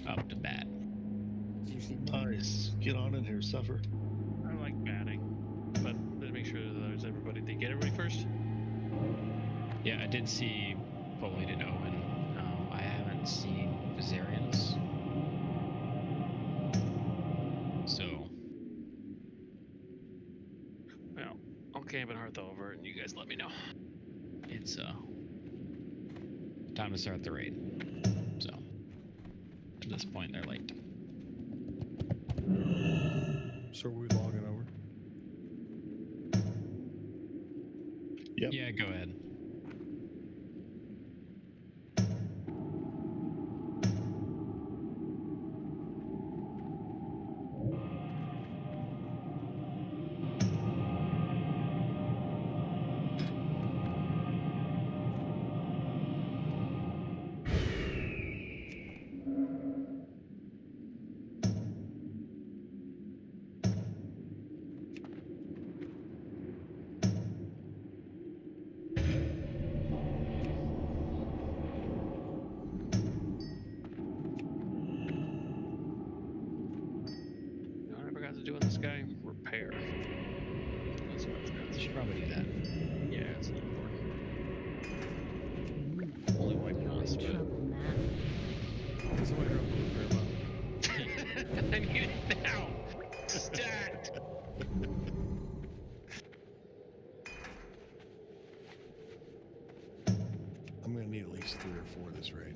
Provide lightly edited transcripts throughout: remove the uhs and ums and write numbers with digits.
up to bat. Nice. Get on in here, suffer. I like batting, but let's make sure that there's everybody. Did you get everybody first? Yeah, I did see Foley and Owen. I haven't seen Viserians. So. Well, I'll camp and Hearth over, and you guys let me know. It's time to start the raid. So at this point they're late. So are we logging over? Yep. Yeah, go ahead. Doing this guy repair. That's what I've got. You should probably do that. Yeah, it's not important. Only wipe You're this in trouble now. Somebody drop the repair button. I need it now. It's stacked. I'm gonna need at least 3 or 4 this raid.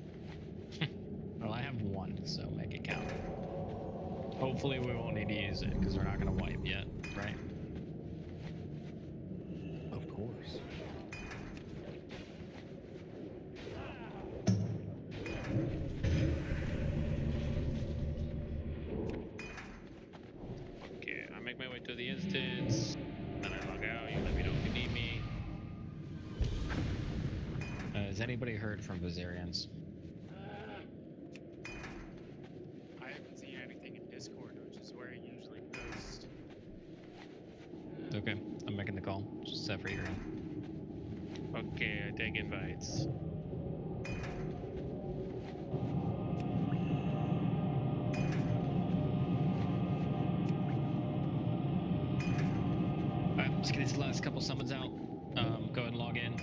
Well, I have one, so make it count. Hopefully we won't need to use it because we're not going to wipe yet, right? Of course. Okay, I make my way to the instance, then I log out. You let me know if you need me. Has anybody heard from Viserians? I haven't seen anything in Discord, which is where I usually post. Okay, I'm making the call. Just set for your end. Okay, I take invites. Alright, let's get these last couple summons out. Go ahead and log in.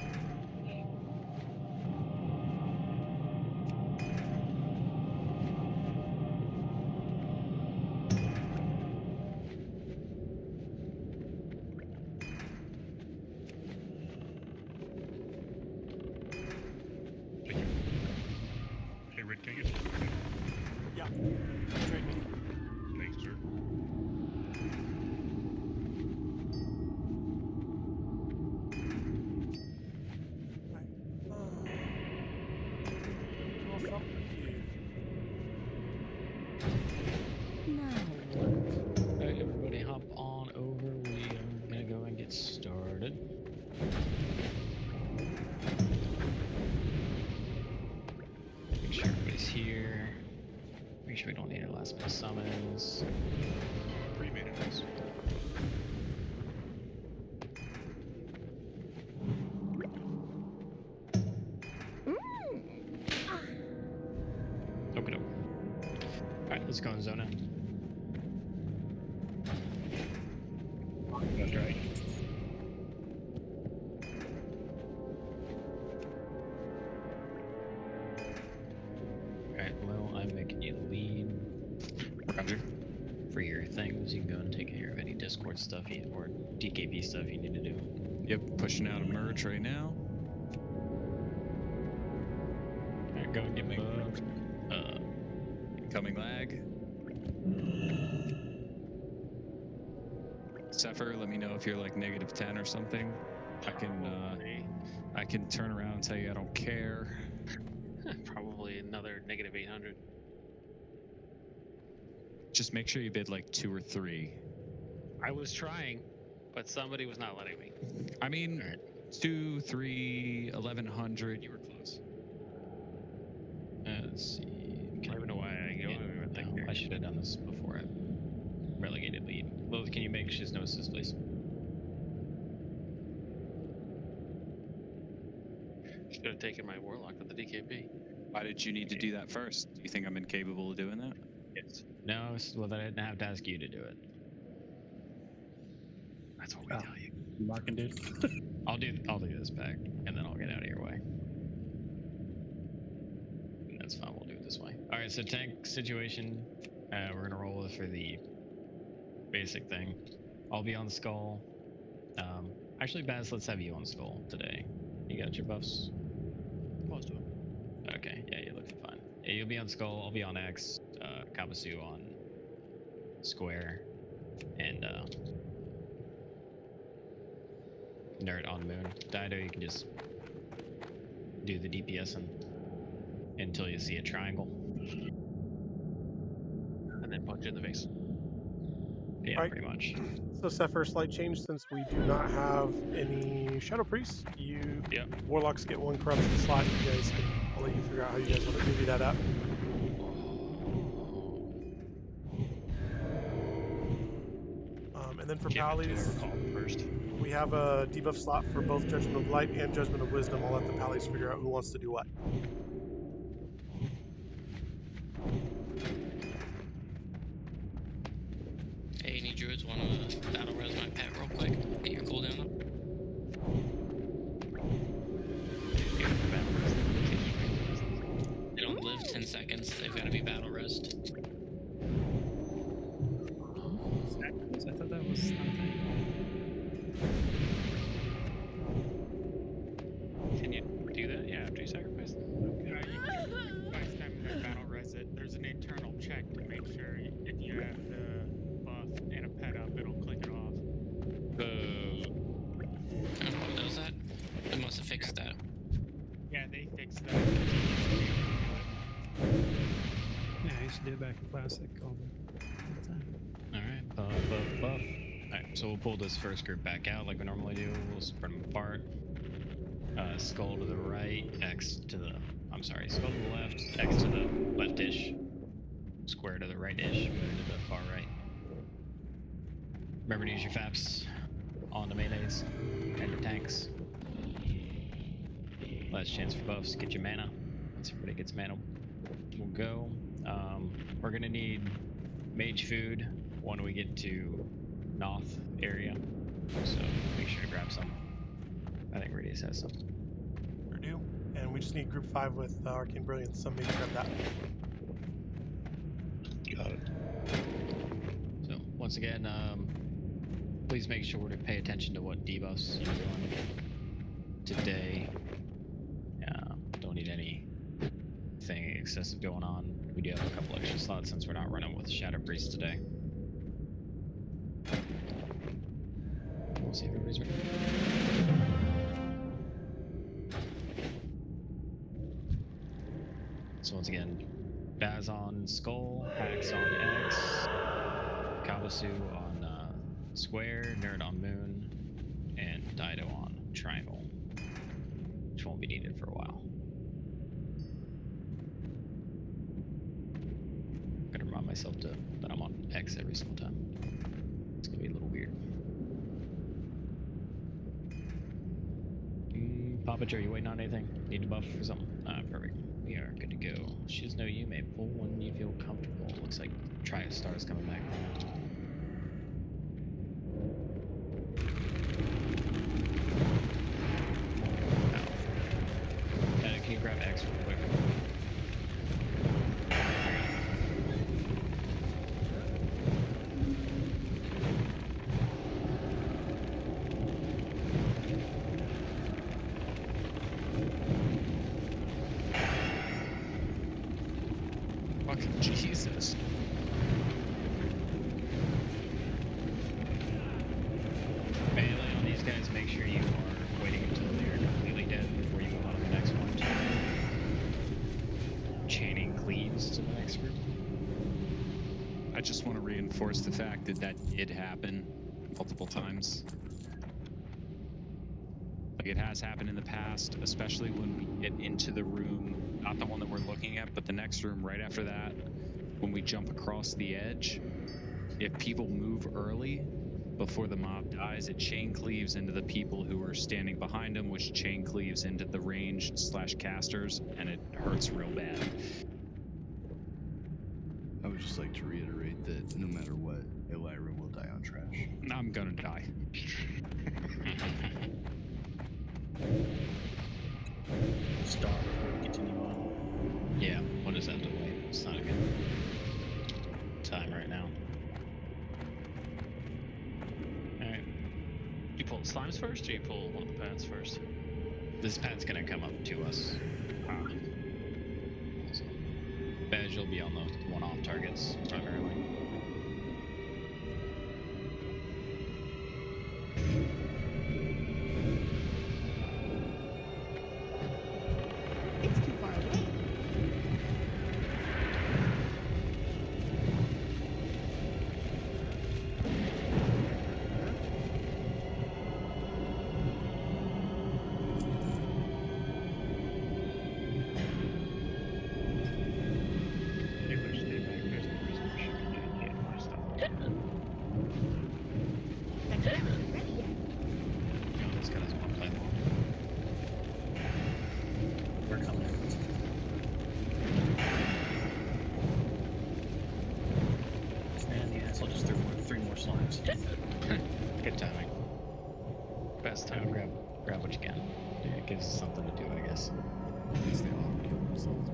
Hey, Rick, can I get some? Yeah. Trade me. Thanks, sir. What's up with you? Now what? Alright, everybody hop on over. We are gonna go and get started. Make sure everybody's here. Make sure we don't need any last minute summons. 3 minutes. Okay, doke. Alright, let's go in Zona. That's right. Alright, well, I'm making you lead. Roger. For your things, you can go and take care of any Discord stuff or DKP stuff you need to do. Yep, pushing out a merge right now. Alright, go and get bugged. Incoming lag. Zephyr, let me know if you're like -10 or something. I can turn around and tell you I don't care. Probably another -800. Just make sure you bid like 2 or 3. I was trying, but somebody was not letting me. I mean, Alright. 2, 3, 1100. You were close. Let's see. I don't even know why I go right No, there. I should have done this before I relegated lead. Lilith, can you make Shiz no assist, please? Should have taken my warlock to the DKP. Why did you need to do that first? Do you think I'm incapable of doing that? Yes. No, well, then I didn't have to ask you to do it. That's what we Oh. tell you. Marking, dude. I'll do this back, and then I'll get out of your way. That's fine. We'll do it this way. All right. So tank situation. We're gonna roll with for the basic thing. I'll be on skull. Actually, Baz, let's have you on skull today. You got your buffs? Most of them. Okay. Yeah, you're looking fine. Yeah, you'll be on skull. I'll be on X. Kabasu on square, and Nerd on moon. Dido, you can just do the DPS until you see a triangle. And then punch in the face. Yeah, Right. pretty much. So, Zephyr, slight change since we do not have any Shadow Priests. Warlocks get one corruption slot. You guys can, I'll let you figure out how you guys want to divvy that up. And then for Pallies, First. we have a debuff slot for both Judgment of Light and Judgment of Wisdom. I'll let the Pallies figure out who wants to do what. Hey, any druids want to battle res my pet real quick? Get your cooldown up. They don't live 10 seconds. They've got to be battle resed. I thought that was something. Can you do that? Yeah, after you sacrifice them? You can by the time you battle res it, there's an internal check to make sure if you have the buff and a pet up, it'll click it off. What does that? They must have fixed that. Yeah, they fixed that. Yeah, I used to do it back in Classic all the time. All right. Buff. All right. So we'll pull this first group back out like we normally do. We'll spread them apart. Skull to the right, X to the. I'm sorry. Skull to the left, X to the left-ish. Square to the right-ish. Moon to the far right. Remember to use your faps on the melees and your tanks. Last chance for buffs. Get your mana. Once everybody gets mana, we'll go. We're gonna need mage food when we get to Noth area, so make sure to grab some. I think Radius has some. Sure do. And we just need group 5 with Arcane Brilliance. Somebody grab that. Got it. So once again, please make sure to pay attention to what debuffs you're doing today. Don't need anything excessive going on. We do have a couple extra slots since we're not running with Shadow Priest today. We'll see if everybody's ready. So once again, Baz on Skull, Hax on X, Kabasu on Square, Nerd on Moon, and Dido on Triangle, which won't be needed for a while. Gotta remind myself that I'm on X every single time. It's gonna be a little weird. Papa Joe, you waiting on anything? Need a buff or something? Perfect. We are good to go. Shizno, you may pull when you feel comfortable. Looks like Triostar's coming back. Can you grab X real quick? Fucking Jesus. Melee on these guys, make sure you are waiting until they're completely dead before you move on to the next one. Chaining cleaves to the next group. I just want to reinforce the fact that that did happen multiple times. Like it has happened in the past, especially when we get into the room, not the one that we're looking at, but the next room right after that, when we jump across the edge. If people move early, before the mob dies, it chain cleaves into the people who are standing behind him, which chain cleaves into the ranged / casters, and it hurts real bad. I would just like to reiterate that no matter what, Elira will die on trash. I'm gonna die. Start before we continue on. Yeah, we'll just have to wait. It's not a good time right now. Alright. You pull the slimes first, or you pull one of the paths first? This path's gonna come up to us. So, Badge will be on the one-off targets, primarily. It's too far away. Healers stay back. There's no reason for shipping to get more stuff. That camera's not ready yet. No, this guy doesn't want to play long. We're coming in. And yeah, so I'll just throw three more slimes. Good timing. Best Time time. to grab what you can. Yeah, it gives us something to do, I guess. At least they all kill themselves.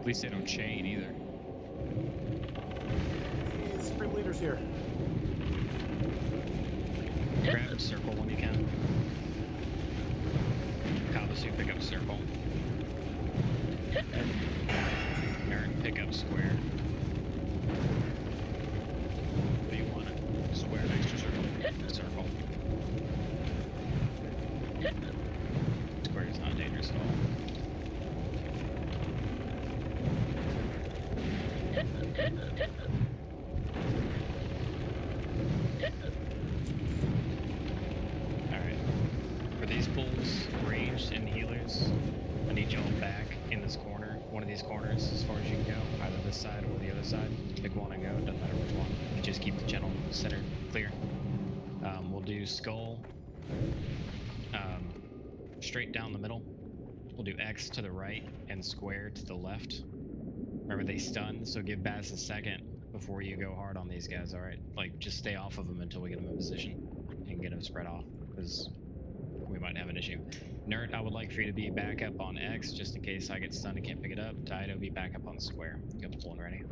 At least they don't chain either. Hey, Supreme Leader's here. Grab circle when you can. Kabasu, pick up circle. Nerd, pick up square. What do you want it? Square next to circle. Circle. Square is not dangerous at all. Alright. For these bulls, ranged and healers, I need you all back in this corner, one of these corners, as far as you can go, either this side or the other side. Pick one and go, it doesn't matter which one. You just keep the channel centered clear. We'll do skull straight down the middle. We'll do X to the right and square to the left. Remember, they stun, so give Bass a second before you go hard on these guys, alright? Like, just stay off of them until we get them in position and get them spread off, because we might have an issue. Nerd, I would like for you to be back up on X, just in case I get stunned and can't pick it up. Dido, be back up on square. Get the pulling ready.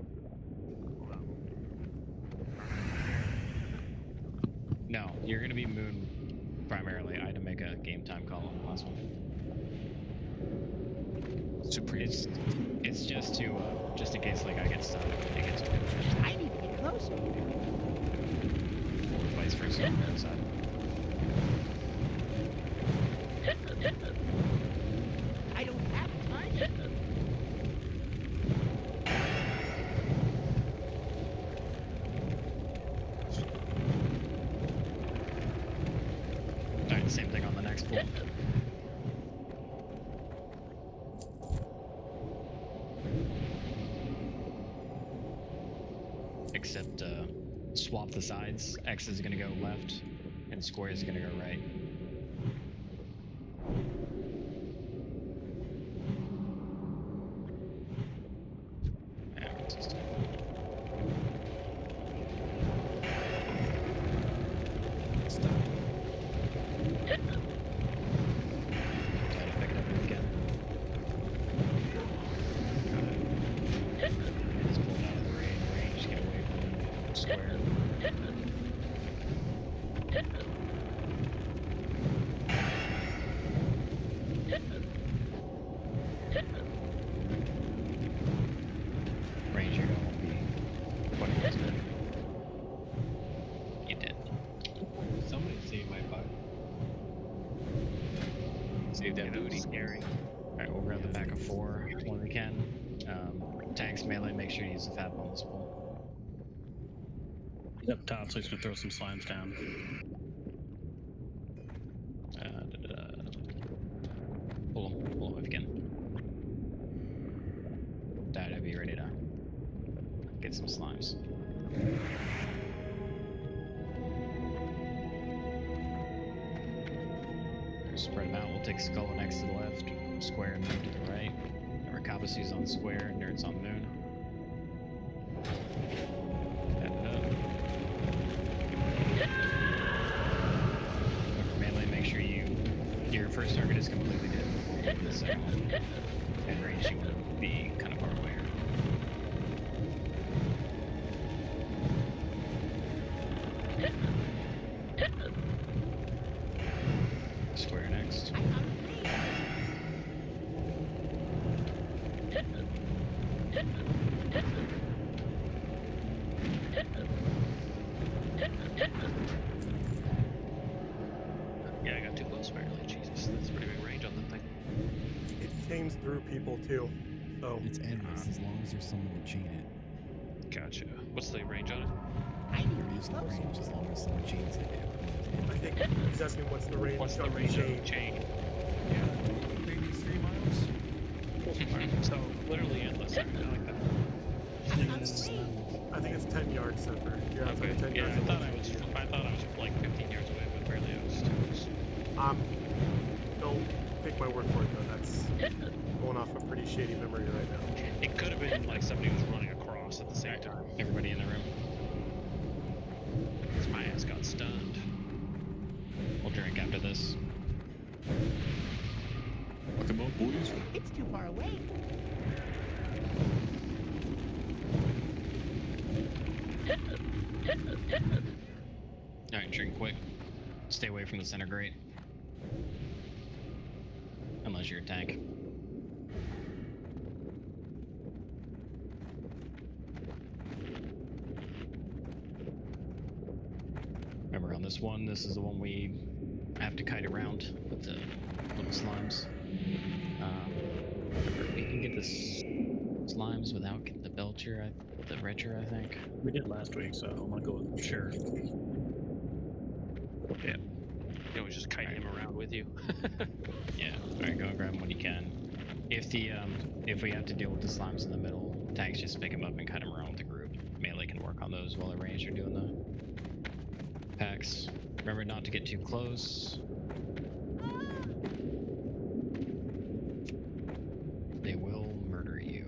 No, you're gonna be moon primarily. I had to make a game time call on the last one. Supreme. It's just to just in case like I get stunned. It gets good. I need to get closer. Vice versa on the other side. I don't have time. Alright, same thing on the next pull. Except swap the sides. X is gonna go left and square is gonna go right. Yeah, it's just- Stop. Try to pick it up again. Just pull it out of the range, get away from the square. Ranger won't be putting this in. You did. Somebody saved my butt. Save that booty. Scary. Alright, we'll grab the back of 4 when we can. Tanks, melee, make sure you use the fab on this pull. He's up top, so he's gonna throw some slimes down. Pull him if you can. Dido, be ready to get some slimes. Spread them out. We'll take Skull next to the left, Square and Moon to the right. Razuvious on the Square, Nerds on Moon. Head it up. Remember, melee, make sure your first target is completely dead before you get to the second one. And range, you want to be kind of far away. Square next. Yeah, I got too close apparently. Jesus, that's pretty big range on that thing. It chains through people too, so It's endless as long as there's someone to chain it. Gotcha. What's the range on it? There is no range as long as someone chains it. I think he's asking what's the range. What's the of range chain. of the chain? Yeah, maybe 3 miles. So literally endless. I like that. I think it's 10 yards, Separate. Yeah, it's like a 10 Yeah, yards. I thought I was like 15 yards away, but apparently I was. Don't take my word for it though. That's going off a pretty shady memory right now. It could have been like somebody was running across at the same time. Everybody in the room. Because my ass got stunned. We'll drink after this. Fuck 'em up, boys. It's too far away. Alright, drink quick. Stay away from the center grate. Unless you're a tank. Remember on this one, this is the one we have to kite around with the little slimes. We can get the slimes without getting the belcher, the retcher, I think. We did last week, so I'm gonna go with sure. Yeah. You know, just kite him around with you. Yeah. Alright, go and grab him when you can. If we have to deal with the slimes in the middle, tanks just pick him up and cut him around with the group. Melee can work on those while the ranged are doing the packs. Remember not to get too close. They will murder you.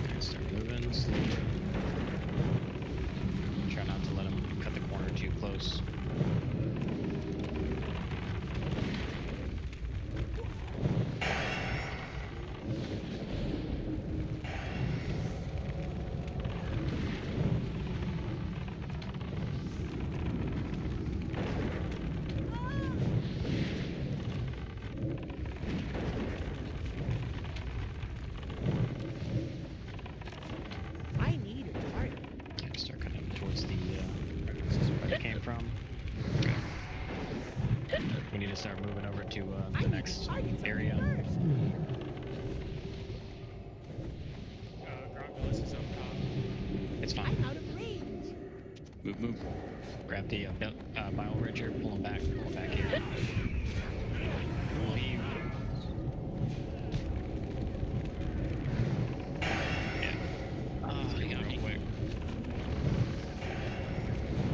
Okay, start moving slowly. Try not to let them cut the corner too close. I need a target. Yeah, just start cutting towards the where they came from. We need to start moving over to the next area. Grobbulus is up top. It's I'm fine. out of range. Move. Grab the bile richer, pull him back here. Leave. Yeah. You got Real me. quick.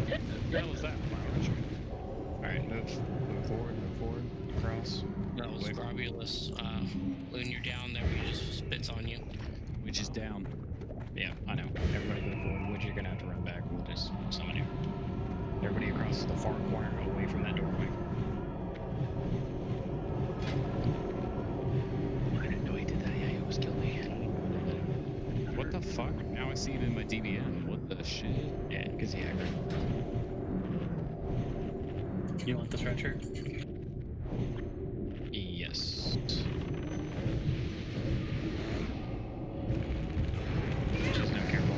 What the hell is that? Alright, move forward, across. That was Quick. Grobbulus. When you're down there, he just spits on you. Which is down. Yeah, I know. Everybody move forward, Wood, you're gonna have to run back. We'll just summon you. Everybody across the far corner, away from that doorway. I didn't know he did that. Yeah, he almost killed me. I don't even know that. What the fuck? Now I see him in my DBM. What the shit? Yeah, because he aggroed. You want the stretcher? Yes. Just now careful.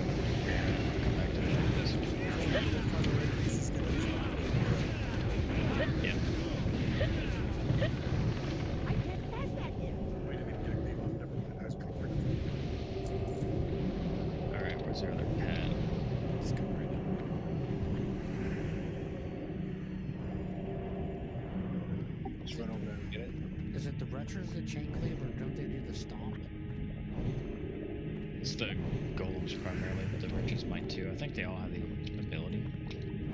Come back to it like this. Yeah. I can't pass that yet. We didn't even get a clean off. Never mind. That's pretty freaking. Alright, where's our other pad? It's coming right now. Just run over there and Is it the retros that chain cleave, or don't they do the stomp? It's the golems primarily, but the riches might too. I think they all have the ability,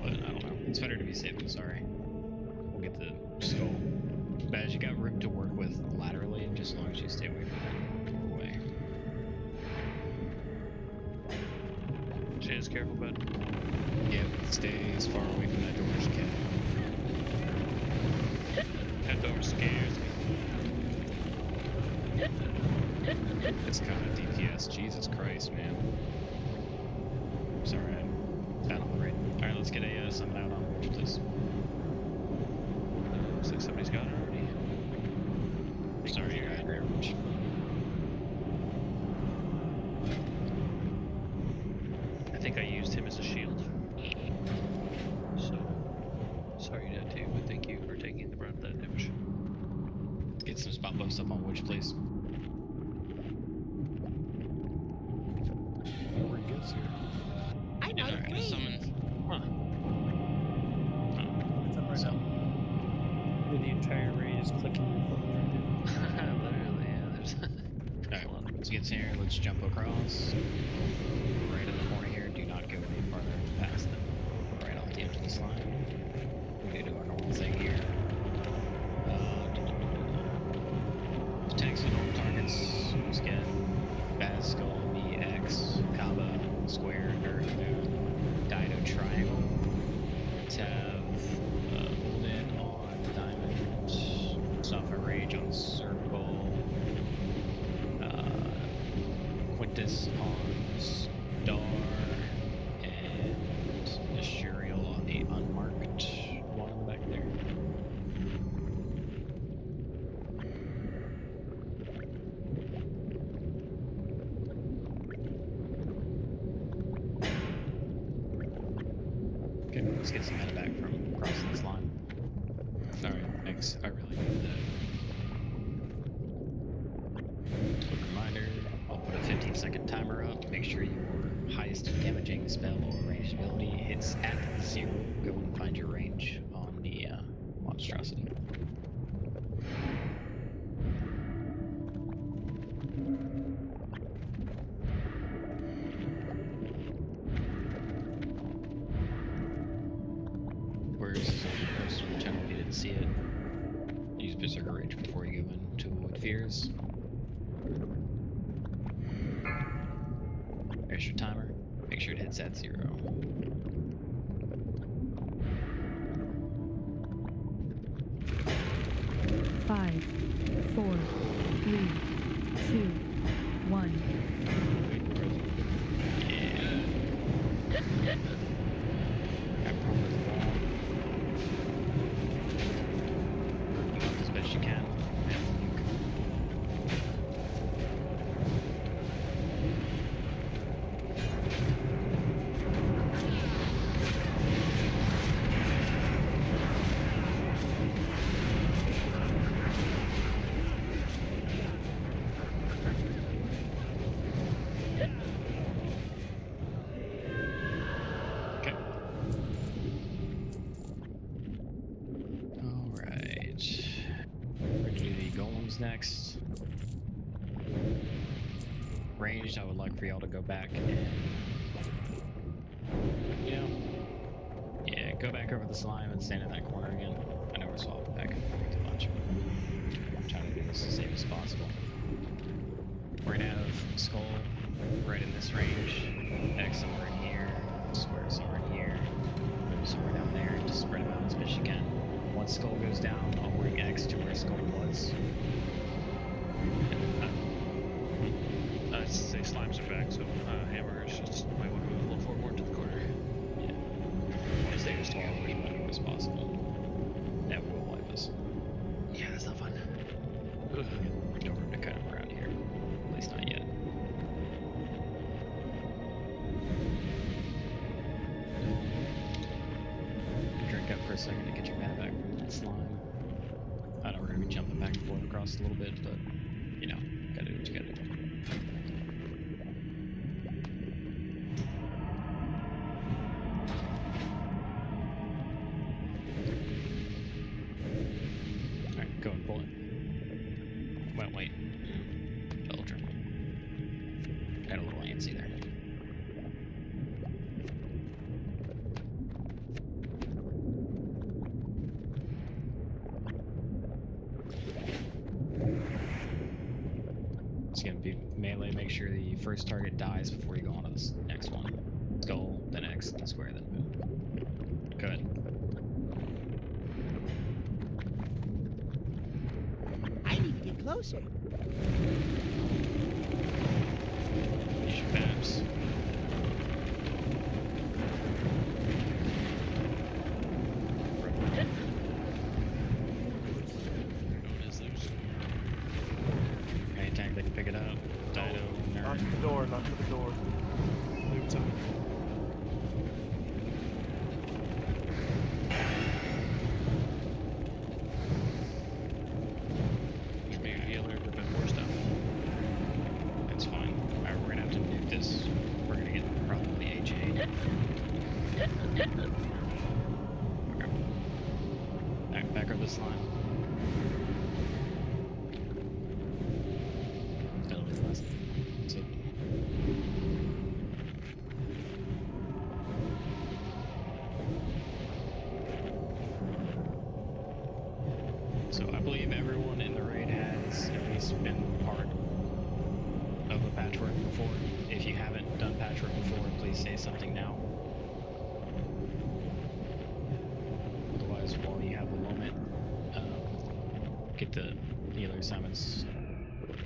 but I don't know. It's better to be safe than sorry. We'll get the skull. Baz, you got room to work with laterally, just as long as you stay away from that doorway. Jay's careful, bud. Yep, stay as far away from that door as you can. That door scares me. It's kind of DPS. Jesus Christ, man. Sorry, I'm down on the right. Alright, let's get a summon out on which please. Looks like somebody's got it already. Sorry, you're at range. I think I used him as a shield. So, sorry to do, but thank you for taking the brunt of that damage. Let's get some spot buffs up on which please. Where it gets here. I might Alright, agree. summon. It's up right now. Where the entire raid is clicking your phone right now. Literally, yeah, there's Alright, let's get here. Let's jump across. Right in the corner here. Do not go any farther past them. Right off the edge of the slide. We do our normal thing here. Attacks with normal targets. Let's get Baz, Skull, BX, Kaba, Square, Earth, Moon, Dido, Triangle. Let's have Hold In on Diamond, Soften Rage on Circle, Quintus on Star, and Ashuriel on the unmarked one back there. Okay, let's get some mana back from crossing this line. Alright, thanks. I really need that. Quick reminder, I'll put a 15-second timer up. Make sure your highest damaging spell or ranged ability hits at 0. Go and find your range on the monstrosity. Where's this person pretend we didn't see it? Use Berserker Rage before you go in to avoid fears. There's your timer. Make sure it hits at 0. Five, 4, 3, 2, 1. Grab over the wall. Move up as best you can. Okay. Alright. We're gonna do the golems next. Ranged, I would like for y'all to go back and, you know, yeah, go back over the slime and stand in that corner again. I know we're swapping back and forth too much, but I'm trying to do this as safe as possible. We're gonna have Skull right in this range, X somewhere in here, Square somewhere in here, Moon somewhere down there, just spread them out as best you can. Once Skull goes down, I'll bring X to where Skull was. I'd say slimes are back, so hammer is just might want to move a little forward to the corner. Yeah. Want to stay as far away from you as possible. That will wipe us. Yeah, that's not fun. Ugh. No room to cut him around here. At least not yet. Drink up for a second to get your mana back from that slime. I know we're gonna be jumping back and forth across a little bit, but you know, gotta do what you gotta do. Alright, go and pull it. can't see there. It's gonna be melee. Make sure the first target dies before you go on to this next one. Skull, then X, then square, then boom. Go ahead. I need to get closer. Use your fabs. Any tank that can pick it up. Dido, Not nerd. to the door, not to the door. Loop time. Should maybe heal her a bit more stuff. That's fine. Alright, we're gonna have to nuke this. We're gonna get probably HA. Okay. Alright, back up this line. That'll be the last. That's it. So I believe everyone in the raid has at least been part of a patchwork before. If you haven't done patchwork before, please say something now. Otherwise, while you have the moment, get the healer assignments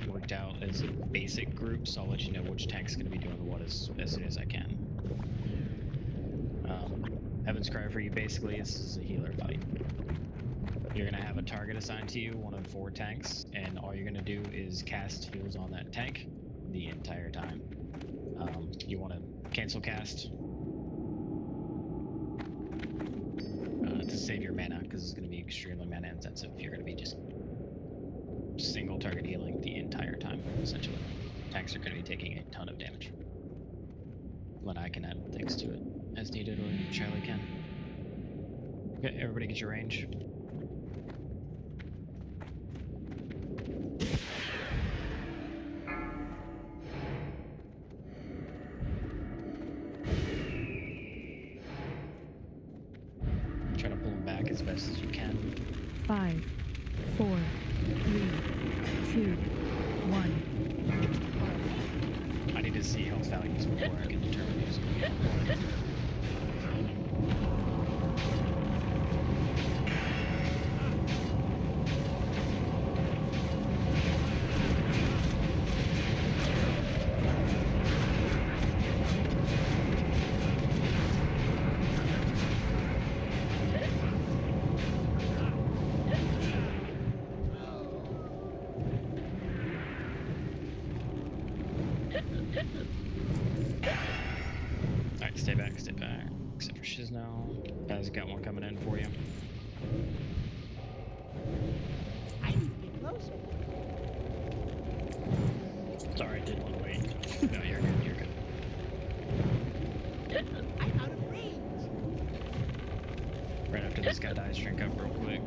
worked out as a basic group, so I'll let you know which tank's going to be doing what as soon as I can. Heaven's Cry for you basically is a healer fight. You're going to have a target assigned to you, one of 4 tanks, and all you're going to do is cast heals on that tank the entire time. You want to cancel cast to save your mana, because it's going to be extremely mana intensive. You're going to be just single target healing the entire time, essentially. Tanks are going to be taking a ton of damage. But I can add things to it as needed, or Charlie can. Okay, everybody get your range. Try to pull them back as best as you can. 5, 4, 3, 2, 1. I need to see health values before I can determine who's going to be on point. Alright, stay back, except for Shiz now. Guys, got one coming in for you. I need to get closer. Sorry, I didn't want to wait. No, you're good, you're good. I'm out of range. Right after this guy dies, drink up real quick.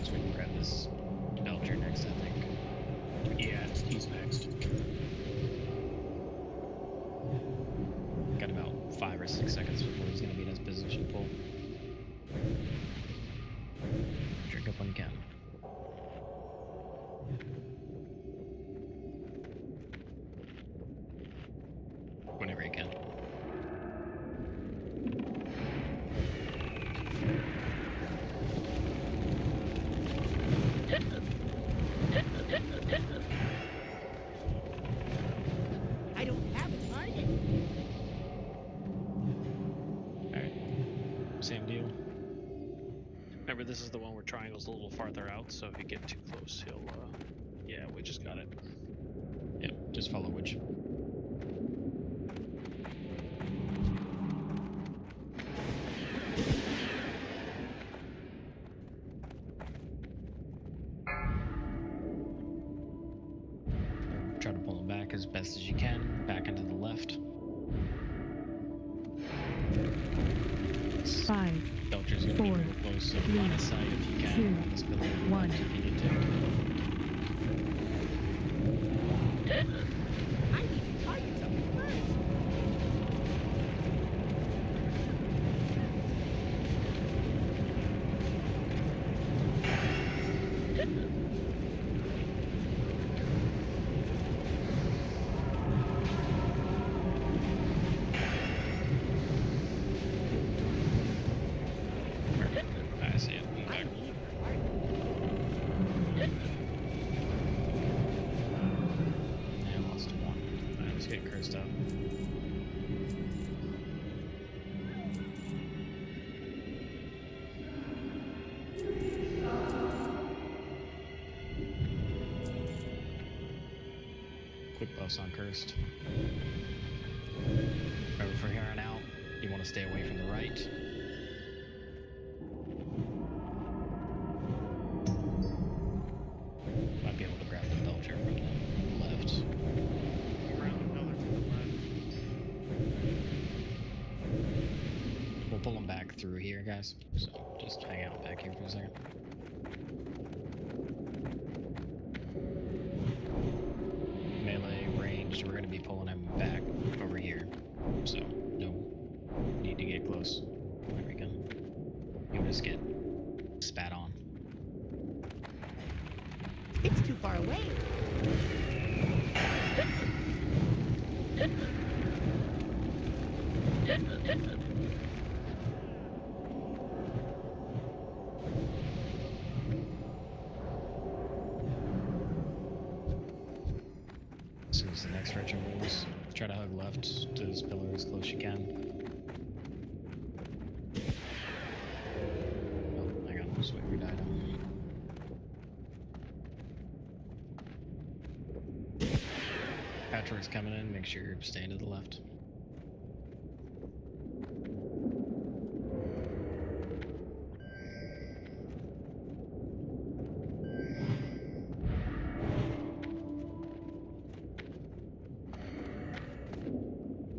So we can grab this Belcher next, I think. Yeah, he's next. Got about 5 or 6 seconds before he's going to be in his position full. Drink up when you can. Whenever you can. I don't have a target. Alright. Same deal. Remember, this is the one where triangle's a little farther out, so if you get too close, he'll, yeah, we just got it. Yep, just follow Witch. Try to pull him back as best as you can, back into the left. 5, Belcher's gonna be 4, real close, so 3, line of sight if you can 2, on this pillar 1. if you need to. Quick buffs on cursed. Remember, from here on out, you want to stay away from the right. Might be able to grab the belcher from the left. Around the pillar to the left. We'll pull them back through here, guys. So just hang out back here for a second. Melee ranged, we're going to be pulling him back over here. So no need to get close. There we go. You'll just get spat on. It's too far away. As soon as the next retro moves, try to hug left to this pillar as close as you can. Oh, hang on, just wait for died on. Patchwerk's coming in, make sure you're staying to the left.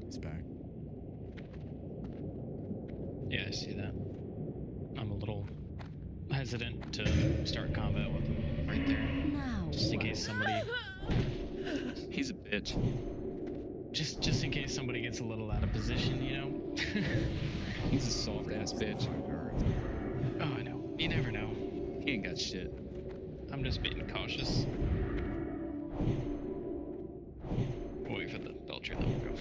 It's back. Yeah, I see that. I'm a little hesitant to start combat with him right there. Just in case somebody... He's a bitch. Just in case somebody gets a little out of position, you know? He's a soft ass bitch. Oh, I know. You never know. He ain't got shit. I'm just being cautious. Wait for the belcher, then we'll go.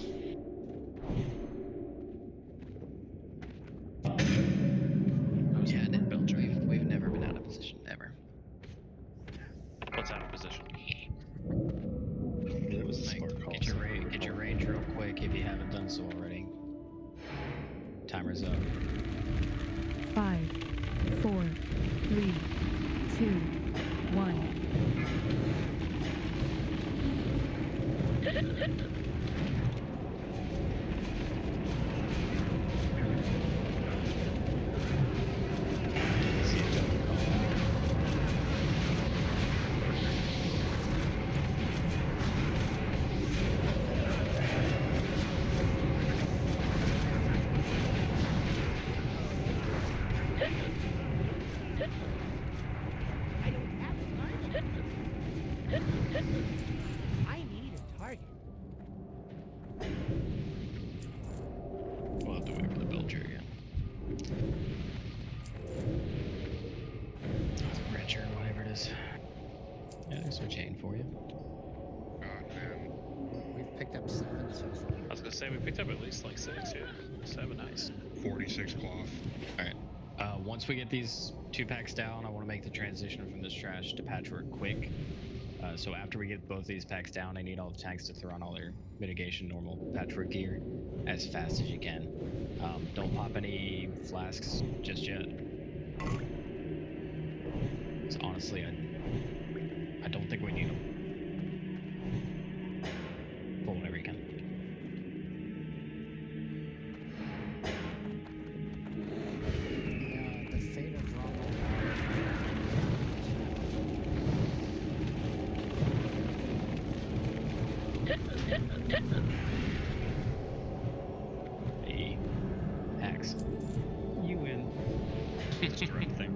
Yeah, and belcher. We've never been out of position, ever. What's out of position? There was a spark call. Get your range real quick if you haven't done so already. Timer's up. 5, 4, 3, 2, 1. I don't have a target. I need a target. We'll have to wait for the belcher again. Wrencher, whatever it is. Yeah, there's a chain for you. We've picked up 7 so far. I was gonna say we picked up at least like 6, yeah. 7, nice. 46 cloth. Alright. Once we get these 2 packs down, I want to make the transition from this trash to Patchwerk quick. So after we get both these packs down, I need all the tanks to throw on all their mitigation normal Patchwerk gear as fast as you can. Don't pop any flasks just yet. So honestly, I don't think we need them. Pull whatever you can. The fate of Hey, Axe. You win. It's a drone thing.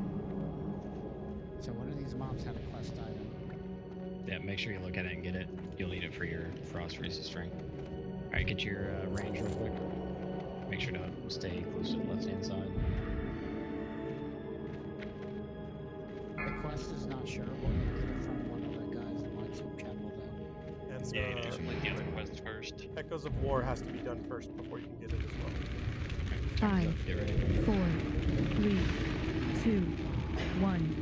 So one of these mobs had a quest item. Yeah, make sure you look at it and get it. You'll need it for your frost resist string. Alright, get your range real quick. Make sure to stay close to the left hand side. The quest is not shareable. You get it from one of the guys that likes to channel though. And Yeah, you should link the other quest first. Echoes of War has to be done first before you can get it as well. 5, 4, 3, 2, 1.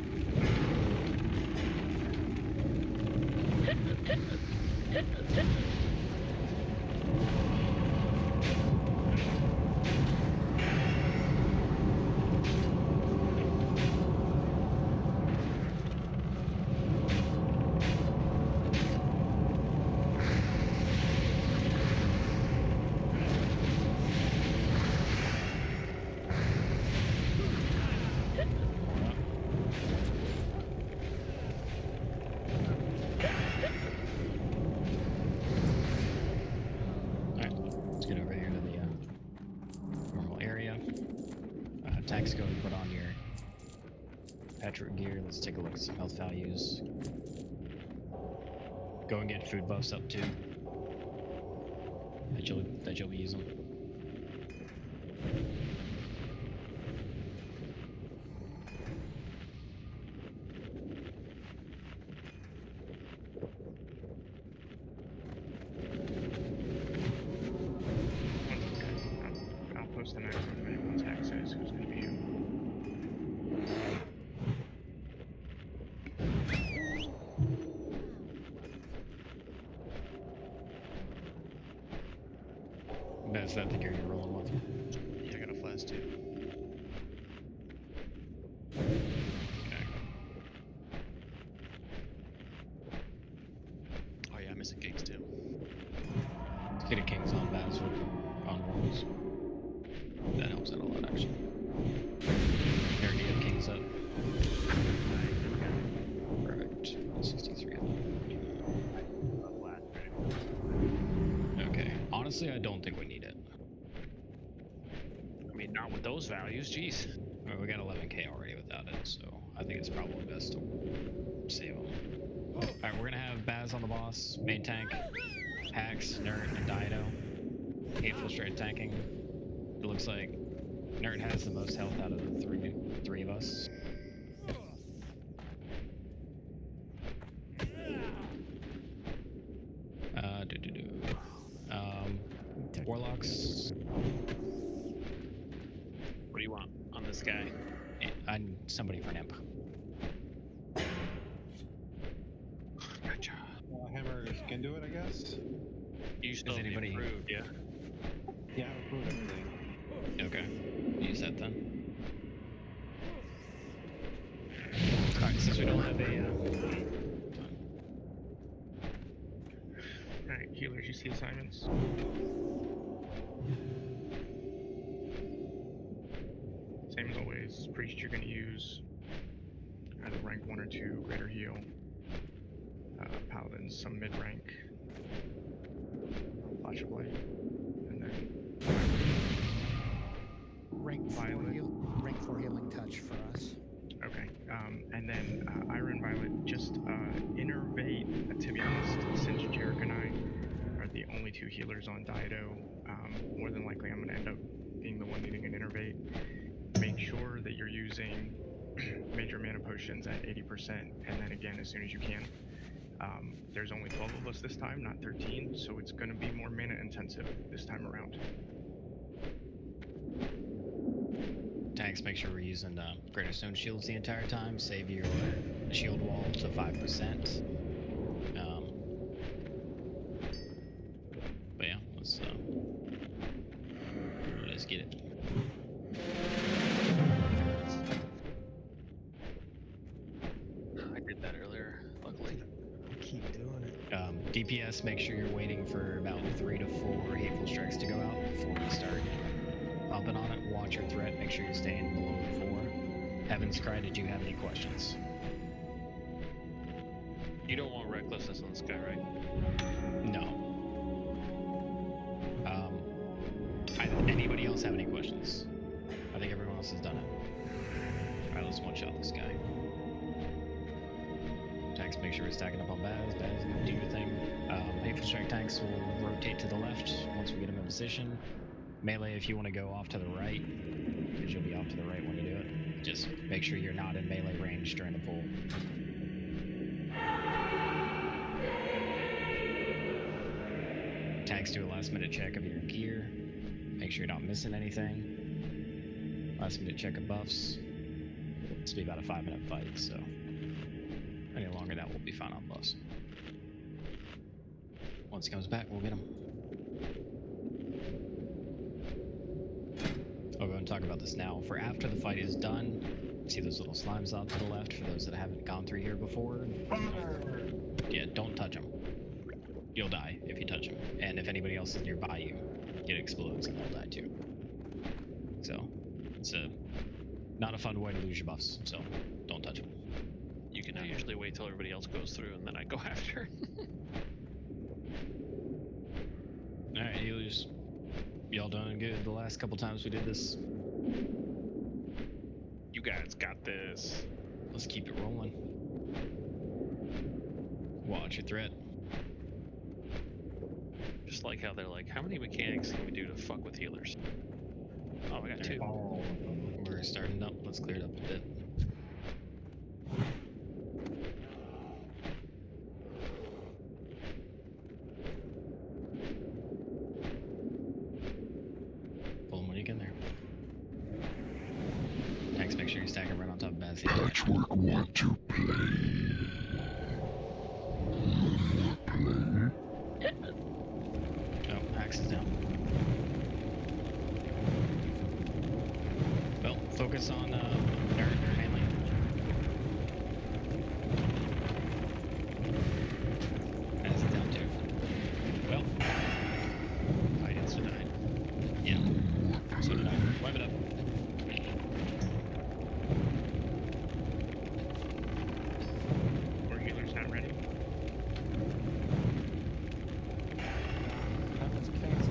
Tanks, go and put on your Patchwerk gear. Let's take a look at some health values. Go and get food buffs up too. That you'll be using. I'll post the next one if anyone's access. Who's going to be you? That's that the gear you're rolling with. Yeah, I got a flask too. Okay. Oh yeah, I'm missing kings too. Let's get a kings on Patchwerk on walls. That helps out a lot actually. Here, do you have kings up? Perfect. 63. Okay. Honestly, I don't think we need it. I mean, not with those values, jeez. Well, we got 11k already without it, so I think it's probably best to save them. Alright, we're gonna have Baz on the boss, main tank, Pax, Nerd, and Dido. Hateful straight tanking. It looks like Nerd has the most health out of the three of us. Warlocks. What do you want on this guy? I need somebody for an imp. Gotcha. Hammer can do it, I guess. You still have anybody improved, yeah? Yeah, I've approved everything. Okay. Use that then. Alright, since we don't have a Alright, healers, you see assignments? Same as always, priest you're going to use either rank 1 or 2, greater heal. Paladins, some mid-rank. Flash of light. And then Rank 4 healing touch for us. Okay, and then Iron Violet, just innervate, to be honest, since Jarek and I are the only 2 healers on Dido, more than likely I'm going to end up being the one needing an innervate. Make sure that you're using major mana potions at 80%, and then again as soon as you can. There's only 12 of us this time, not 13, so it's going to be more mana intensive this time around. tanks, make sure we're using greater stone shields the entire time. Save your shield wall to 5%. But yeah, let's get it. I did that earlier, luckily. Keep doing it. DPS, make sure you're waiting for about 3 to 4 hateful strikes to go out before we start bumping on it. Watch your threat, make sure you're staying below 4. Heaven's Cry, did you have any questions? You don't want recklessness on this guy, right? No. Anybody else have any questions? I think everyone else has done it. Alright, let's one-shot this guy. Tanks, make sure we're stacking up on Baz. Baz, do your thing. Hateful Strike tanks will rotate to the left once we get them in position. Melee, if you want to go off to the right, because you'll be off to the right when you do it. Just make sure you're not in melee range during the pull. Tanks, do a last-minute check of your gear. Make sure you're not missing anything. Last-minute check of buffs. This will be about a 5-minute fight, so any longer that will be fine on buffs. Once he comes back, we'll get him. I'll go and talk about this now. For after the fight is done, see those little slimes off to the left for those that haven't gone through here before? Yeah, don't touch them. You'll die if you touch them. And if anybody else is nearby you, it explodes and they'll die too. So, it's not a fun way to lose your buffs, so don't touch them. You can usually wait till everybody else goes through and then I go after. Alright, healers. Y'all done good the last couple times we did this? guys got this. Let's keep it rolling. Watch your threat. Just like how they're like, how many mechanics can we do to fuck with healers? Oh, we got 2. We're starting up. Let's clear it up a bit. Pull them when you get there. Next, make sure you stack them right on top of Baz. Patchwerk want to play. Oh, axe is down. Well, focus on nerd handling. Axe is down too. Well, Thaddius denied. Yeah, so did I. Wipe it up. Or healers not ready. That was cast.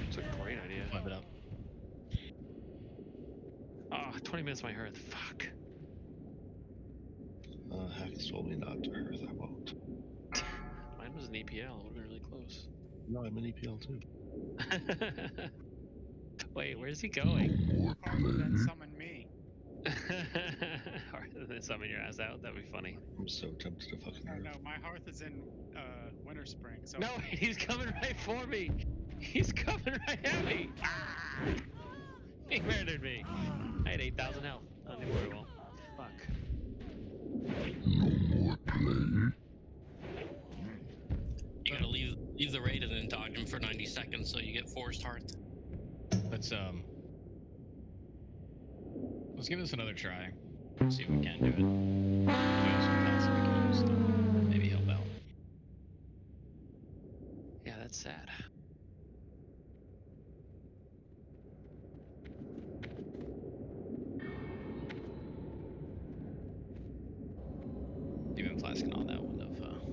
It's a great idea. Wipe it up. Ah, 20 minutes my hearth. Fuck. Hack's told me not to hearth. I won't. Mine was an EPL. We're really close. No, I'm an EPL too. Wait, where's he going? Harder than summon me. Harder than summon your ass out? That'd be funny. I'm so tempted to fucking No, hearth. no, my hearth is in Winter Spring. So No, he's coming right for me. He's coming right at me. Ah! He murdered me. I had 8,000 health. I don't think we will. Fuck. You gotta leave the raid and then dodge him for 90 seconds so you get forced hearth. Let's give this another try. See if we can do it. We also possibly can use maybe help out. Yeah, that's sad. Even flasking on that wouldn't have helped.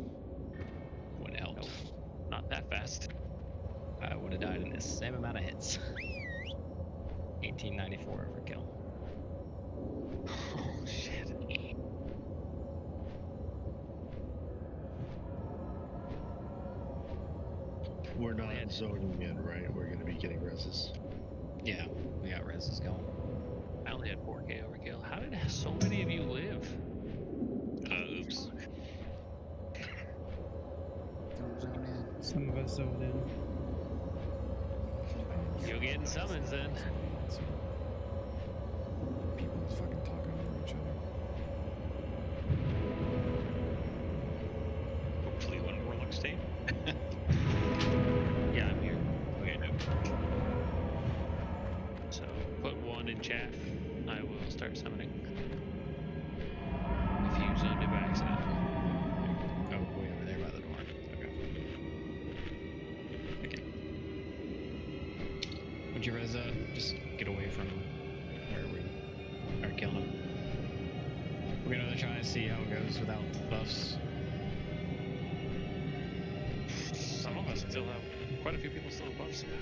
Nope. Not that fast. I would have died in the same amount of hits. 1894 overkill. Oh shit. We're not zoning in, right? We're gonna be getting reses. Yeah, we got reses going. I only had 4k overkill. How did so many of you live? Oops. Don't zone in. Some of us zoned in. You're getting summons then. People just fucking talking over each other. Hopefully one Warlock state. Yeah, I'm here. Okay, no. So put 1 in chat. I will start summoning. If you zoned it by accident. Oh, way over there by the door. Okay. Would you res just get away from where we are killing him? We're gonna try and see how it goes without buffs. Some of us still have, quite a few people still have buffs now.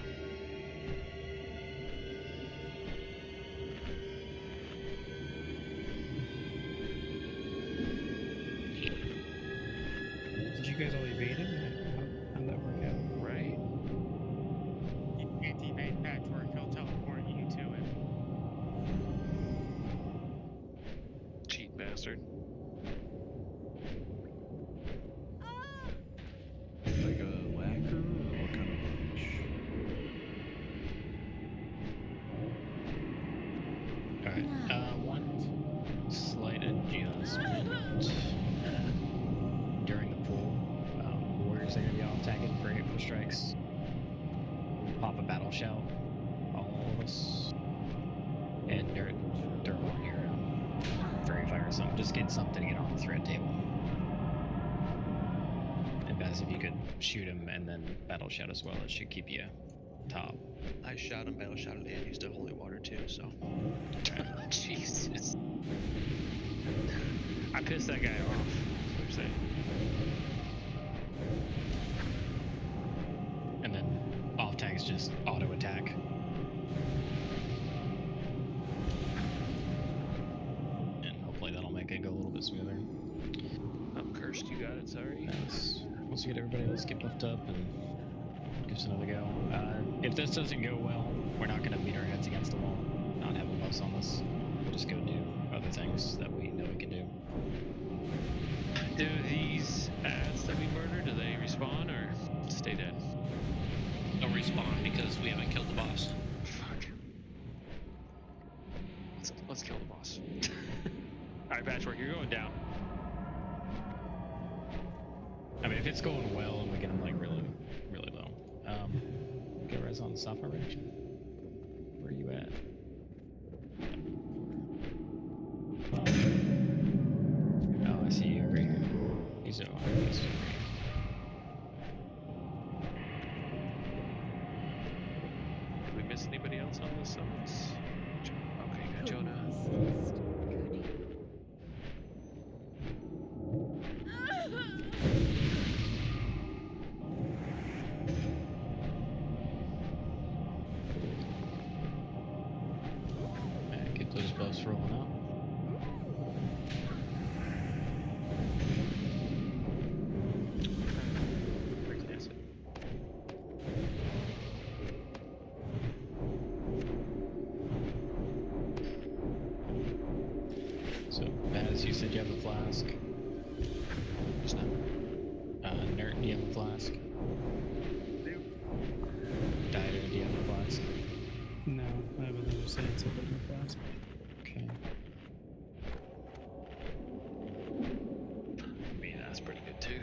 Did you guys all evade him? How'd that work out? Right. you can't evade Patchwerk. He'll teleport you to him. Cheat bastard. Like a lacquer or what kind of varnish? Alright, one slight adjustment. During the pool, warriors are going to be all attacking for hateful strikes. Pop a battle shout, all of us. And they're on your fairy fire or something. Just get something to get on the thread table. And Baz, if you could shoot him and then battle shout as well, it should keep you top. I shot him, battle shot him, and used a holy water too, so. Jesus. I pissed that guy off. That's what I'm saying. bit smoother. I'm cursed, you got it, sorry. Once we get everybody, let's get buffed up and give us another go. If this doesn't go well, we're not going to beat our heads against the wall, not having buffs on this. We'll just go do other things that we know we can do. Do these ads that we murdered, do they respawn or stay dead? They'll respawn because we haven't killed the boss. Fuck. Let's kill the boss. Alright, Patchwerk, you're going down. I mean, if it's going well and we get them like really low. Get res on the software range. Where are you at? Oh, I see you right here. He's over. He's over. Did we miss anybody else on this summons? Okay, got Jonah. Get those buffs rolling out. So, Baz, you said you have a flask. What's that? Nert, do you have a flask? Dieter, do you have a flask? No, I have another science equipment flask. Okay. I mean, that's pretty good too.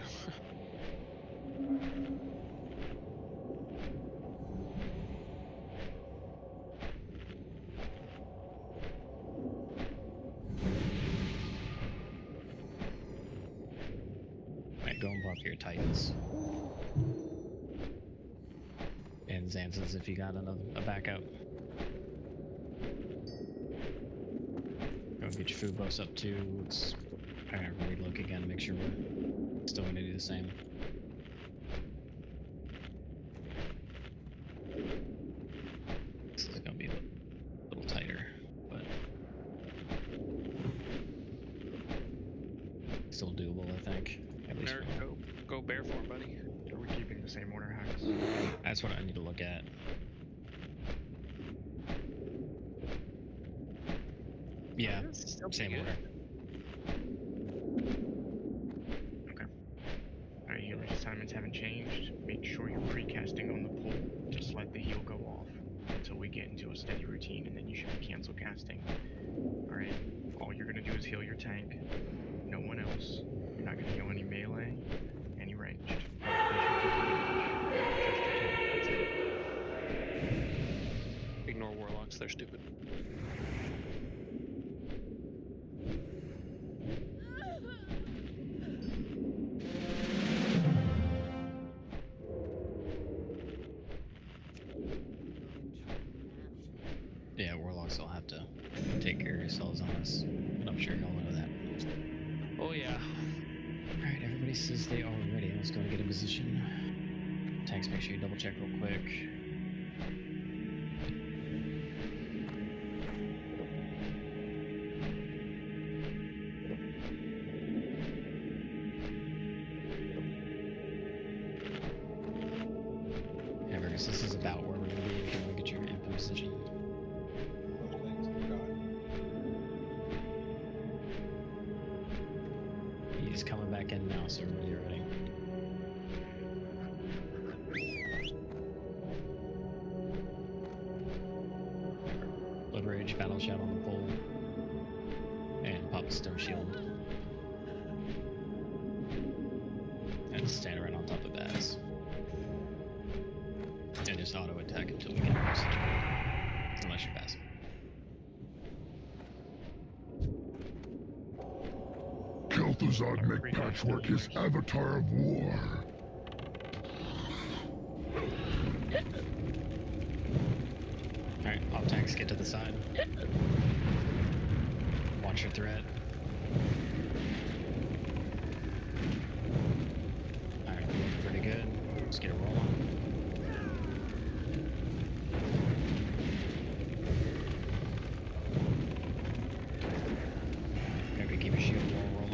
Alright, go and buff your Titans. And Xanthus if you got a backup. Go get your food buffs up too. Let's relook again, make sure we're still gonna do the same. This is gonna be a little tighter, but still doable, I think. At least Nerd, go bear form, buddy. Are we keeping the same order, Hacks? that's what I need to look at. Yeah, same order. Okay. Alright, healer's assignments haven't changed. Make sure you're pre-casting on the pull. Just let the heal go off until we get into a steady routine, and then you should be cancel casting. Alright, all you're gonna do is heal your tank. No one else. You're not gonna heal any melee, any ranged. Just your tank, that's it. Ignore warlocks, they're stupid. Yeah, warlocks will have to take care of yourselves on us. But I'm sure y'all know that. Oh yeah. Alright, everybody says they are ready. Let's go and get in position. Tanks, make sure you double check real quick. Everest, this is about where we're going to be. Can we get your in position? He's coming back in now, so when you're ready. Blood Rage, Battle Shout on the pole, and pop a Stone Shield. And stand right on top of Baz. And just auto attack until we get close. Unless you're passive. Kel'Thuzad make Patchwerk his avatar of war. Alright, pop tanks, get to the side. Watch your threat. Alright, pretty good. Let's get a roll on. Okay, keep your shield roll.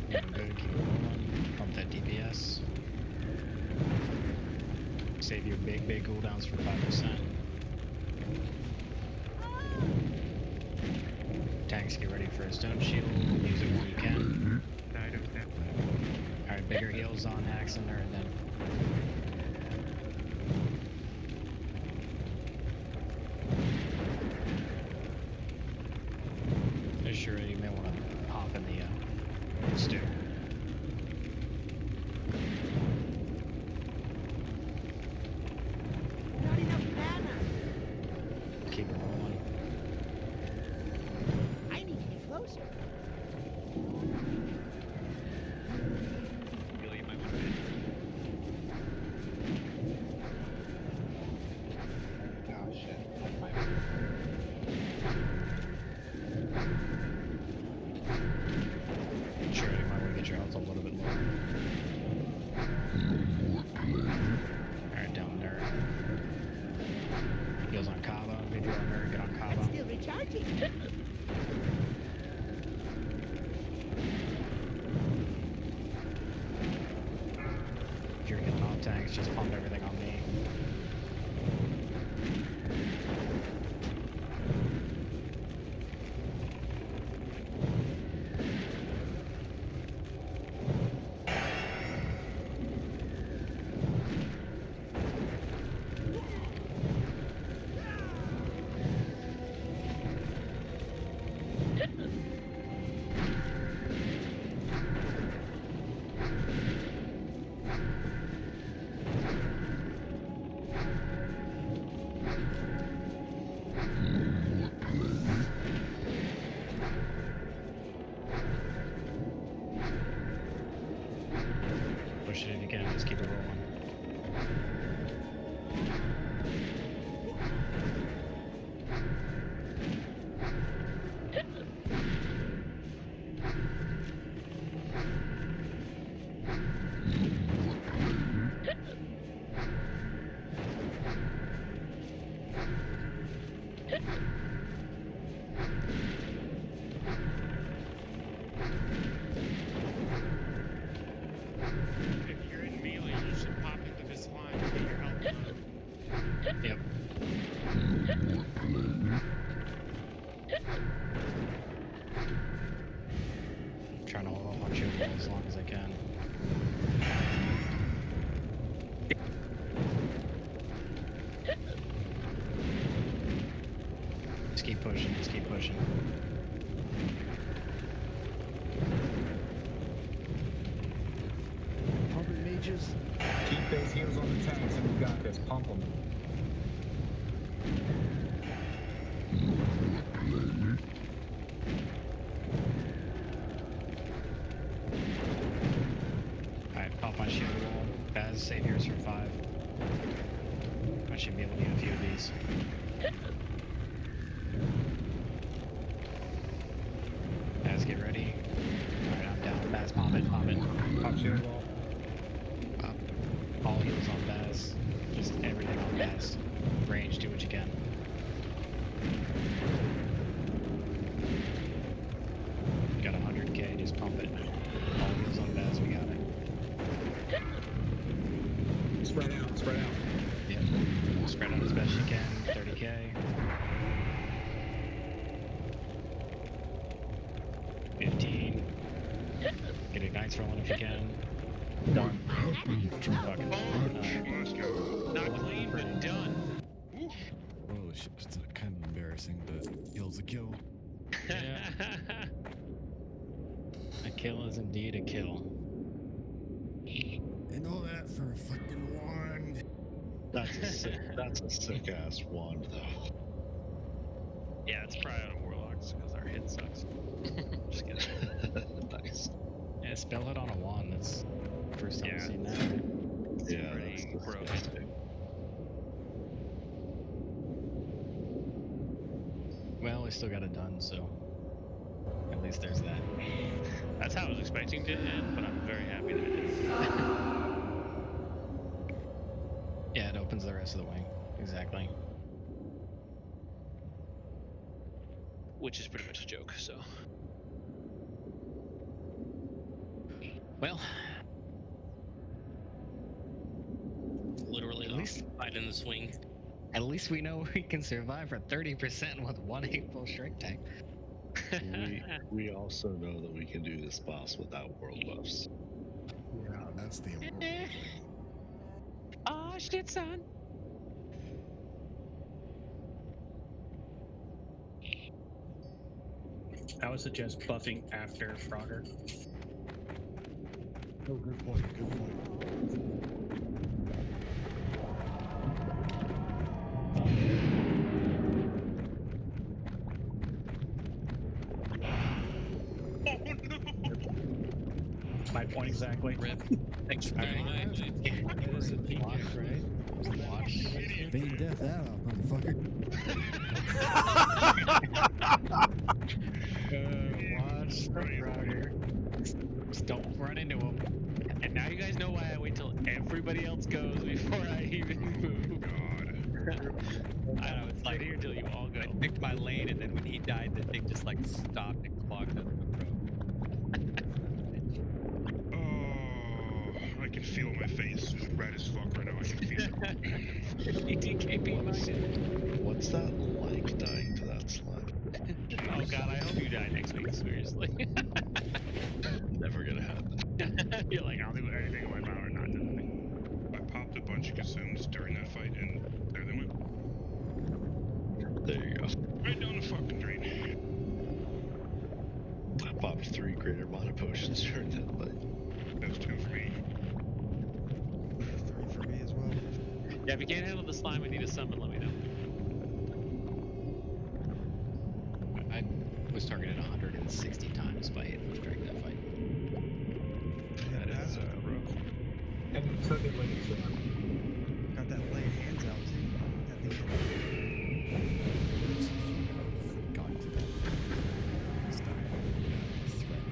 Doing good, keep it rolling. Pump that DPS. Save your big cooldowns for 5%. Tanks, get ready for a stone shield. Use it when you can. Dido's dead. Alright, bigger heals on Haxander and then. Sure, you may want to hop in the stew. Not enough mana. Keep it rolling. I need to get closer. Really, you might want to. Oh shit. Sure, you might want to get your health a little bit lower. Alright, down there. Heals on Kava. Good draw nerd, get on Kava. I'm still recharging. If you're healing off tanks, just pump everything on me. Push it if you can, just keep it rolling. If you're in melee, you should pop into this line and get your health up. Yep. Trying to hold off on shield wall as long as I can. Just keep pushing, just keep pushing. Pump it, mages. Keep those heals on the tanks and we got this. Pump them. Alright, pop my shield wall. Baz, save yours for 5. I should be able to get a few of these. Baz, get ready. Alright, I'm down. Baz, pop it, pop it. Pop shield wall. Up. All heals on Baz. Just everything on Baz. Range, do what you can. Got 100k, just pump it. All heals on Baz, we got it. Spread out, spread out. Yep. Spread out as best you can. 30k. 15. Get ignites rolling if you can. Done. Fucking Not clean, but done. Oh shit, it's kind of embarrassing, but kill's a kill. Yeah. A kill is indeed a kill. And all that for a fucking wand. That's a sick ass wand though. Yeah, it's probably out of warlocks because our hit sucks. Just kidding. Nice. Yeah, spell it on a wand. That's the first time I've seen that. Yeah, pretty that's broken. disgusting. Well, we still got it done, so at least there's that. That's how I was expecting to end, but I'm very happy that it did. Yeah, it opens the rest of the wing. Exactly. Which is pretty much a joke, so. Well, Literally At the least- fight in the swing. at least we know we can survive for 30% with 1 8 full strength tank. We also know that we can do this boss without world buffs. Yeah, that's the important thing. Oh shit, son. I would suggest buffing after Frogger. Oh, good point. Good point. My point exactly. Rip. Thanks for Alright. That is a peak, right? Watch. Feign death out, motherfucker. Watch the Frogger. Just don't run into him. And now you guys know why I wait till everybody else goes before I even move. I know, it's like here till you all go. I picked my lane, and then when he died, the thing just like stopped and clogged up the road. Oh, I can feel my face is red as fuck right now. I can feel it. DKP minded. What's that like dying to that slime? Oh god, I hope you die next week, seriously. Never gonna happen. You're like, I'll do anything in my power not to die. I popped a bunch of consumes during that fight, and there they went. There you go. Right down the fucking drain. I popped 3 greater mana potions during that fight. That was 2 for me. 3 for me as well. Yeah, if you can't handle the slime and need a summon, let me know. I was targeted 160 times by 8 full strength that fight. That is rough. And you took it like you said. Got that lay hands out too. At the end. Got to that. Stop. Threat.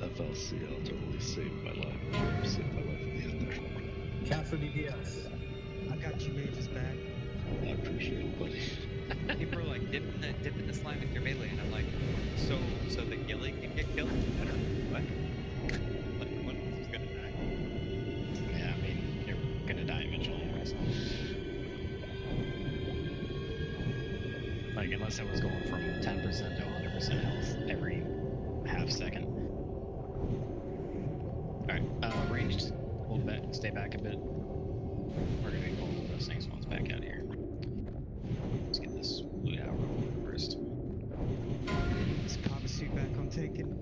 FLCL totally saved my life. Saved my life at the end there. Cancel DPS. I got you mages back. I appreciate it, buddy. People are like dipping the slime with your melee, and I'm like, so the gilly can get killed? Better. What? Like, one of us is gonna die. Yeah, I mean, you're gonna die eventually, anyways. Like, unless I was going from 10% to 100% health every half second. Alright, ranged. Hold back, stay back a bit. We're gonna be pulling those next ones back out here. Let's get this loot out real quick first. Is Coffin back on taking?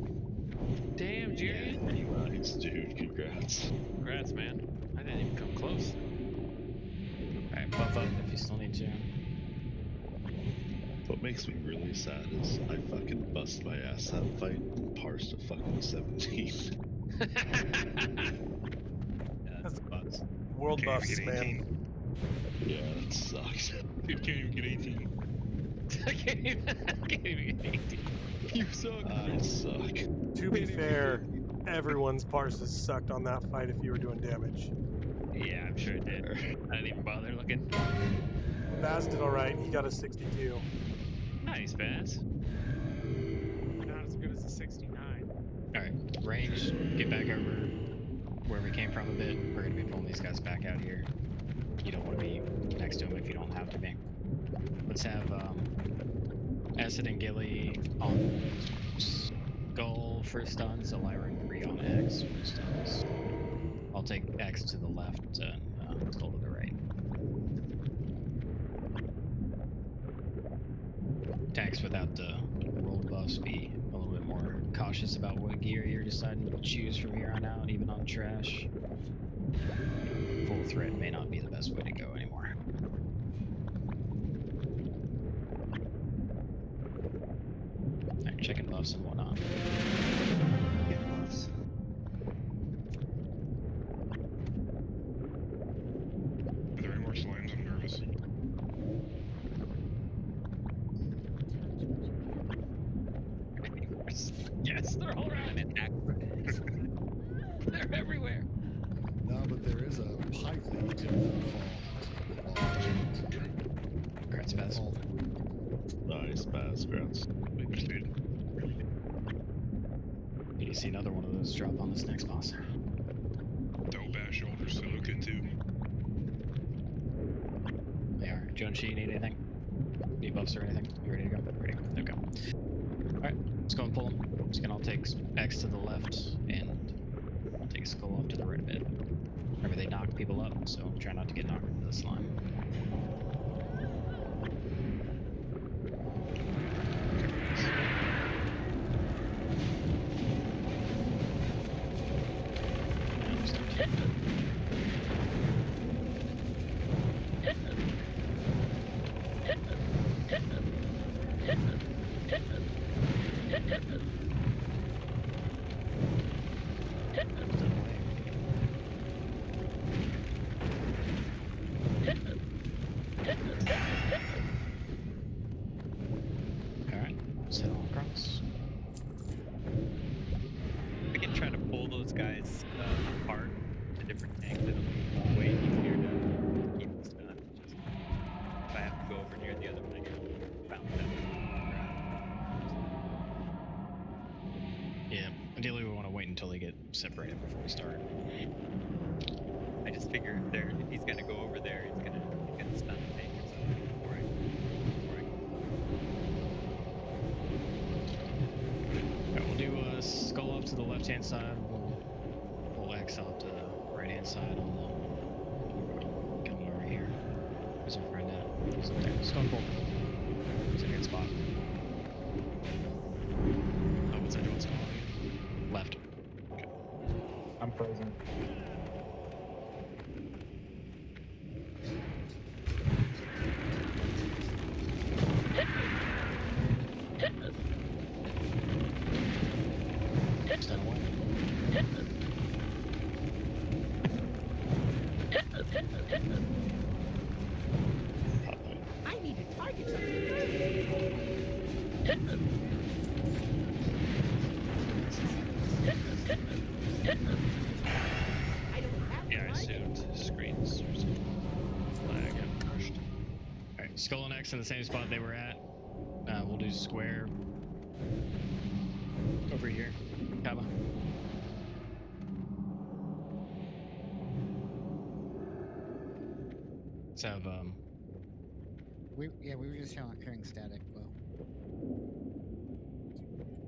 Damn, Jerry. Nice, dude. Congrats. Congrats, man. I didn't even come close. Alright, buff up if you still need to. What makes me really sad is I fucking bust my ass that fight and parsed a fucking 17. That's bugs. World Can't buffs, even get man. 18. Yeah, that sucks. You can't even get 18. I can't even get 18. You suck. I suck. To be fair, everyone's parses sucked on that fight if you were doing damage. Yeah, I'm sure it did. I didn't even bother looking. Baz did alright, he got a 62. Nice, Baz. Not as good as a 69. Alright, range, get back over where we came from a bit. We're gonna be pulling these guys back out here. You don't want to be next to them if you don't have to be. Let's have Acid and Gilly on Skull for stuns, Elira and 3 on X for stuns. I'll take X to the left and Skull to the right. Tanks without the rolled buffs, be a little bit more cautious about what gear you're deciding to choose from here on out, even on trash. Full threat may not be the best way to go anymore. Alright, checking buffs and whatnot. Get buffs. Are there any more slimes? I'm nervous. Yes, they're all around it. They're everywhere. No, but there is a pipe lead in the fall. Congrats, Baz. Nice, Baz. Congrats. Understood. You see another one of those drop on this next boss. Don't bash shoulders to look into. They are. Junshi, need anything? Debuffs or anything? You ready to go? Ready to go. There we go. Alright, let's go and pull them. Just gonna take X to the left and take Skull off to the right a bit. Remember, they knock people up, so try not to get knocked into the slime. Alright, set all across. We can try to pull those guys apart to different tanks. It'll be way easier to keep them stunned. Just if I have to go over near the other one, I get bounced out. Yeah, ideally we want to wait until they get separated before we start. I just figure if he's gonna go over there, he's gonna stun the tank or something before I Alright, we'll do Skull off to the left hand side. We'll pull X off to the right hand side on the. Come over here. Where's our friend at? He's up there. Stone Bolt. He's in a good spot. Oh, what's that doing? Skull? Left. Okay. I'm frozen. Stun away. I need to target something. I don't have Yeah, I assumed screens or something. Flag got crushed. Alright, Skull and X in the same spot they were at. We'll do square over here. Kaba. Let's have We were just hearing static. Well,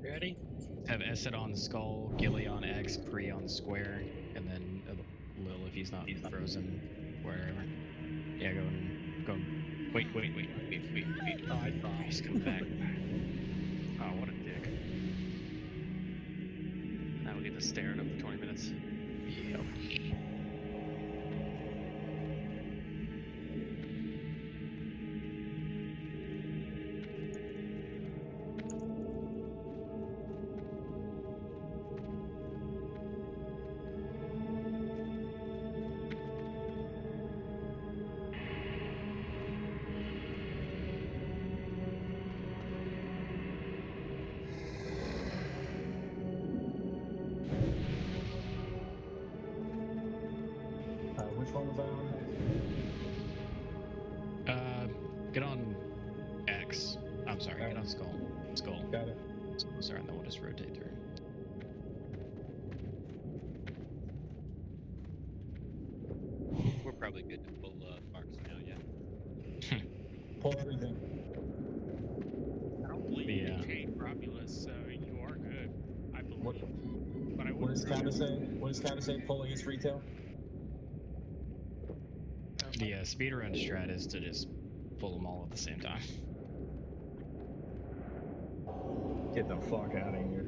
Ready? have Esset on the Skull, Gilly on X, Pre on square, and then Lil if he's not frozen, wherever. Yeah, go and wait. Oh, I thought. He's coming back. Oh, what a dick. Now we get to stare at him for 20 minutes. Yep. Which one was I on? Get on X. I'm sorry, get on Skull. Skull. Got it. Sorry, and then we'll just rotate through. We're probably good to pull marks now, yeah. Pull everything. I don't believe you can chain Grobbulus, so you are good. I believe. But I What does wouldn't. Kata say? What does Kata say? Pull against retail? The speedrun strat is to just pull them all at the same time. Get the fuck out of here.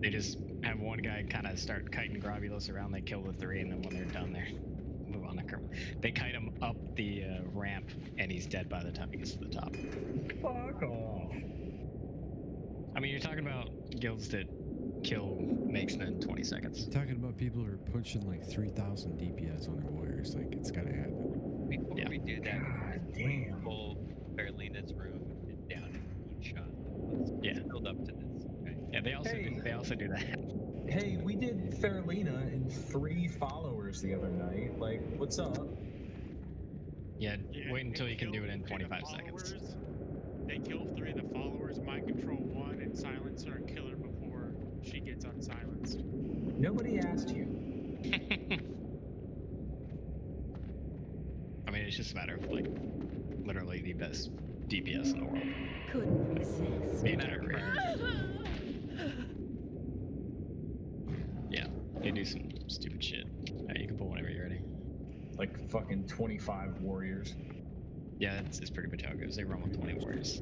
They just have one guy kind of start kiting Grobbulus around, they kill the three, and then when they're done, they move on to They kite him up the ramp, and he's dead by the time he gets to the top. Fuck off. I mean, you're talking about guilds that kill Makesman in 20 seconds. Talking about people who are pushing like 3,000 DPS on their warriors, like it's gotta happen. Before Yeah. we do that, Damn. pull Berlina's room and down in one shot. Let's build up to this, okay? Yeah, they also do that. Hey, we did Fairlina and 3 followers the other night. Like, what's up? Yeah, Yeah, wait until they you can do kill it in 3 of the 25 seconds. followers. They kill 3 of the followers, mind control 1, and unsilence or kill her before she gets unsilenced. Nobody asked you. I mean, it's just a matter of like literally the best DPS in the world. Couldn't resist. The entire raid. Yeah, you do some stupid shit. You can pull whenever you're ready. Like fucking 25 warriors. Yeah, it's pretty much how it goes. They run with 20 warriors.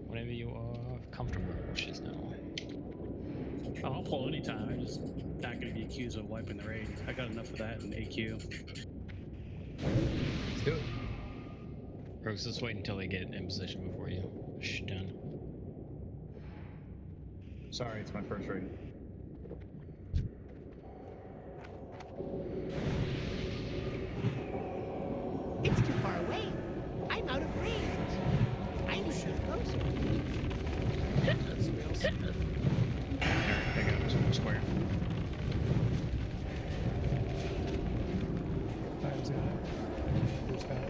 Whenever you are comfortable, she's now. Oh, I'll pull anytime. I'm just not going to be accused of wiping the raid. I got enough of that in AQ. Let's do it. Rose, just wait until they get in position before you done. Sorry, it's my first raid. It's too far away. I'm out of range. I need to get closer. There goes one square. Time's got it. Who's got it?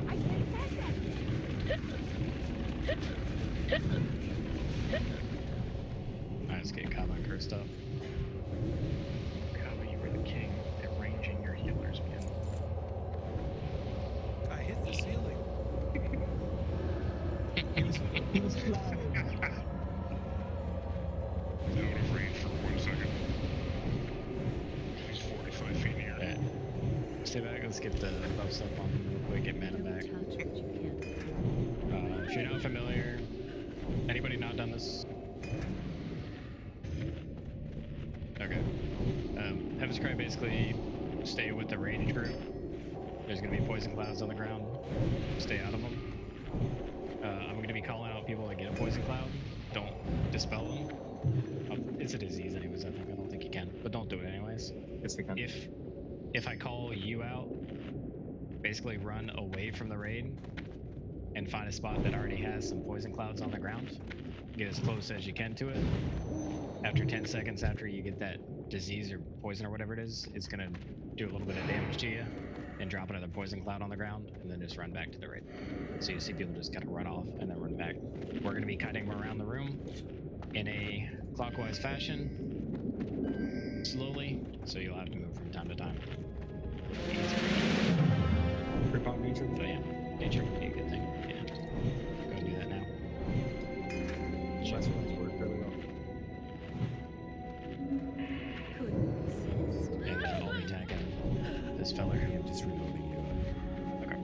I can't pass that. Alright, let's get Coffin cursed up. Kava, you were the king at ranging your healers, man. I hit the ceiling. He was flying. Out of range for 1 second. He's 45 feet in the air. Yeah. Stay back, let's get the buffs up on him real quick, get mana back. If you're not familiar, anybody not done this? Okay. Heaven's Cry basically stay with the range group. There's gonna be poison clouds on the ground. Stay out of them. I'm gonna be calling out people that get a poison cloud. Don't dispel them. It's a disease anyways, I don't think you can. But don't do it anyways. Yes, we can. If I call you out, basically run away from the raid and find a spot that already has some poison clouds on the ground. Get as close as you can to it. After 10 seconds after you get that disease or poison or whatever it is, it's gonna do a little bit of damage to you and drop another poison cloud on the ground and then just run back to the raid. So you see people just kind of run off and then run back. We're gonna be cutting them around the room in a clockwise fashion, slowly, so you'll have to move from time to time. Rip out nature. So yeah, nature would be a good thing. Yeah, go and do that now. Last one's worked really well. Couldn't resist. And then I'll be tagging this feller. I'm just reloading you. Okay.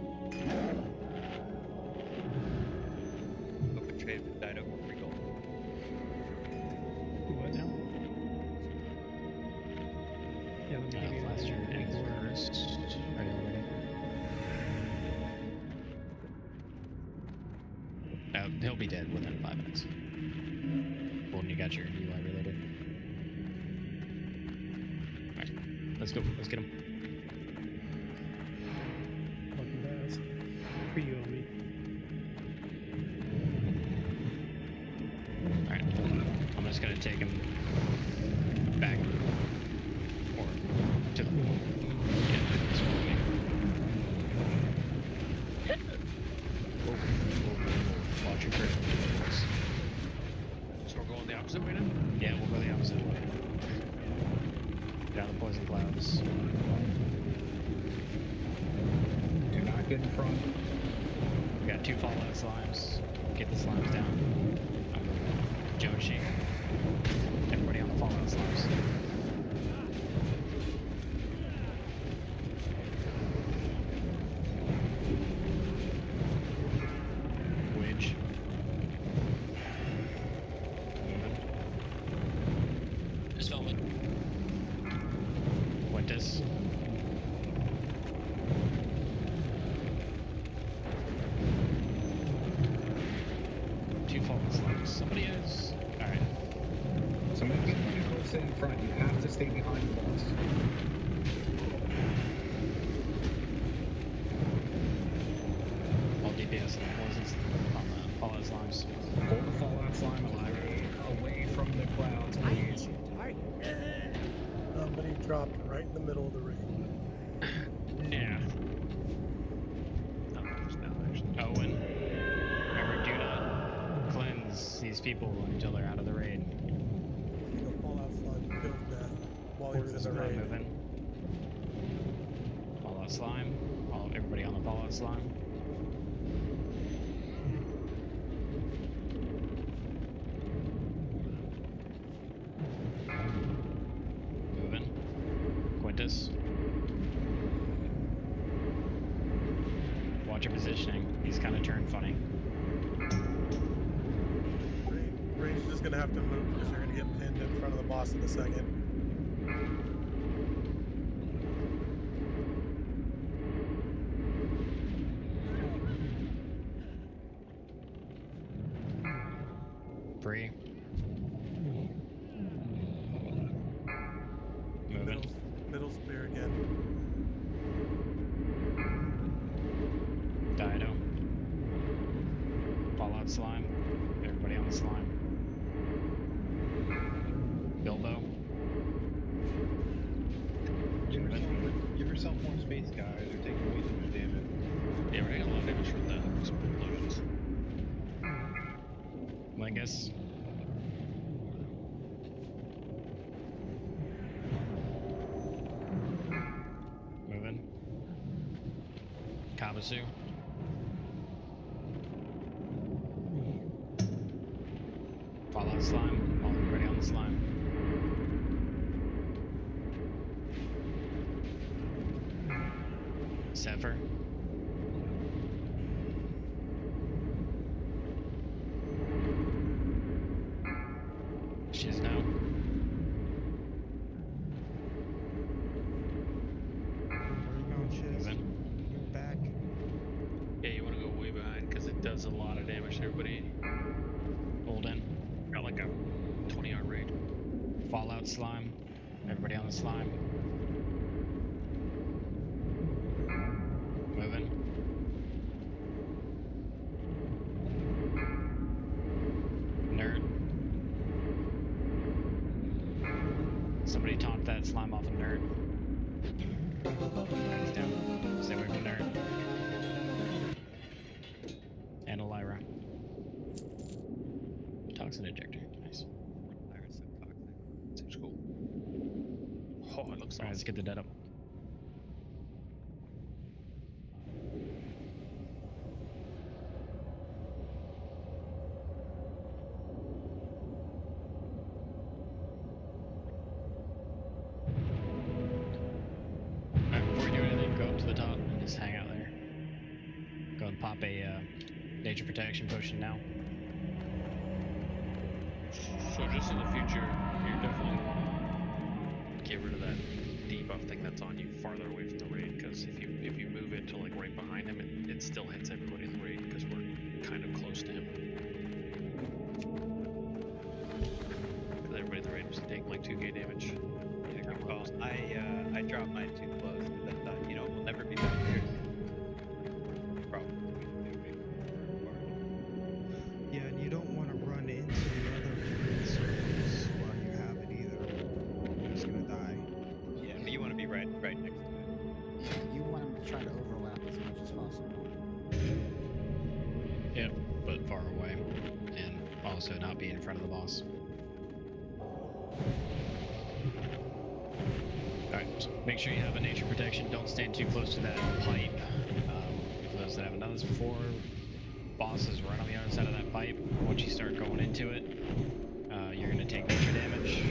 Open trade with Dido for free gold. What now? Yeah, let me give you Last year ends first. Are you all ready? He'll be dead within 5 minutes. Bolton, you got your UI reloaded. Alright, let's go. Let's get him. fucking guys. For you and me. Alright, I'm just gonna take him back. Or to the. Yeah, this way. Watch your grip. So we're going the opposite way now? Yeah, we'll go the opposite way. Down the poison clouds. Do not get in front. We got 2 fallout slimes. Get the slimes down. I'm going Joshi. Everybody on the fallout slimes. Wedge. Just Velvet. Quintus. Two fallout As long as somebody is. Alright. Somebody get pretty close in front. You have to stay behind the boss. All DPS and poisons on the fallout slimes. Hold the fallout slime away from the clouds, please. Somebody dropped right in the middle of the ring. Yeah. Owen, remember, do not cleanse these people until they're out of the raid. The fallout slime killed Death while he was in the raid. Moving. Fallout slime. Everybody on the fallout slime. Moving. Quintus. Watch your positioning. He's kind of turned funny. Rage is just gonna have to move because you're gonna get pinned in front of the boss in a second. Free. Moving. Middle spear again. Dino. Fallout slime. Everybody on the slime. Bilbo. Give yourself more space, guys. You're taking way too much damage. Yeah, we're taking a lot of damage from the explosions. Lingus. Moving. Kabasu. Fallout slime. Everybody on the slime. Zephyr. She's now. Moving. Back. Yeah, you want to go way behind because it does a lot of damage to everybody. Hold in. Got like a 20-yard raid. Fallout slime. Everybody on the slime. Moving. Nerd. Somebody taunt that slime off a nerd. He's down. Stay away from nerd. And a Lyra. Toxin ejector. Nice. Seems cool. Oh, it looks Alright, let's awesome. get the dead up. Alright, before you do anything, go up to the top and just hang out there. Go and pop a nature protection potion now. So just in the future, you're definitely get rid of that debuff thing that's on you farther away from the raid, because if you move it to like right behind him, it still hits everybody in the raid because we're kind of close to him. Because everybody in the raid was taking like 2k damage. Well, I dropped mine too close because I thought, we'll never be back here. Probably. Yeah, and you don't want to run into the other circles while you have it either. You're just gonna die. Yeah, but you want to be right next to it. You want them to try to overlap as much as possible. Yep, but far away. And also not be in front of the boss. Alright, make sure you have a nature protection. Don't stand too close to that pipe. For those that haven't done this before, boss is right on the other side of that pipe. Once you start going into it, you're going to take nature damage.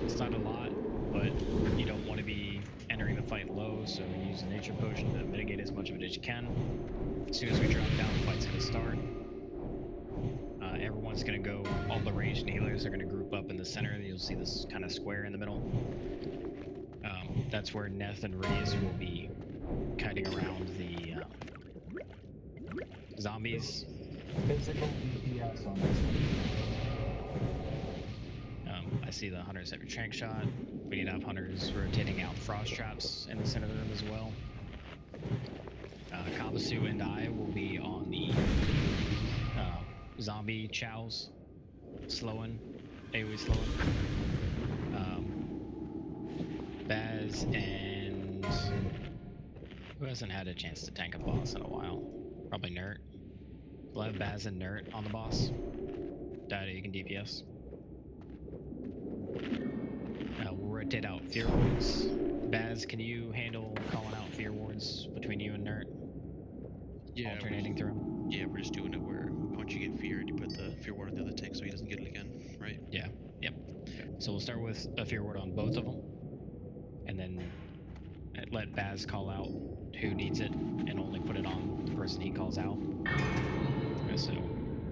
It's not a lot, but you don't want to be entering the fight low, so use a nature potion to mitigate as much of it as you can. As soon as we drop down, the fight's going to start. Everyone's going to go, all the ranged and healers are going to group up in the center. You'll see this kind of square in the middle. That's where Neth and Riz will be kiting around the zombies. Physical DPS on this one. I see the hunters have your trank shot. We need to have hunters rotating out frost traps in the center of the room as well. Kabasu and I will be on the zombie chows, slowing, AoE slowing. Baz and who hasn't had a chance to tank a boss in a while? Probably Nert. We'll have Baz and Nert on the boss. Dida, you can DPS. We'll rotate out Fear Wards. Baz, can you handle calling out Fear Wards between you and Nert? Yeah, alternating through them? Yeah, we're just doing it where once you get feared, you put the fear ward on the other tank so he doesn't get it again, right? Yeah, yep. So we'll start with a fear ward on both of them, and then let Baz call out who needs it, and only put it on the person he calls out. So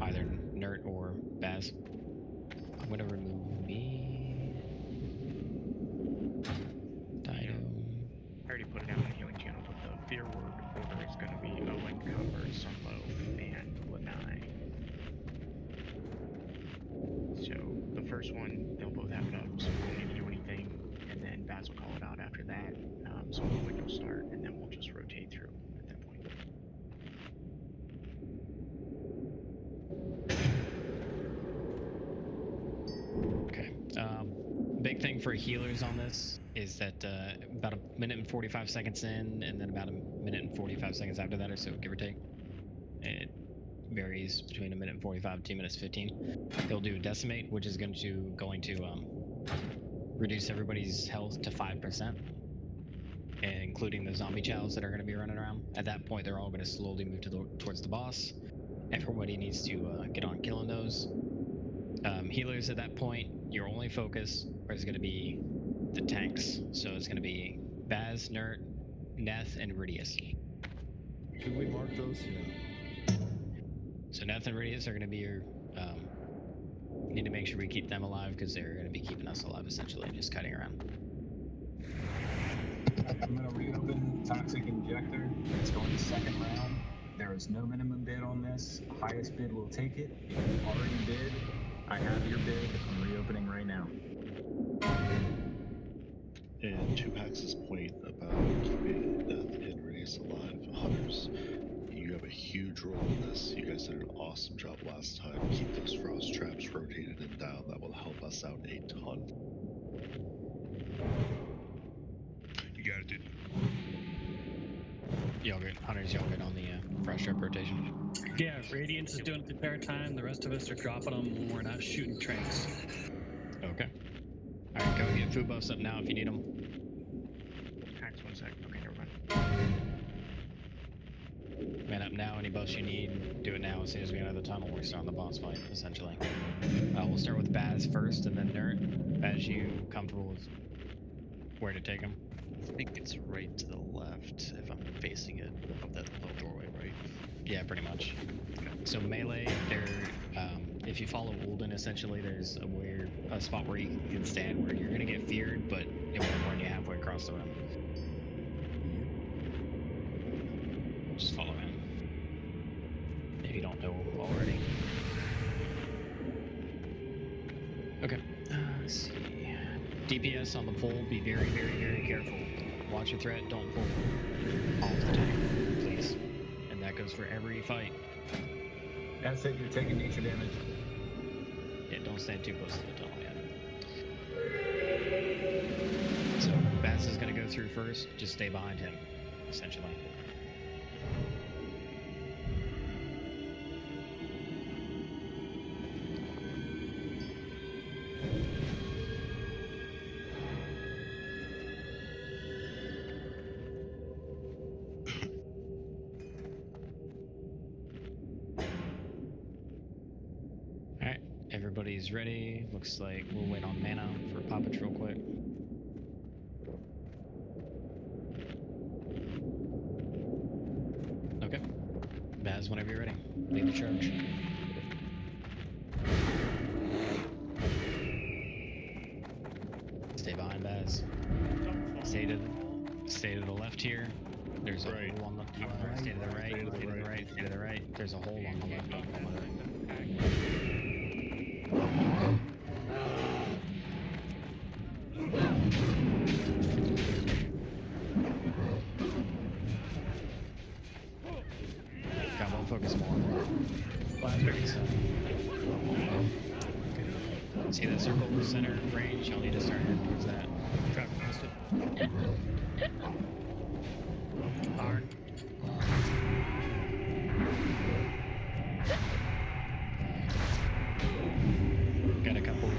either Nert or Baz. I'm gonna remove me. Dido. I already put it down in the healing channel, but the fear word order is going to be Owen, Cumber, Sunlow, and Lanai. So the first one, they'll both have it up, so we won't need to do anything, and then Baz will call it out after that. So Owen will start, and then we'll just rotate through at that point. Okay. Big thing for healers on this is that about a minute and 45 seconds in, and then about a minute and 45 seconds after that or so, give or take. It varies between a minute and 45 and 2 minutes 15. He'll do decimate, which is going to reduce everybody's health to 5%, including the zombie chows that are going to be running around. At that point, they're all going to slowly move towards the boss. Everybody needs to get on killing those. Healers at that point, your only focus is going to be the tanks. So it's going to be Baz, Nert, Neth, and Ridius. Can we mark those? Yeah. So Neth and Ridius are going to be your... need to make sure we keep them alive because they're going to be keeping us alive essentially, just cutting around. I'm going to reopen Toxic Injector. It's going to second round. There is no minimum bid on this. Highest bid will take it. If you already bid, I have your bid. I'm reopening right now. And to Pax's point about keeping Death and Radius alive, Hunters, you have a huge role in this. You guys did an awesome job last time. Keep those frost traps rotated and down. That will help us out a ton. You got it, dude. Y'all good? Hunters, y'all good on the frost trap rotation? Yeah, Radiance is doing it the entire time. The rest of us are dropping them when we're not shooting tranks. Okay. Alright, go get food buffs up now if you need them. Axe 1 sec. Okay, never mind. Man up now, any buffs you need, do it now. As soon as we enter the tunnel, we start on the boss fight, essentially. We'll start with Baz first, and then Nert. Baz, you comfortable with where to take him? I think it's right to the left if I'm facing it of that little doorway, right? Yeah, pretty much. So melee, if you follow Ulden, essentially, there's a spot where you can stand where you're gonna get feared, but it won't run you halfway across the room. Just follow him. If you don't know already. Okay. Let's see. DPS on the pole, be very, very, very careful. Watch your threat, don't pull all the time, please. And that goes for every fight. That's it, you're taking nature damage. Yeah, don't stand too close to the tunnel yet. So, Baz is going to go through first, just stay behind him, essentially. Everybody's ready. Looks like we'll wait on mana for Poppage real quick. Okay. Baz, whenever you're ready. Lead the charge. Stay behind Baz. Stay to the left here. There's a hole on the left. Stay to the right. Stay to the right. Stay to the right. There's a hole on the left. Come on, focus more. See that circle in the center range? You'll need to start heading towards that. Trap missed it. Iron. Got a couple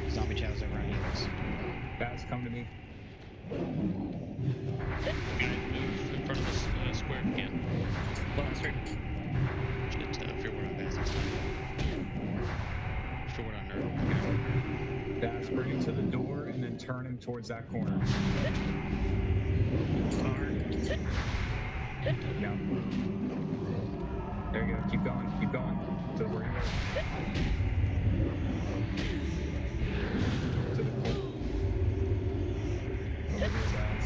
zombie chows over on heels. Guys, come to me. Move in front of the square if you can. Blaster. Fear word on base. Fear word on nerve. Guys, bring him to the door and then turn him towards that corner. No. There you go. Keep going. Keep going. To where you go. To the corner. Over here, guys.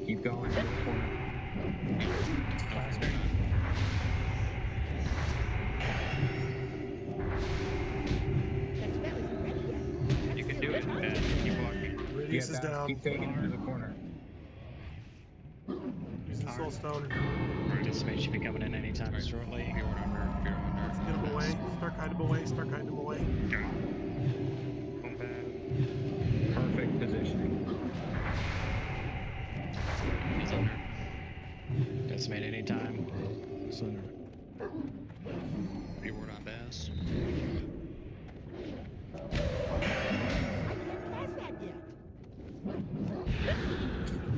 Keep going. To the corner. Blaster. You can do it, Pat. Keep walking. Radius is down. Keep taking him to the corner. Use the soul stone. Anticipate should be coming in anytime shortly. Fear word on nerve. Fear word on nerve. Get him away. Start guiding him away. Start guiding him away. Perfect positioning. He's under. Decimate anytime. Center. Fear word on bass.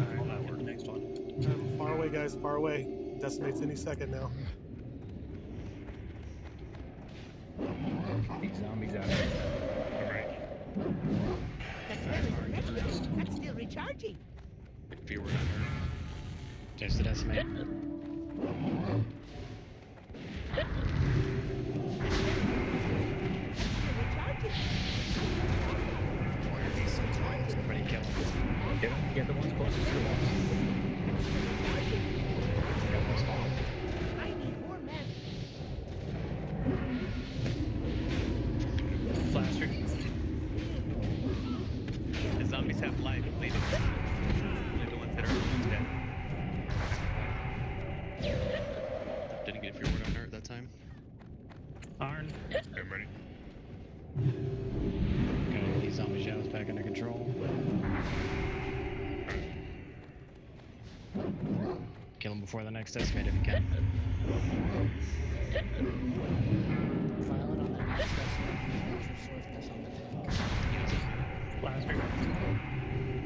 Alright, that worked. Next one. Far away, guys. Far away. Decimates any second now. These zombies out there. That's still recharging. Fear word on nerve. Just the decimate. Everybody kill him. Get the ones closest to the walls. I need more men. Blaster. The zombies have life. Lead it. Only the ones that are almost dead. Didn't get fear word on nerve that time. Iron. I'm ready. Gotta get these zombie shadows back under control. Kill him before the next decimate if you can. Violet on the next decimate. Extra swiftness on the tank. Blaster.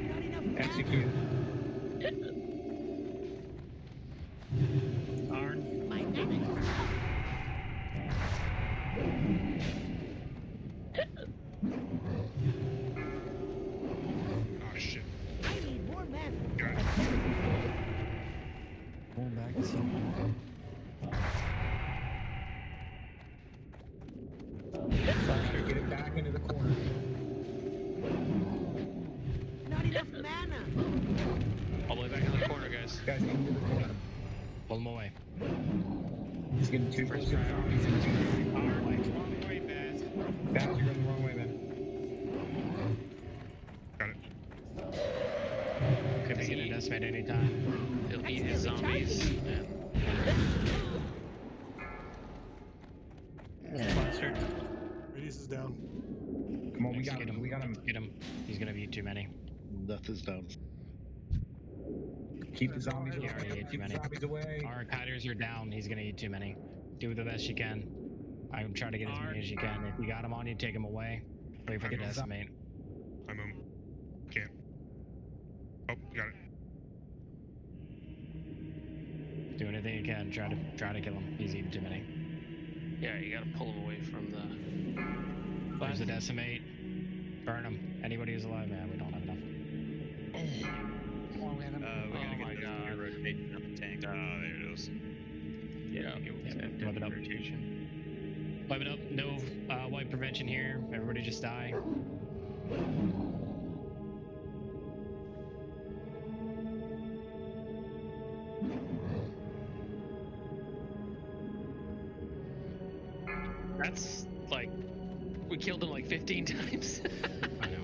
Not enough Execute. Iron. My mana. Oh shit. I need more men. Pull back to see. Blaster, get it back into the corner. Not enough mana. All the way back in the corner, guys. Guys, into the corner. Pull him away. He's getting too close to the zombies and too Wrong way, Baz. Guys, you're going the wrong way, man. Got it. Could be getting a decimate anytime. He'll eat his zombies. Blaster. Radius is down. Come on, we Just got him. We got him. Get him. He's gonna be too many. Death is down. Keep the zombies He away. already ate too Keep the many. zombies away. Our kiders are down. He's gonna eat too many. Do the best you can. I'm trying to get as many as you can. If you got him on you, take him away. Wait for the decimate. I'm can't. Oh, got it. Do anything you can. Try to kill him. He's eating too many. Yeah, you gotta pull him away from the. There's a decimate. Burn him. Anybody who's alive, man. We don't have enough. We gotta get the rotation on the tank. Ah, there it is. Yeah. Wipe it up. Rotation. Wipe it up. No wipe prevention here. Everybody just die. That's like, we killed him like 15 times. I know.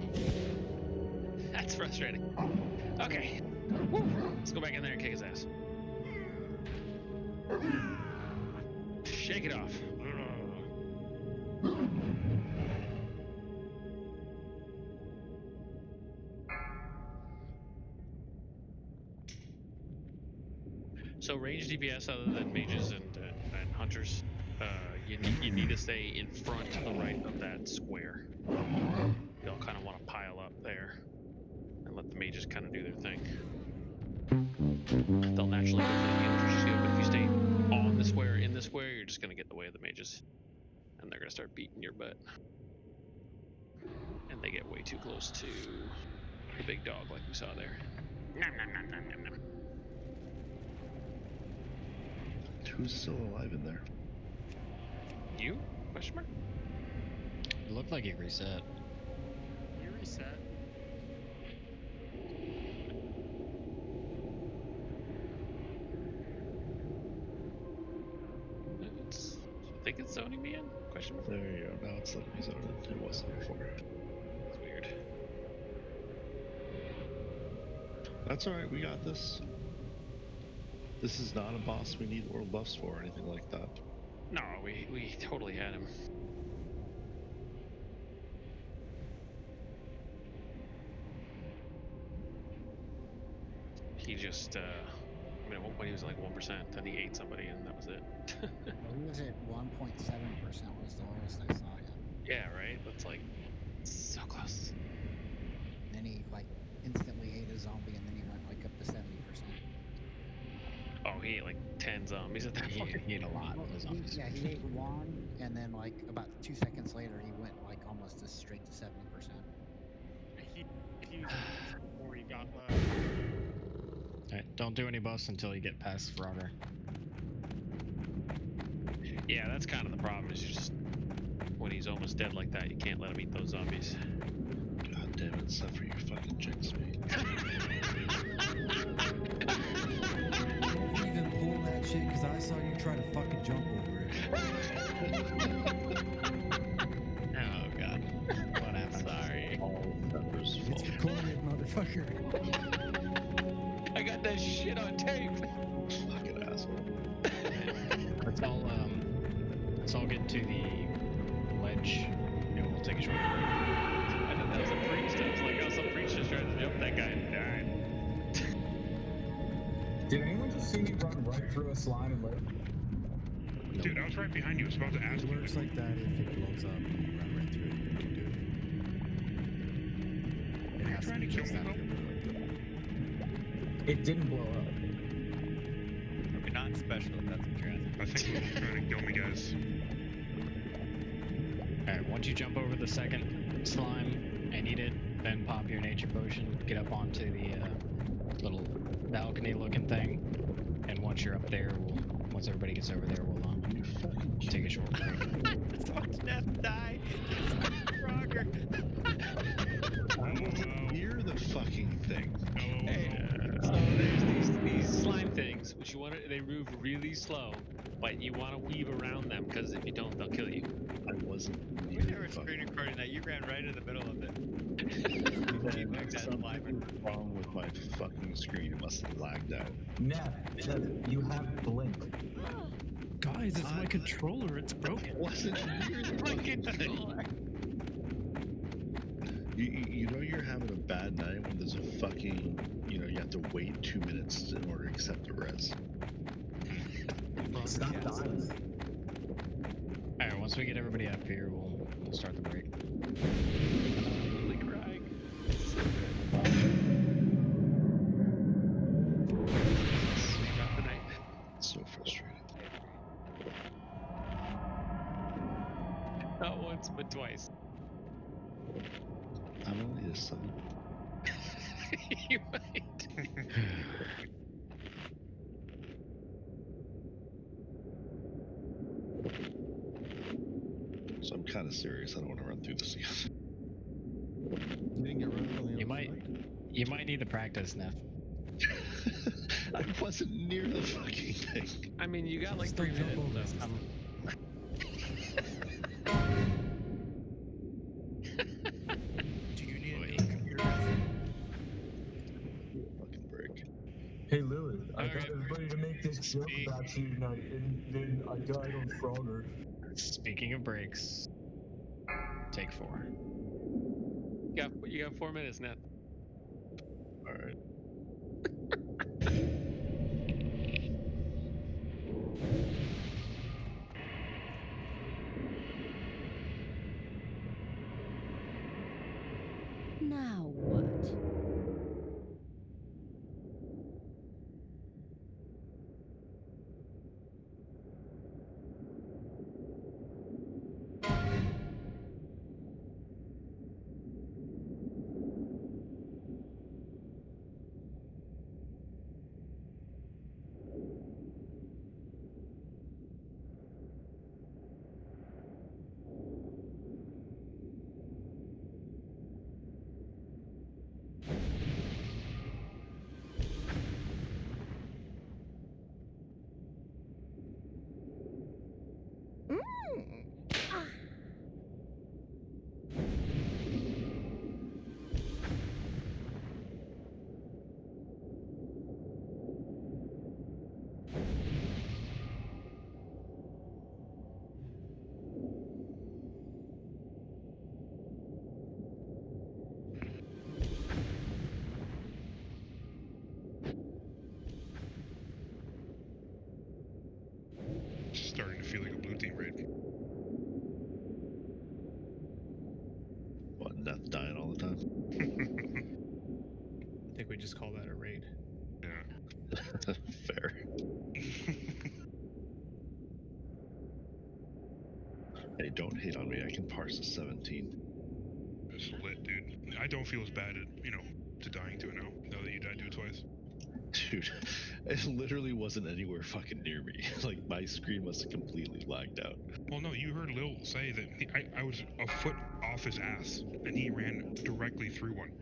That's frustrating. Okay. Woo. Let's go back in there and kick his ass. Shake it off. So range DPS other than mages and hunters, you need to stay in front to the right of that square. You'll kind of want to pile up there and let the mages kind of do their thing. They'll naturally go for the healers, which is good, but if you stay on the square, in the square, you're just going to get in the way of the mages. And they're going to start beating your butt. And they get way too close to the big dog like we saw there. Nom, nom, nom, nom, nom, nom. Who's still alive in there? You? Question mark? It looked like he reset. You reset. I think it's zoning me in? Question mark? There you go. Now it's letting me zone in. It wasn't before. That's weird. That's alright, we got this. This is not a boss we need world buffs for or anything like that. No, we totally had him. He just, I mean, at one point he was like 1%, then he ate somebody and that was it. He was at 1.7% was the lowest I saw him. Yeah, right? That's like, so close. And then he like instantly ate a zombie and then he went like up to 70%. Oh, he ate like 10 zombies at that point. He ate a lot of zombies. Yeah, he ate one, and then like about 2 seconds later, he went like almost as straight to 70%. He was before he got Alright, don't do any buffs until you get past Frogger. Yeah, that's kind of the problem, is you just, when he's almost dead like that, you can't let him eat those zombies. God damn it, suffer you fucking jinx me. Don't even pull that shit, because I saw you try to fucking jump over it. Oh god. What happened? Sorry. It's recorded, motherfucker. I got that shit on tape! Fucking asshole. Let's all get to the ledge, and we'll take a short break. I thought that was a priest. I was like, oh, some priest just tried to jump that guy and died. Did anyone just see me run right through a slime and live? Dude, I was right behind you. I was about to ask It you. works like that if it blows up and you run right through it, you can do it. It has to be just after it blew up. It didn't blow up. You're not special if that's what you're asking. I think he was trying to kill me, guys. Alright, once you jump over the second slime and eat it, then pop your nature potion, get up onto the little balcony looking thing, and once you're up there, once everybody gets over there, we'll take a short break. Just watch Neff die. Frogger. I wasn't near the fucking thing. Hey, so there's these slime things, which you want to, they move really slow, but you want to weave around them, because if you don't, they'll kill you. I wasn't We near never the fucking screen recording that. You ran right in the middle of it. There's something wrong with my fucking screen. It must have lagged out. Neff, you have blink. Guys, it's my controller. It's broken. It wasn't near the fucking thing. You know you're having a bad night when there's a fucking, you have to wait 2 minutes in order to accept the res. Stop dying. Alright, once we get everybody up here, we'll start the break. Really crying. Got the night. So frustrating. Not once, but twice. I'm only a son. You're right. So I'm kind of serious. I don't want to run through this again. You didn't get rid of the You might need the practice, Neff. I wasn't near the fucking thing. I mean, you got like Still 3 jump minutes. over So ship that night, and then I died on Frogger. Speaking of breaks, take 4. You got 4 minutes, Neth. All right. Now what? Starting to feel like a blue team raid. What, Neth dying all the time? I think we just call that a raid. Yeah. Fair. Hey, don't hate on me. I can parse a 17. It's lit, dude. I don't feel as bad at, to dying to it now that you died to it twice. Dude, it literally wasn't anywhere fucking near me. Like, my screen must have completely lagged out. Well, no, you heard Lil say that I was a foot off his ass, and he ran directly through one.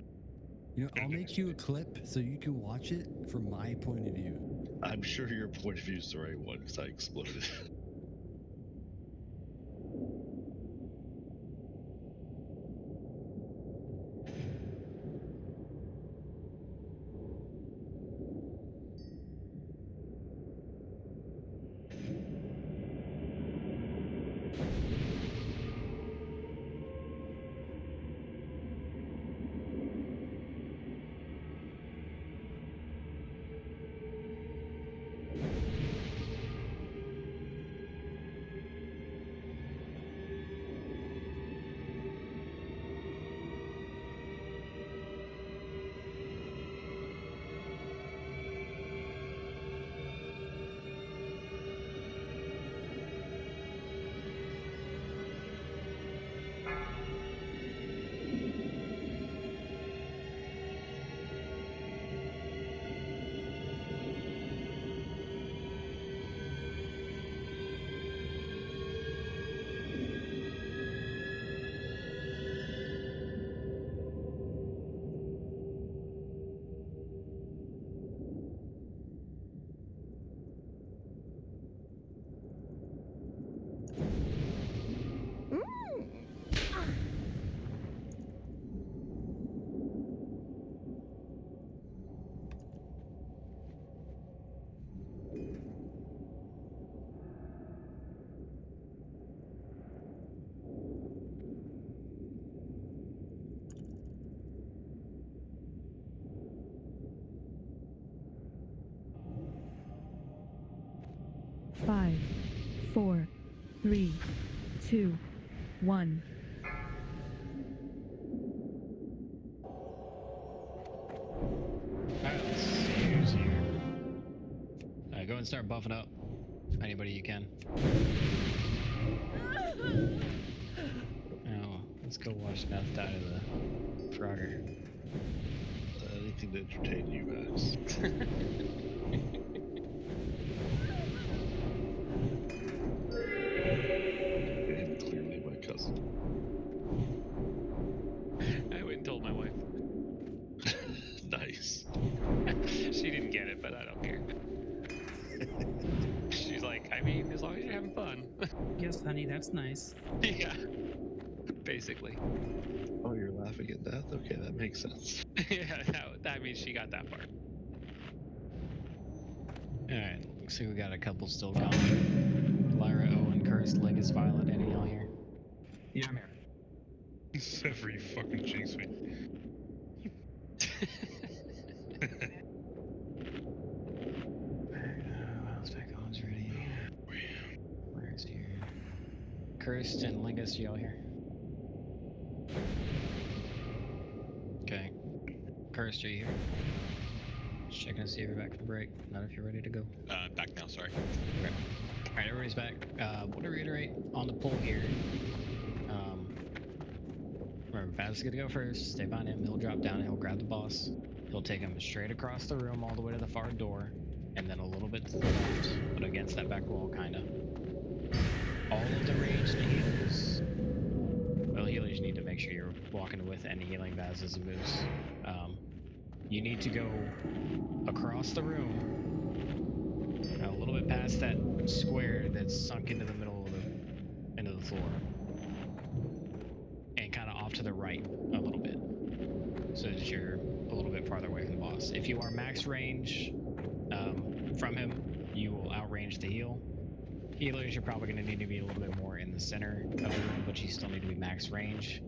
I'll make you a clip so you can watch it from my point of view. I'm sure your point of view is the right one, because I exploded. Five, 4, 3, 2, 1. Alright, let's use here. Go and start buffing up anybody you can. Oh, let's go watch Neth die to the Frogger. Anything to entertain you guys. And clearly my cousin. I went and told my wife. Nice. She didn't get it, but I don't care. She's like, I mean, as long as you're having fun. Yes, honey, that's nice. Yeah. Basically. Oh, you're laughing at that? Okay, that makes sense. Yeah, that means she got that part. Alright, Looks like we got a couple still gone. Lyra, Owen, Cursed, Legus, Violet, any y'all here? Yeah, I'm here. Sever, you fucking jinx me. Specons ready. Where's here? Cursed and Lingus, y'all here? Okay. Cursed, are you here? Just checking to see if you're back from break. Not if you're ready to go. Back now, sorry. Okay. Alright, everybody's back. Want to reiterate on the pull here. Remember, Baz is gonna go first. Stay behind him. He'll drop down and he'll grab the boss. He'll take him straight across the room all the way to the far door, and then a little bit to the left, but against that back wall, kinda. All of the ranged healers. Well, healers need to make sure you're walking with any healing Baz as he moves. You need to go across the room, a little bit past that square that's sunk into the middle of the floor, and kind of off to the right a little bit, so that you're a little bit farther away from the boss. If you are max range from him, you will outrange the heal. Healers, you're probably going to need to be a little bit more in the center of the room, but you still need to be max range.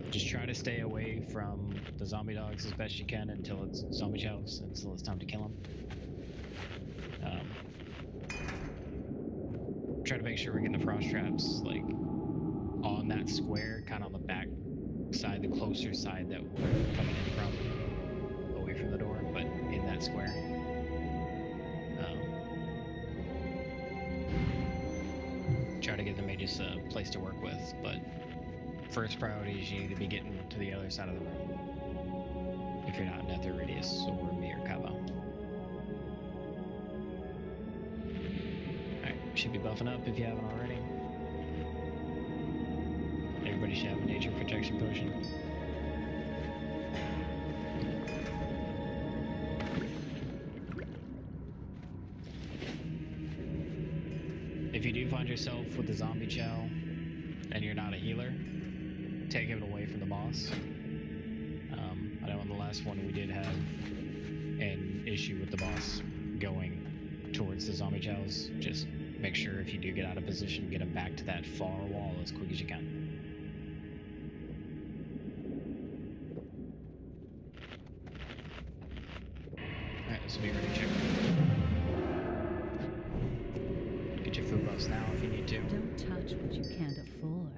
Just try to stay away from the zombie dogs as best you can until it's zombie chows, until it's time to kill them. Try to make sure we're getting the frost traps like on that square, kind of on the back side, the closer side that we're coming in from, away from the door, but in that square. Try to give the mages a place to work with, but first priority is you need to be getting to the other side of the room if you're not in Nether Radius or me or Kava. Alright, should be buffing up if you haven't already. Everybody should have a nature protection potion. If you do find yourself with a zombie chow and you're not a healer, take it away from the boss. I know in the last one we did have an issue with the boss going towards the zombie chows. Just make sure if you do get out of position, get him back to that far wall as quick as you can. Alright, this will be ready to check. Get your food buffs now if you need to. Don't touch what you can't afford.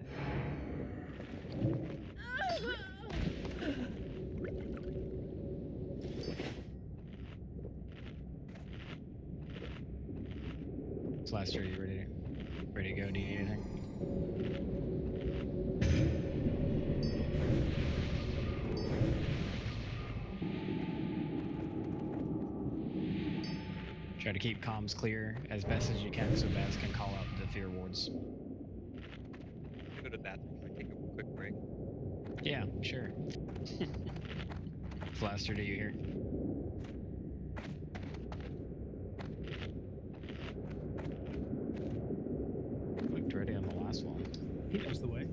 Slaster, are you ready to go? Do you need anything? Try to keep comms clear as best as you can so Baz can call out the fear wards. Go to the bathroom. Can I take a quick break? Yeah, sure. Flaster, do you hear? Clicked ready on the last one. He knows the way.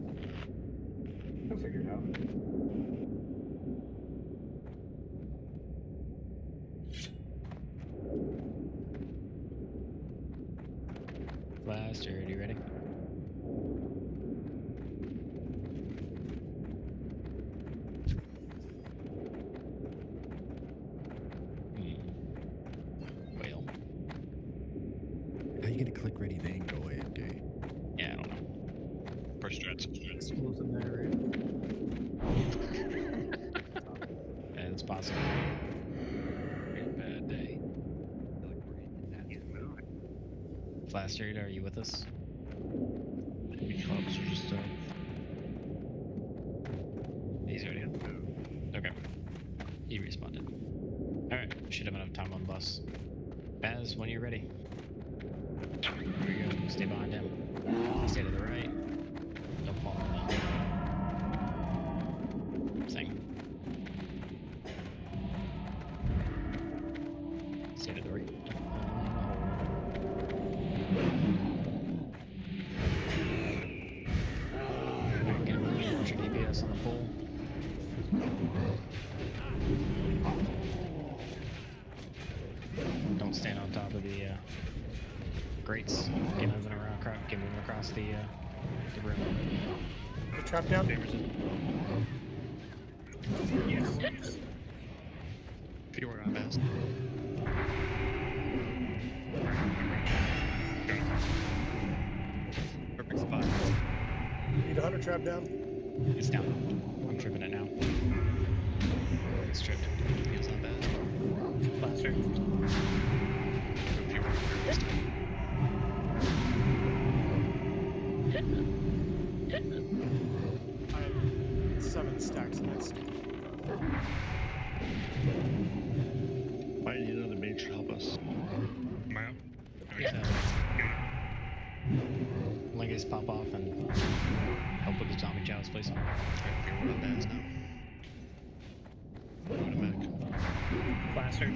He'll figure it out. Flaster, are you ready? Well. How you gonna click ready then go AFK? Yeah, I don't know. First strats. Explosive diarrhea. Yeah, it's possible. Bad day. Flaster, are you with us? Comms are just done. He's already up. Okay. He responded. Alright, should have enough time on the bus. Baz, when you're ready. Here you go. Stay behind him. Stay to the right. Don't fall in the Sing. Stay to the right. Alright, get a little more DPS on the pole. Don't top of the grates. Get moving around. Get moving across the room. The trap down. Yes. If you were on best. Perfect spot. Need a hunter trap down. It's down. I'm tripping it now. It's tripped. It's not bad. Blaster. If you were on best. I have 7 stacks against. Might need another mage to help us. Am I up? Lingus pop off and help with the zombie chows, please. If you were on best now. Go to mech. Blaster.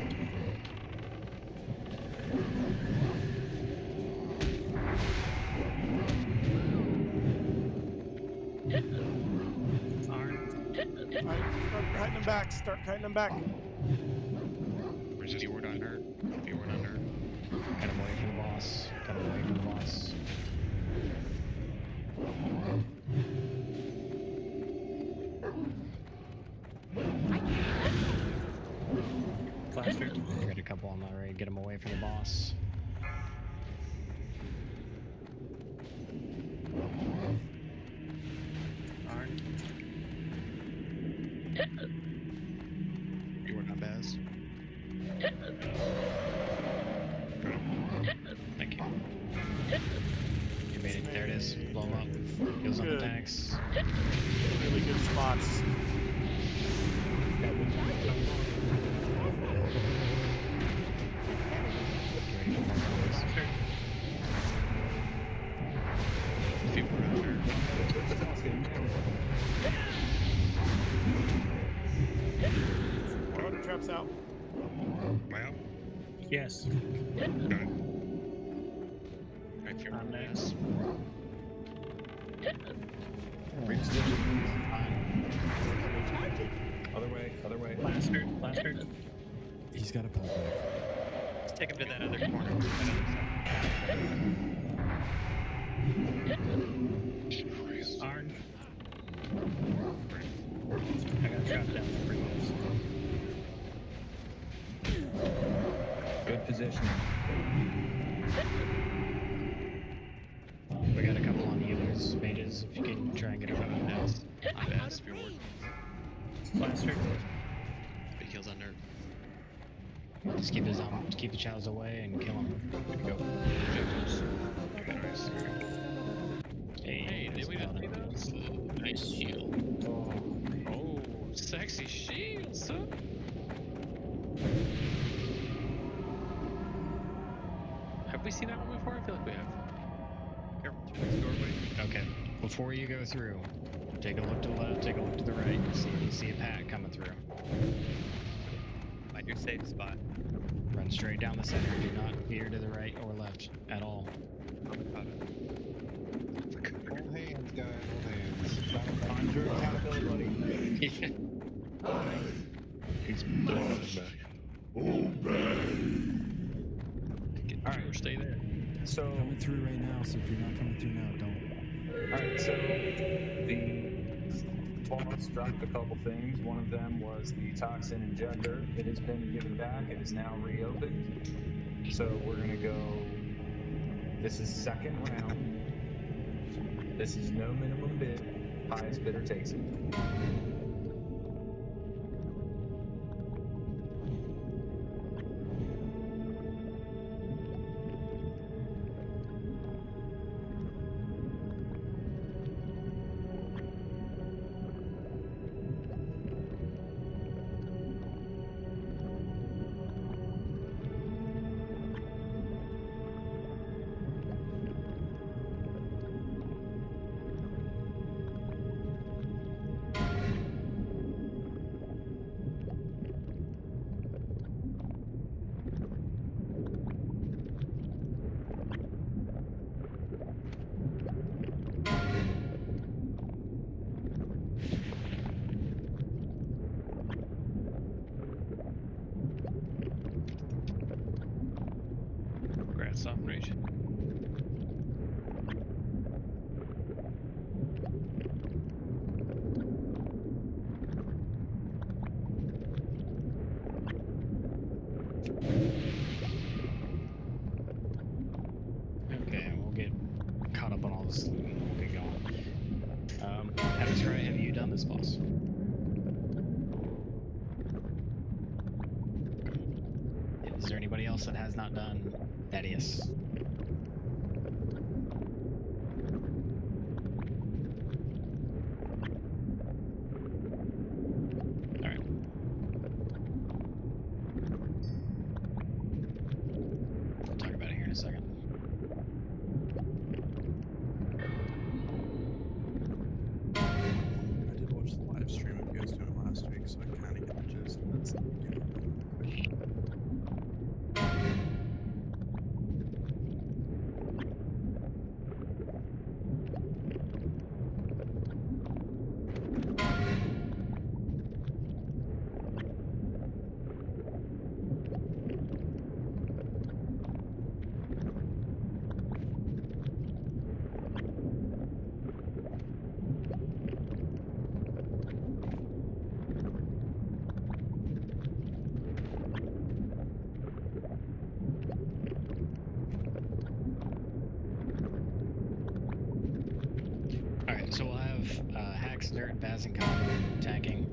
Start kiting them back. Start kiting them back. Resist you were not hurt. If you were not hurt. Got him away from the boss. Got him away from the boss. Blaster. Got a couple on my raid. Get him away from the boss. You were not best. Thank you. You made it. There it is. Blow him up. Heals on the Good. tanks. Really good spots. If you were not hurt. Hunter traps out. Am I up? Yes. Got it. If you're on I'm best. Other way, other way. Blaster. Blaster. He's got a pull back. Let's take him to that other corner. That other side. Arn. I got trapped down there pretty close. Good position. We got a couple on healers, mages. If you can try and get a run on now. On best. If you were. Blaster. Big heals on nerd. Just keep the chows away and kill them. Good to go. Objectives. Okay, nice. Hey, Did we not see those? Nice shield. Oh, sexy shield, son. Have we seen that one before? I feel like we have. Careful through this doorway. Okay. Before you go through, take a look to the left, take a look to the right, and see if you see a pack coming through. Find your safe spot. Run straight down the center. Do not veer to the right or left at all. Hold hands, guys. Hold hands. Find your accountability, buddy. He's throwing it back. All right, stay there. So Coming through right now, so if you're not coming through now, don't. Alright, so the boss dropped a couple things. One of them was the toxin injector. It has been given back. It is now reopened. So we're gonna go. This is second round. This is no minimum bid. Highest bidder takes it. heals. We'll get going. Patchwerk, have you done this boss? Is there anybody else that has not done Thaddius? Alright. We'll talk about it here in a second. I did watch the live stream of you guys doing it last week, so I kind of get the gist. That's the beginning. Alright, so we'll have Hacks, Nerd, Baz, and Combo attacking.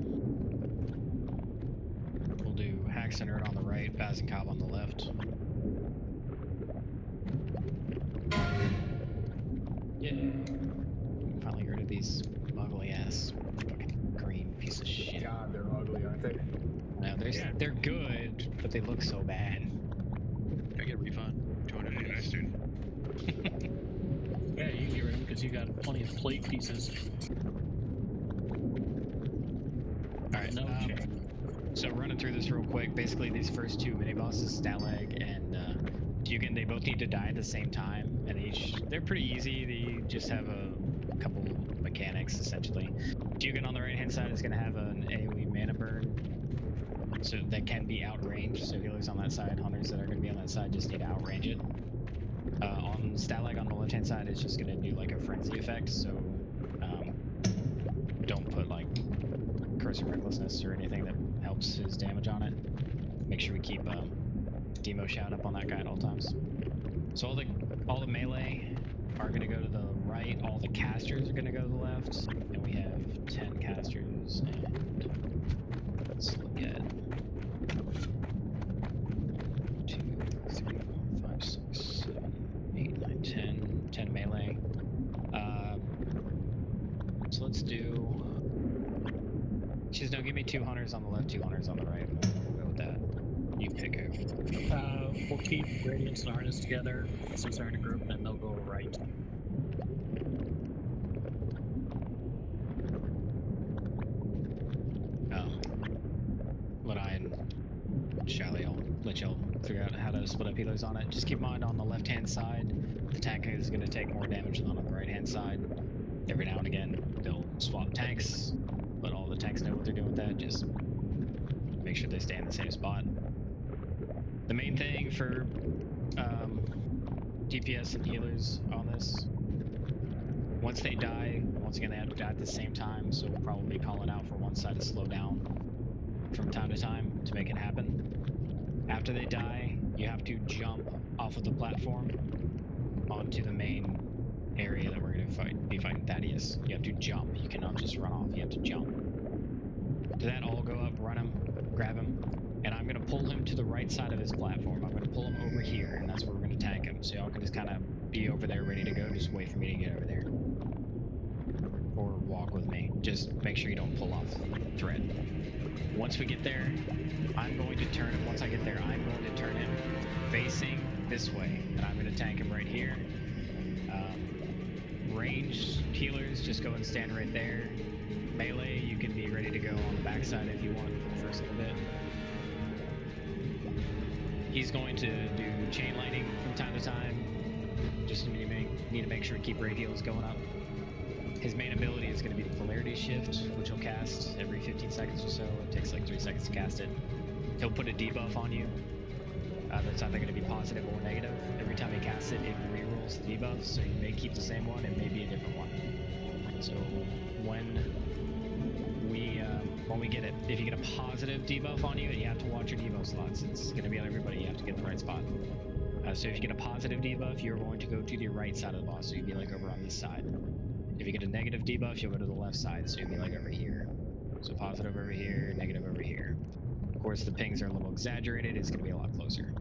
We'll do Hacks and Nerd on the right, Baz and Cobb on the left. Yeah. Finally get rid of these ugly ass fucking green piece of shit. God, they're ugly, aren't they? No, they're good, but they look so bad. Can I get a refund? 200 Hey, nice dude. Yeah, you can get rid of them because you got plenty of plate pieces. Alright, No chance. so running through this real quick, basically these first two mini-bosses, Stalag and Dugan, they both need to die at the same time, and they're pretty easy. They just have a couple mechanics, essentially. Dugan on the right-hand side is going to have an AoE mana burn, so that can be outranged, so healers on that side, hunters that are going to be on that side just need to outrange it. On Stalag on the left-hand side is just going to do like a frenzy effect, so don't put like Curse of Recklessness or anything that helps his damage on it. Make sure we keep Demo Shout up on that guy at all times. So all the melee are going to go to the right, all the casters are going to go to the left, and we have 10 casters, and let's look at 2, 3, 4, 5, 6, 7, 8, 9, 10 melee. So let's do. She's no, give me 2 hunters on the left, 2 hunters on the right. We'll go with that. You pick who. We'll keep Radiance and Harness together since they're in a group, and they'll go right. Ladai and Shally, I'll let y'all figure out how to split up healers on it. Just keep in mind on the left-hand side, the tank is going to take more damage than on the right-hand side. Every now and again, they'll swap tanks, but all the tanks know what they're doing with that. Just make sure they stay in the same spot. The main thing for DPS and healers on this, once they die, once again they have to die at the same time, so we'll probably call it out for one side to slow down from time to time to make it happen. After they die, you have to jump off of the platform onto the main area that we're going to be fighting Thaddius. You have to jump. You cannot just run off. You have to jump. To that, I'll go up, run him, grab him, and I'm going to pull him to the right side of his platform. I'm going to pull him over here, and that's where we're going to tank him. So y'all can just kind of be over there ready to go. Just wait for me to get over there. Or walk with me. Just make sure you don't pull off thread. Once we get there, I'm going to turn him. Once I get there, I'm going to turn him facing this way, and I'm going to tank him right here. Ranged healers, just go and stand right there. Melee, you can be ready to go on the backside if you want for the first little bit. He's going to do chain lightning from time to time. Just need to make sure to keep radials going up. His main ability is going to be the polarity shift, which he'll cast every 15 seconds or so. It takes like 3 seconds to cast it. He'll put a debuff on you. That's either going to be positive or negative. Every time he casts it, it rerolls the debuff, so you may keep the same one, it may be a different one. So when we get it, if you get a positive debuff on you, and you have to watch your debuff slots, it's going to be on everybody, you have to get the right spot. So if you get a positive debuff, you're going to go to the right side of the boss, so you'd be like over on this side. If you get a negative debuff, you'll go to the left side, so you'd be like over here. So positive over here, negative over here. Of course, the pings are a little exaggerated, it's going to be a lot closer.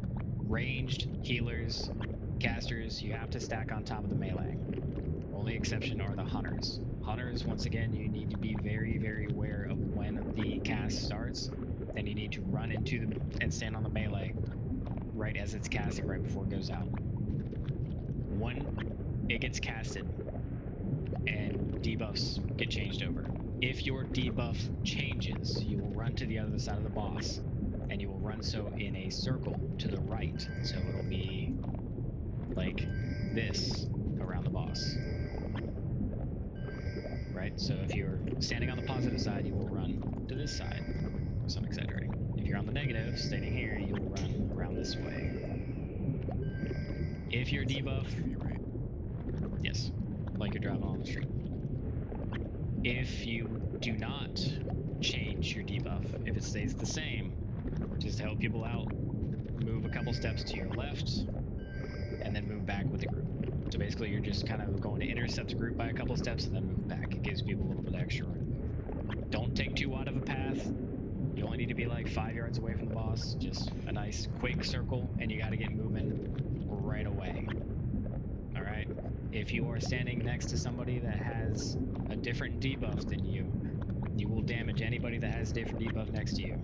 Ranged, healers, casters, you have to stack on top of the melee. Only exception are the hunters. Hunters, once again, you need to be very, very aware of when the cast starts. Then you need to run into the and stand on the melee right as it's casting, right before it goes out. When it gets casted and debuffs get changed over, if your debuff changes, you will run to the other side of the boss, and you will run so in a circle to the right. So it'll be like this around the boss. Right? So if you're standing on the positive side, you will run to this side. So I'm exaggerating. If you're on the negative, standing here, you will run around this way. If your debuff... Yes, like you're driving on the street. If you do not change your debuff, if it stays the same, just to help people out, move a couple steps to your left, and then move back with the group. So basically you're just kind of going to intercept the group by a couple steps and then move back. It gives people a little bit of extra room to move. Don't take too wide of a path. You only need to be like 5 yards away from the boss. Just a nice quick circle, and you got to get moving right away. All right? If you are standing next to somebody that has a different debuff than you, you will damage anybody that has a different debuff next to you.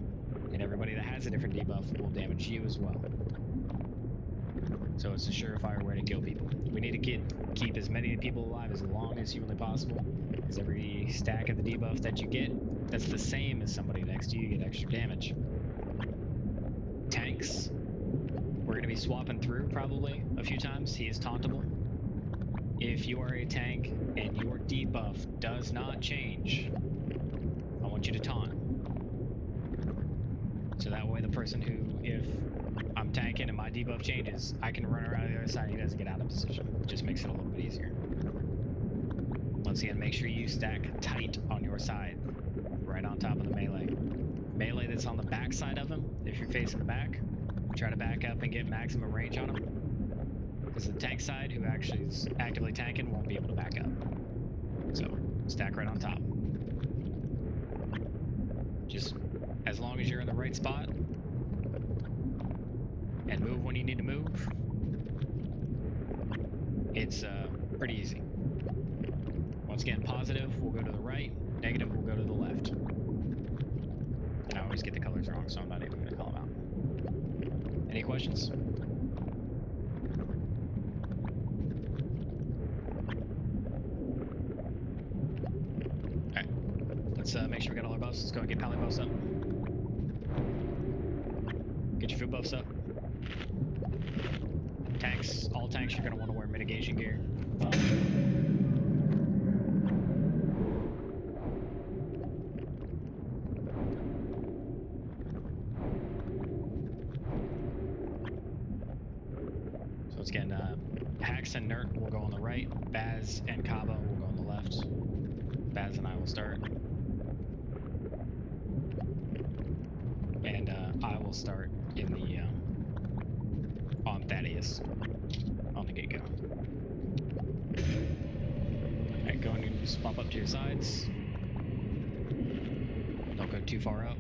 And everybody that has a different debuff will damage you as well. So it's a surefire way to kill people. We need to keep as many people alive as long as humanly possible, because every stack of the debuff that you get, that's the same as somebody next to you, you get extra damage. Tanks, we're going to be swapping through probably a few times. He is tauntable. If you are a tank and your debuff does not change, I want you to taunt. So that way the person who, if I'm tanking and my debuff changes, I can run around the other side and he doesn't get out of position. It just makes it a little bit easier. Once again, make sure you stack tight on your side, right on top of the melee. Melee that's on the back side of him, if you're facing the back, try to back up and get maximum range on him. Because the tank side, who actually is actively tanking, won't be able to back up. So, stack right on top. Just as long as you're in the right spot, and move when you need to move, it's pretty easy. Once again, positive will go to the right, negative will go to the left. And I always get the colors wrong, so I'm not even going to call them out. Any questions? Alright, let's make sure we got all our buffs. Let's go and get pally buffs up. Get your food buffs up. Tanks, all tanks, you're going to want to wear mitigation gear. So once again, Hax and Nert will go on the right, Baz and Kaba will go on the left. Baz and I will start. And I will start in the on Thaddius on the get-go. Alright, go and just bump up to your sides. Don't go too far up.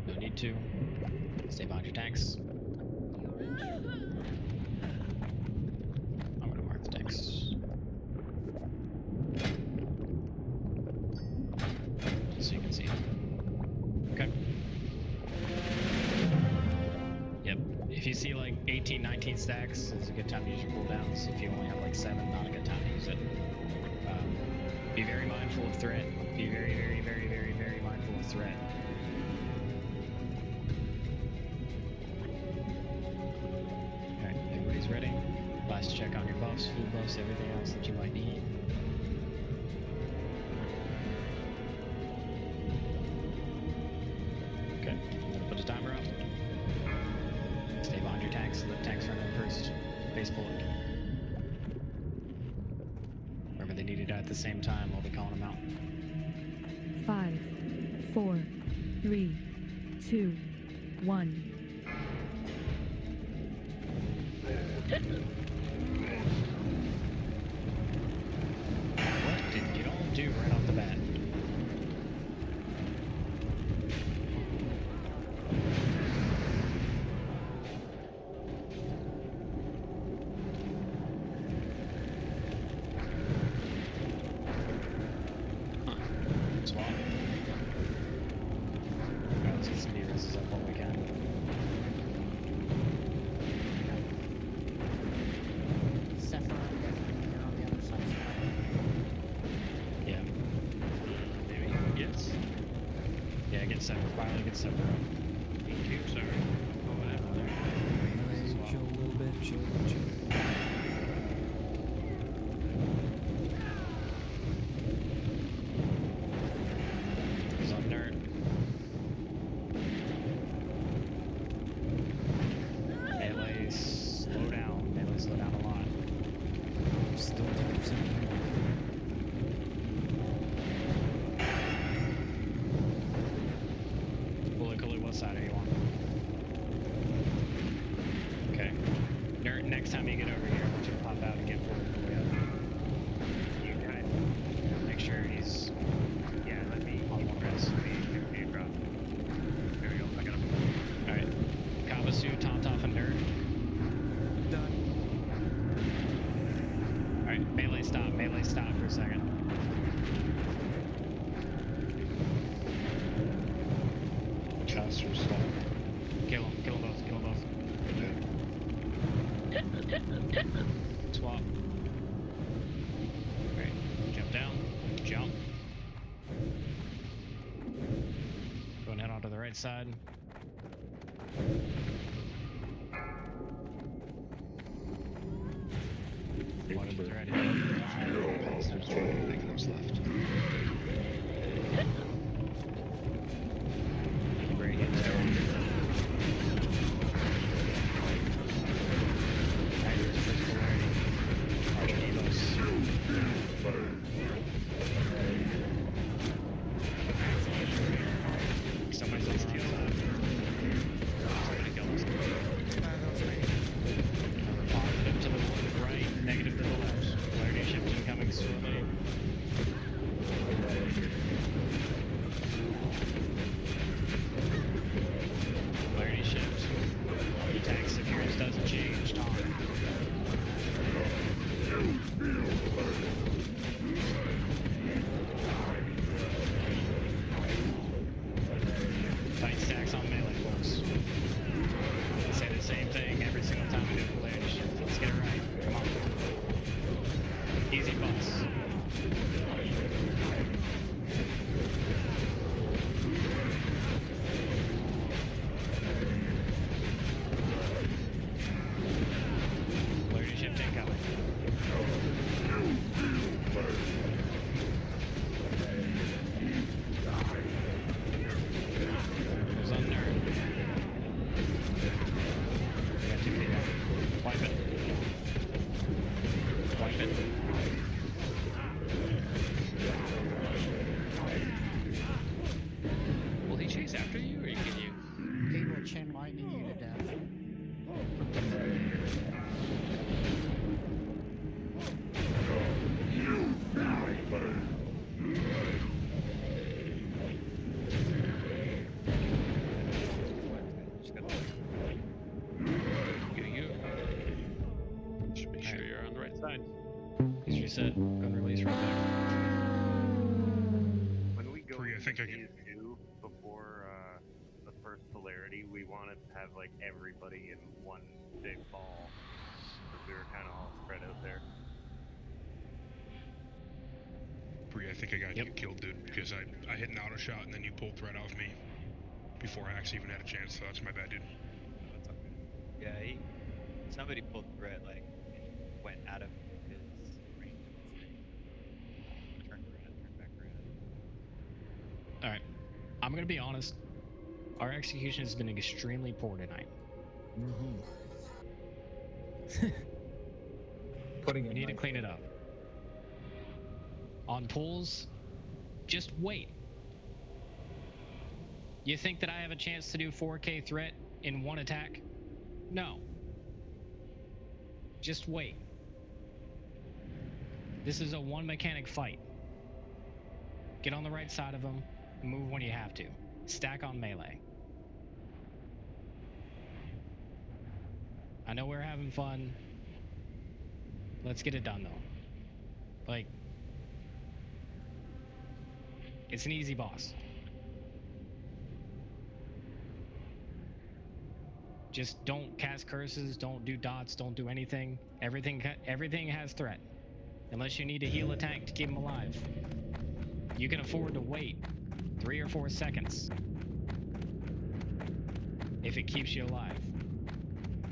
No need to. Stay behind your tanks. I'm gonna mark the tanks. Just so you can see it. Okay. Yep. If you see like 18, 19 stacks, it's a good time to use your cooldowns. If you only have like 7, not a good time to use it. Be very mindful of threat. Be very, very, very, very, very mindful of threat. Alright, everybody's ready. Last check on your buffs, food buffs, everything else that you might need. Okay, I'm gonna put the timer up. Stay behind your tanks, let tanks run in first. Base bullet. Remember, they need it at the same time, I'll be calling them out. 5, 4, 3, 2, 1. What did you all do right off the bat? Swap. Alright, let's get some D-rests up while we can. Sephiroth definitely here on the other side. Yeah. Maybe. Yes. Yeah, get Sephiroth. Finally get Sephiroth. Me too, sorry. What happened there? Melee, chill a little bit, chill. He's on nerd. Melee, slow down. Melee, slow down a lot. Still 10%. Cooley, what side are you on? Okay. Nerd, next time you get over here, I want you to pop out and get forward. You got it. Make sure he's Yeah, let me. on one rest. Let me drop. There we go. I got him. Alright. Kabasu, Tontoff, and Nerd. Done. Alright, melee stop for a second. Caster stop. Kill them both. Swap. Alright, jump down, jump. Go and head onto the right side. Watch Remember, the ready. Pastor's right, everything goes left. Keep radiant down. Tigers, first polarity. Archer Evos. Somebody's on the wrong side. Somebody kill us. Positive to the right, negative to the left. Polarity shift incoming slowly. Polarity shift. Attack appearance doesn't change. Time. Tight stacks on melee, folks. Say the same thing every single time we do a polarity shift. Let's get it right. Come on. Easy boss. Polarity shift incoming. Who's on nerd? We got 2 feet down. Wipe it. Wipe it. Will he chase after you, or can you? He will chain lightning you to death. Just gotta You. Should make sure you're on the right side. He's reset. Gun release right there. When we go Free, I into think I phase 2 before the first polarity, we wanted to have like everybody in one big ball, because we were kind of all spread out there. Free, I think I got you killed, dude, because I hit an auto shot and then you pulled right off me before I actually even had a chance, so that's my bad, dude. That's okay. Yeah, somebody pulled threat like and went out of his range of his thing. Turned back around. Alright. I'm gonna be honest. Our execution has been extremely poor tonight. Putting We it need to nice. clean it up. On pulls, just wait. You think that I have a chance to do 4K threat in one attack? No. Just wait. This is a one mechanic fight. Get on the right side of him, move when you have to. Stack on melee. I know we're having fun. Let's get it done though. Like, it's an easy boss. Just don't cast curses, don't do dots, don't do anything. Everything has threat. Unless you need to heal a tank to keep him alive. You can afford to wait 3 or 4 seconds if it keeps you alive.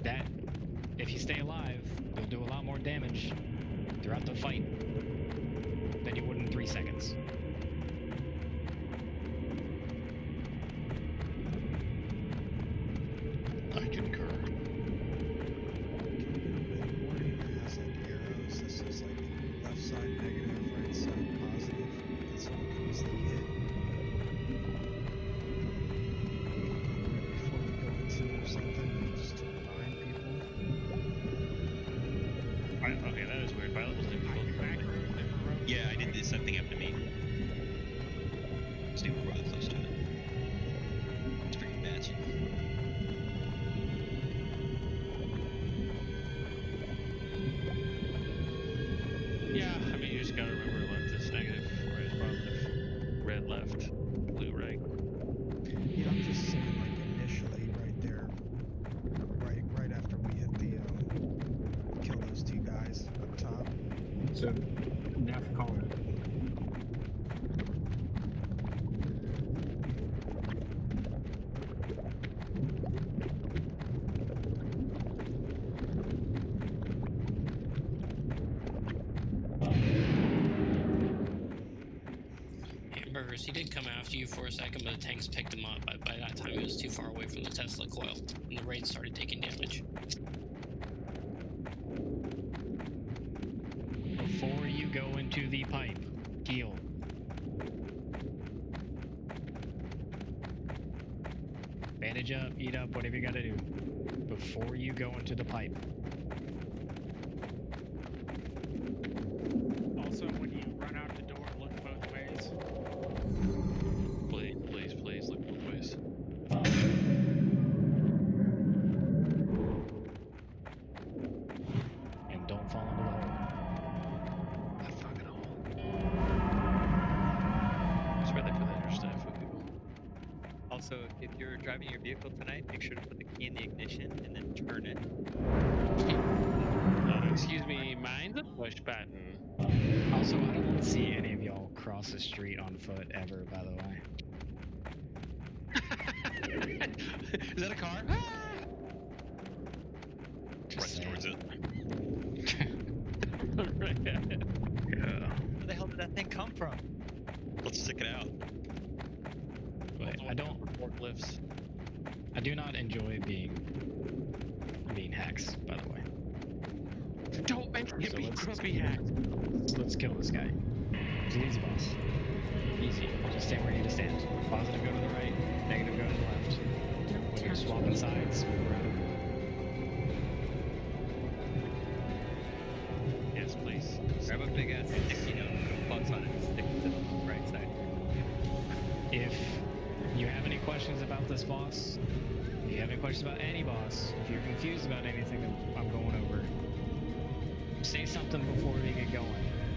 That, if you stay alive, you'll do a lot more damage throughout the fight than you would in 3 seconds. I concur. Has like arrows. This is like left side negative, right side positive. That's how it goes the hit. Before we go into or something, just to remind people. Okay, that was weird. Violet wasn't able to hold correctly. Yeah, I did the same thing happened to me. Stay really close to it. It's freaking bad. Yeah, I mean, you just gotta remember left is negative, right is positive. Red left, blue right. Yeah, I'm just saying like initially right there, right after we hit the kill those 2 guys up top. So, Neff, call it. Hamburgers, he did come after you for a second, but the tanks picked him up. By that time, he was too far away from the Tesla coil, and the raid started taking damage. Before you go into the pipe, heal. Bandage up, eat up, whatever you gotta do. Before you go into the pipe. Also, when you run out the door, look both ways. Please, look both ways. And don't fall into the hole. That fucking hole. That's where they put the extra staff with people. Also, if you're driving your vehicle tonight, make sure to put the key in the ignition and then turn it. Excuse me, mine's a push button. Also, I don't want to see any of y'all cross the street on foot ever, by the way. Is that a car? Runs towards it. Yeah. Where the hell did that thing come from? Let's stick it out. But I don't. Forklifts. I do not enjoy being hacks, by the way. Don't mention So it being let's- grumpy hack. Let's kill this guy. It's an easy boss. Easy. Just stand where you need to stand. Positive go to the right, negative go to the left. When you're swapping sides, move around. Yes, please. Grab a big ass stick, put a plus on it and stick it to the right side. If you have any questions about this boss, if you have any questions about any boss, if you're confused about anything that I'm going over, say something before we get going.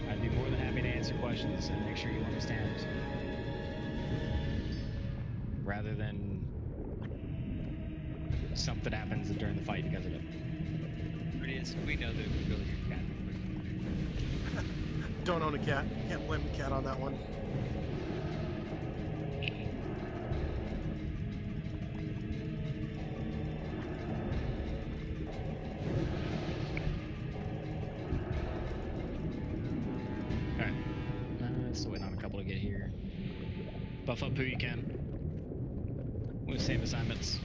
I'd be more than happy to answer questions and make sure you understand. Rather than something happens during the fight because of it. Thaddius, we know that it was really your cat. Don't own a cat. Can't blame the cat on that one. Alright. Still waiting on a couple to get here. Buff up who you can. With same assignments.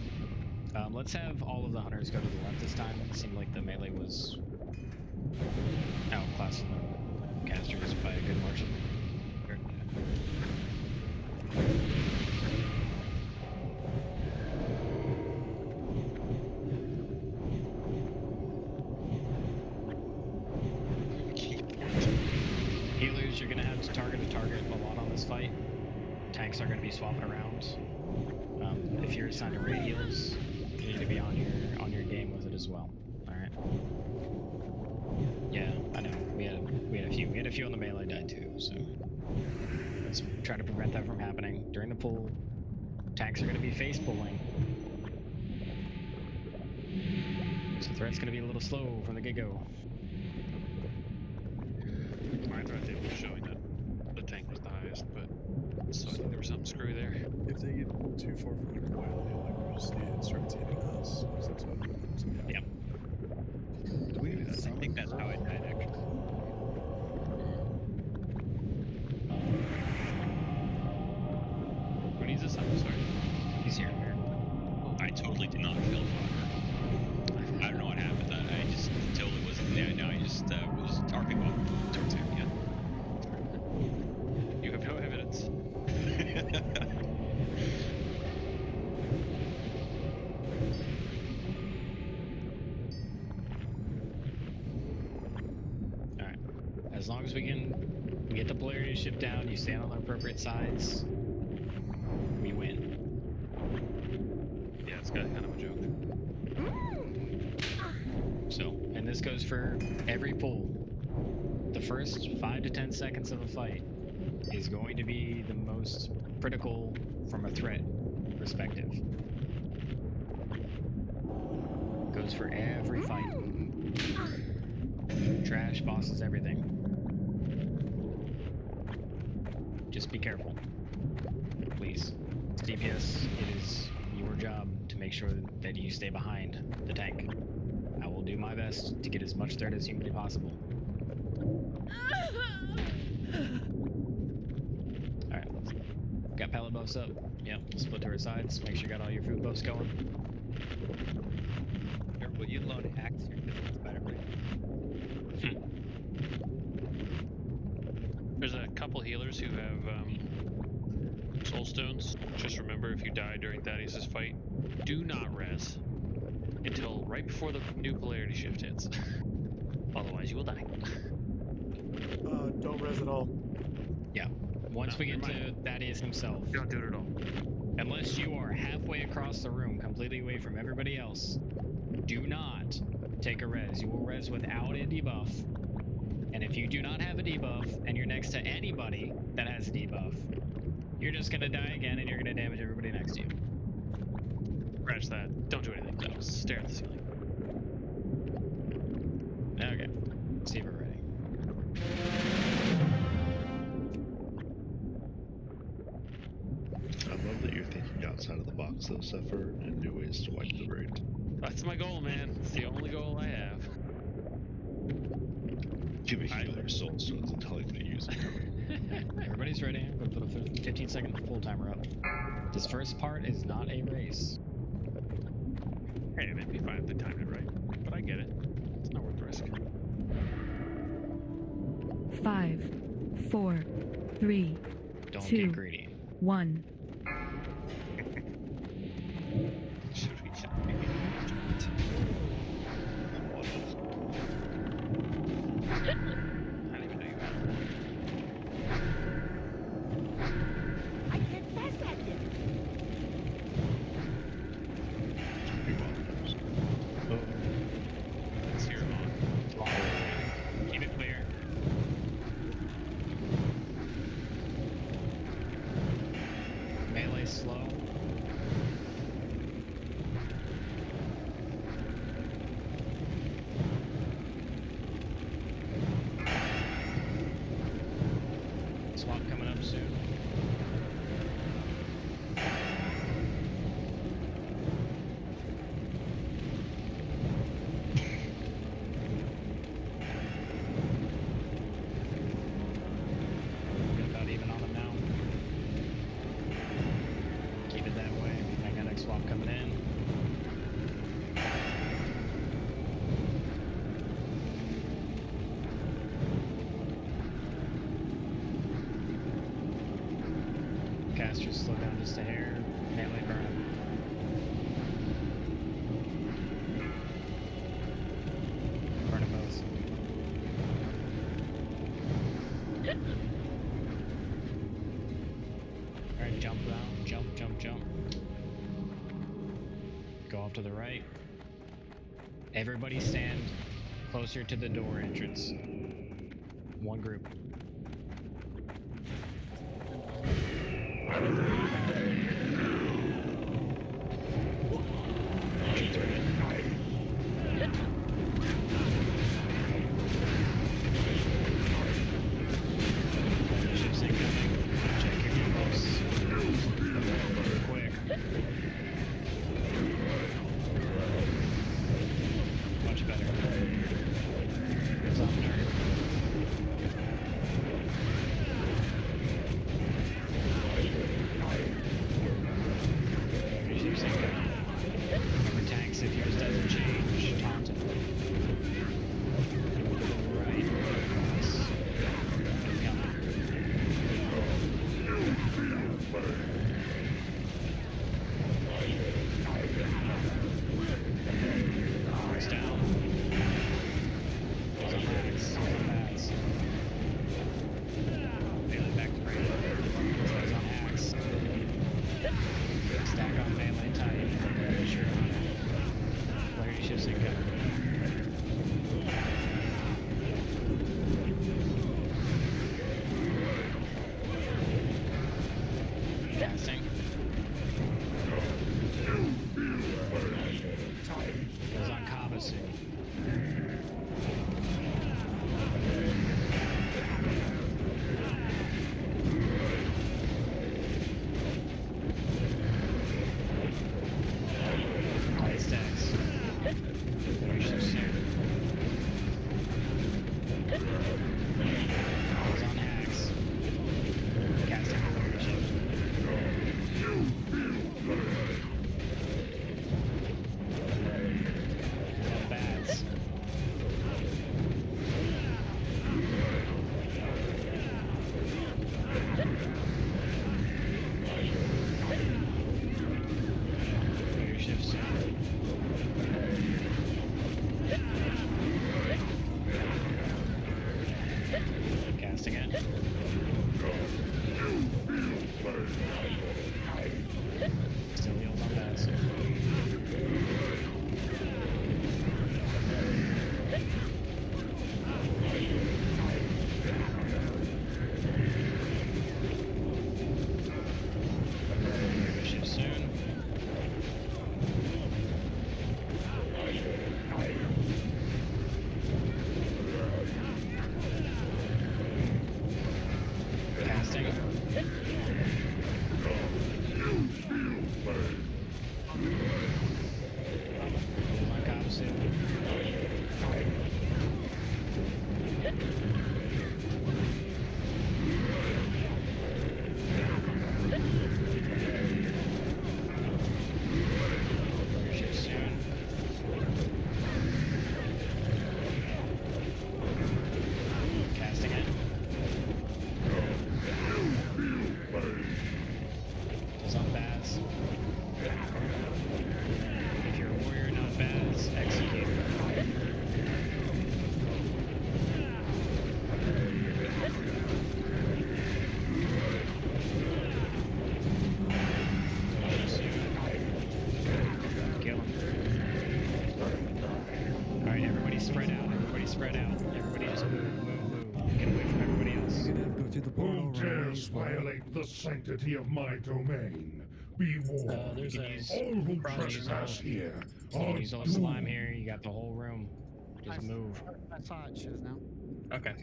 Let's have all of the hunters go to the left this time. It seemed like the melee was outclassing the casters by a good margin. healers, you're gonna have to target a lot on this fight. Tanks are gonna be swapping around. If you're assigned to raid heals, you need to be on your game with it as well. All right. Yeah, I know. We had a few. We had a few on the melee died too. So let's try to prevent that from happening during the pull. Tanks are gonna be face pulling. So threat's gonna be a little slow from the get-go. My threat table was showing that the tank was the highest, but so I think there was something screwy there. If they get too far from the coil, we'll just see it starts hitting us. So that's what happens. Yep. Do we need to I think that's how I died actually. Who needs this? I'm sorry. He's here. I totally did not kill Fodder. I don't know what happened. I just totally wasn't there. No, I just was arcing off towards him. Yeah. You have no evidence. Alright. As long as we can get the polarity shift down, you stand on the appropriate sides, we win. Yeah, it's kind of a joke. So, and this goes for every pull. The first 5 to 10 seconds of a fight is going to be the most critical from a threat perspective. Goes for every fight. Trash, bosses, everything. Just be careful. Please. It's DPS, it is your job to make sure that you stay behind the tank. I will do my best to get as much threat as humanly possible. Alright. Got pallet buffs up. Yep, split to our sides. Make sure you got all your food buffs going. Sure, will you load Axe here because it's better for you? There's a couple healers who have soul stones. Just remember, if you die during Thaddius' fight, do not res until right before the new polarity shift hits. Otherwise, you will die. Don't res at all. Yeah. Once we get to Thaddius himself. Don't do it at all. Unless you are halfway across the room, completely away from everybody else, do not take a res. You will res without a debuff. And if you do not have a debuff, and you're next to anybody that has a debuff, you're just gonna die again, and you're gonna damage everybody next to you. Scratch that. Don't do anything. Just stare at the ceiling. Okay. See if we're ready. I love that you're thinking outside of the box, though, Zephyr, and new ways to wipe the raid. That's my goal, man. It's the only goal I have. You have a healer soul, so it's telling me to use it. Everybody's ready. I'm gonna put a 15-second full timer up. This first part is not a race. Hey, it'd be fine if they timed it right. But I get it. It's not worth the risk. 5, 4, 3, Don't 2, get greedy. 1. Should we I didn't even know you had it. I can't pass that yet. Let's hear him on. Keep it clear. Melee slow. Swap coming up soon. Get about even on them now. Keep it that way. Magnetic swap coming in. Casters slow down just a hair. Melee burn. Burn them both. Jump down, jump. Go off to the right. Everybody stand closer to the door entrance. One group. Entrance right. Ships incoming. Check your debuffs. Quick. Much better. It's on there. Ships incoming. Remember tanks, if yours doesn't change, taunt him. Right. Yes. Incoming. It's down. Goes on Naxx. Goes on Bats. Melee back to right. Goes on Naxx. Stack on melee tight. Sure on it. Clarity shifts incoming. Casting. Goes on Coffin. Tight stacks. Duration soon. Goes on Naxx. Casting Duration. Bats. Your shift soon. Casting it. Still heals on bats. Shift soon. Casting. Like opposite. Shift soon. Casting it. Goes on bats. If you're a warrior, not bats, execute. Kill him. Alright, everybody spread out. Everybody spread out. Everybody just move. Get away from everybody else. You're gonna have to go through the portal. Who dares violate the sanctity of my domain? Be warned. There's All who trespass here You are can use all the slime here. You got the whole room. Just move. I saw it just now. Okay.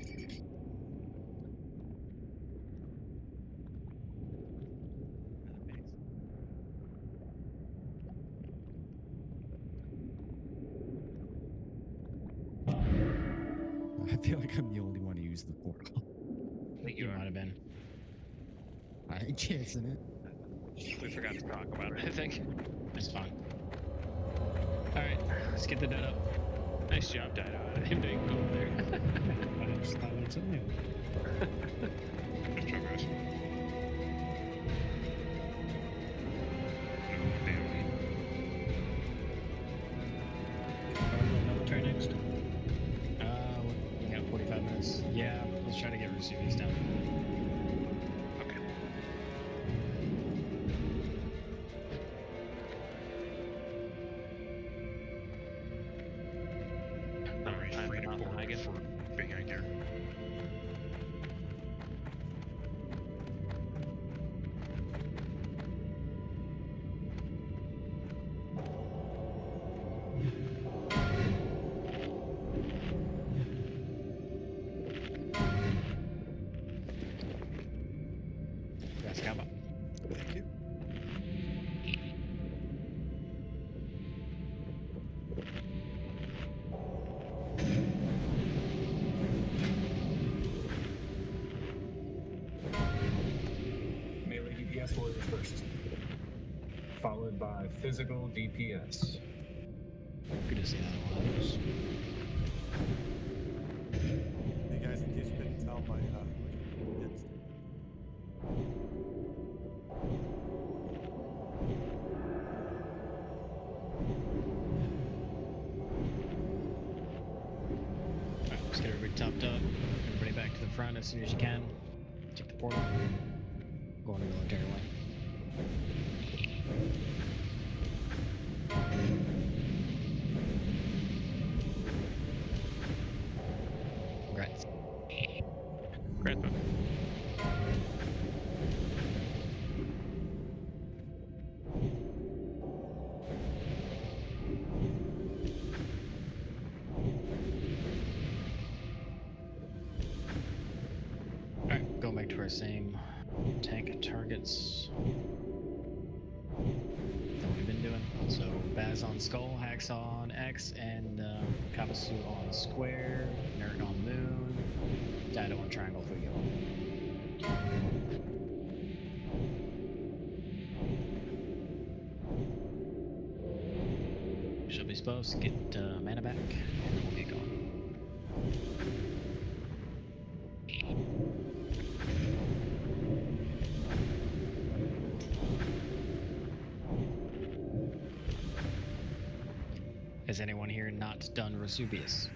I feel like I'm the only one who used the portal. I think you might have been. I ain't chancing it. We forgot to talk about it, I think. That's fine. Alright, let's get the dead up. Nice job, Dido. I didn't know you could go over there. I just thought it's in there. Nice job, guys. Another turn next. We got 45 minutes. Yeah, let's try to get Razuvious down. Okay. Escapa. Thank you. Melee DPS warriors first, followed by physical DPS. Good to see that one. Hey guys, in case you couldn't tell, my hits. Alright, let's get everybody topped up. Everybody back to the front as soon as you can. Take the portal. Go on the military way. Congrats. Great, man. Alright, going back to our same tank targets that we've been doing. So Baz on Skull, Hax on X, and Kabasu on Square, Nerd on Moon, Dido on Triangle for Yellow. Should be supposed to get mana back, and then we'll get going. Has anyone here not done Razuvious?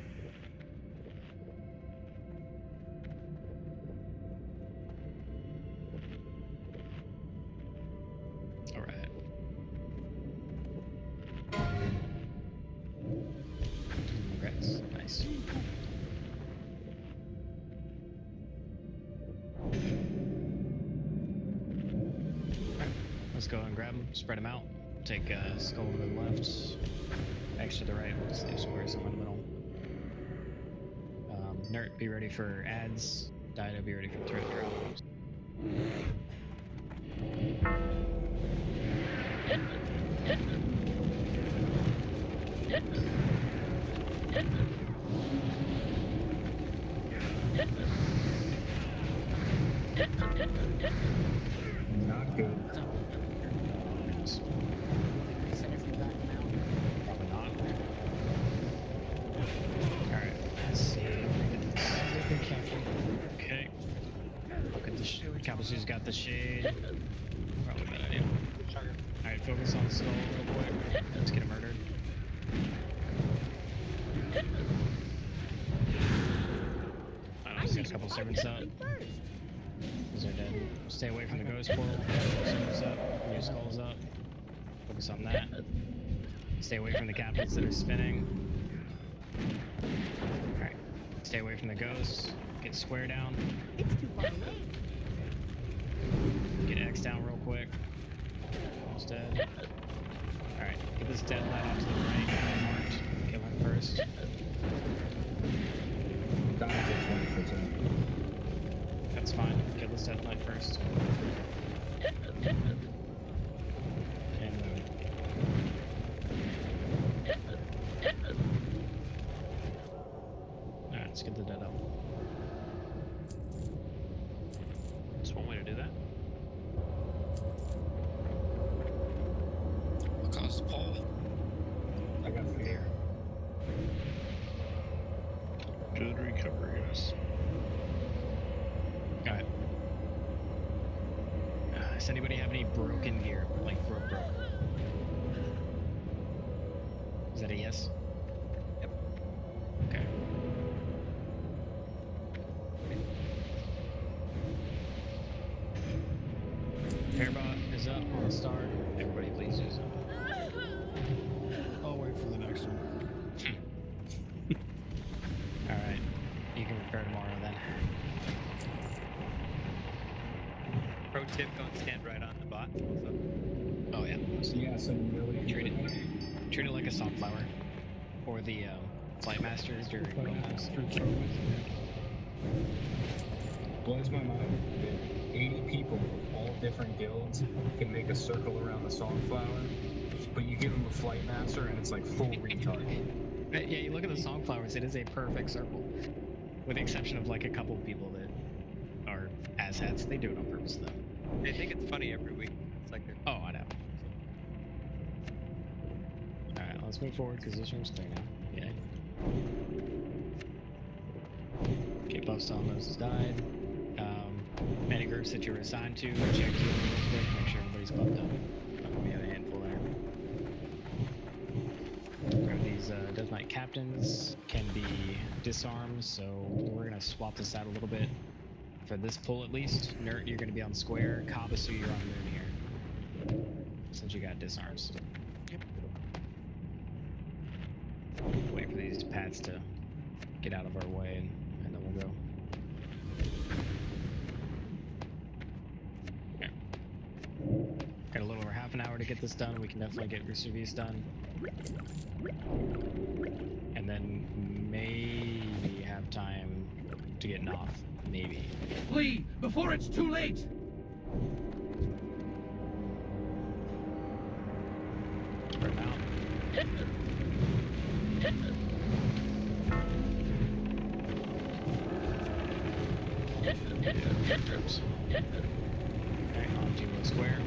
Alright. Congrats. Nice. Alright, let's go and grab them, spread them out. Take Skull to the left. X to the right, we'll just leave Square somewhere in the middle. Nerd, be ready for ads. Dido, be ready for threat drops. Not good. Send it from the back now. Probably not. Alright, let's see. Okay. Look at the Kabasu's got the shade. Probably a bad idea. Alright, focus on Skull real quick. Let's get him murdered. Just get a couple servants up. These are dead. Stay away from the ghost portal. Servants up. New Skulls up. Focus on that. Stay away from the captains that are spinning. Alright. Stay away from the ghosts. Get Square down. It's too far away. Get X down real quick. Almost dead. Alright. Get this dead light out to the right. Marked. Kill him first. Down to 20%. That's fine. Kill this dead light first. And move. Alright, let's get the dead up. That's one way to do that. What caused the pole? I got fear. Good recovery, guys. Alright. Does anybody have any broken gear? Like, broke? Is that a yes? Yep. Okay. Airbot is up on the start. Everybody please use it. I'll wait for the next one. Alright. You can repair tomorrow then. Pro tip: don't stand right on the bot. Also. Oh yeah. Yeah, so really Treat it like a sunflower. Or the Flight Master during blows my mind. 80 people of all different guilds can make a circle around the Songflower, but you give them a Flight Master and it's like full retard. Yeah, you look at the Songflowers, it is a perfect circle. With the exception of like a couple people that are asshats. They do it on purpose though. They think it's funny every week. It's like they're. Oh, I know. Alright, let's move forward because this room's clear now. Yeah. Okay, buffs on those has died. Any groups that you were assigned to, check through them real quick, make sure everybody's buffed up. We have a handful there. Grab these Death Knight captains, can be disarmed, so we're gonna swap this out a little bit. For this pull at least, Nert, you're gonna be on square, Kabasu, you're on moon here. Since you got disarms. Yep. Wait for these pads to get out of our way and then we'll go. Okay. Got a little over half an hour to get this done. We can definitely get Razuvious done. And then maybe have time to get Noth. Maybe. Flee before it's too late! Spread them out. Trips. Okay, on to square.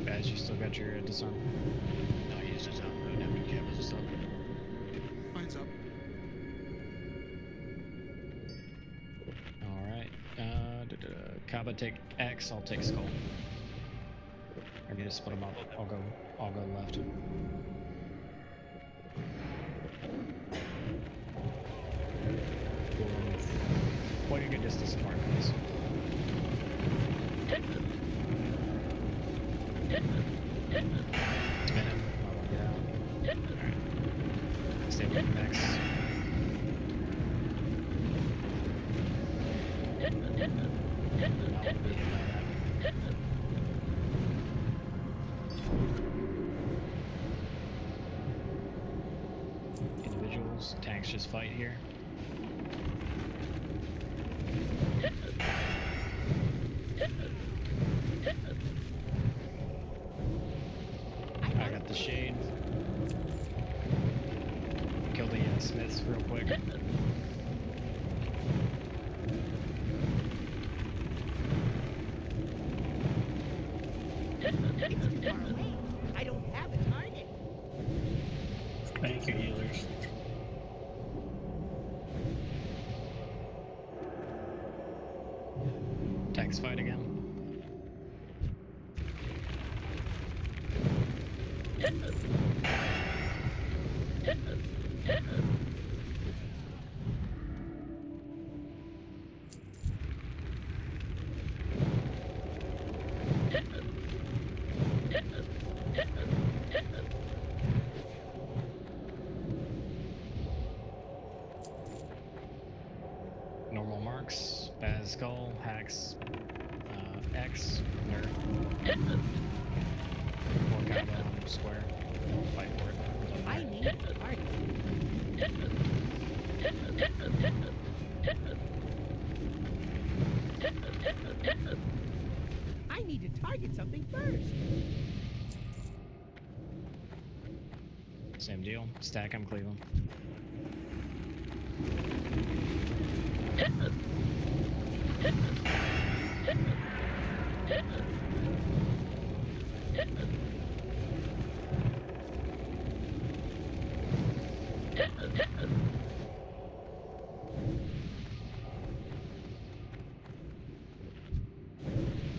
Baz, you still got your disarm? No, I used his own. I don't have any cameras up. Mine's up. Alright. Kaba take X, I'll take Skull. I need to split them up. I'll go left. Quite a good distance apart, please. Spin him. I won't get out. Alright. Stay with him next. I'll be hit by that. Individuals, tanks just fight here. I got the shade. Kill the Smiths real quick. It's too far away. I don't have a target. Thank you, healers. Tanks fight again. Normal marks, Baz Skull, Hacks, X, Nerd. More Kaba on square. Don't fight for it. I need a target. I need to target something first. Same deal. Stack him, Cleveland.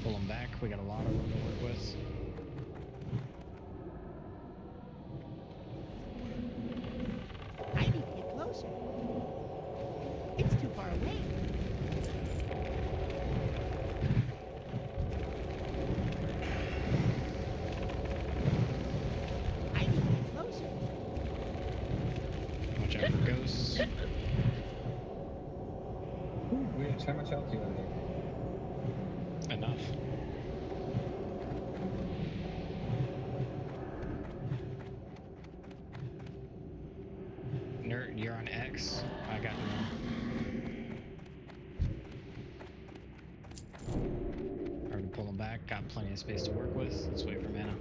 Pull them back. We got a lot of room to work with. I need to get closer. It's too far away. I need to get closer. Watch out for ghosts. Ooh, Rich, how much health do you have there? enough. Nerd, you're on X. I got one. Already pull them back. Got plenty of space to work with. Let's wait for mana.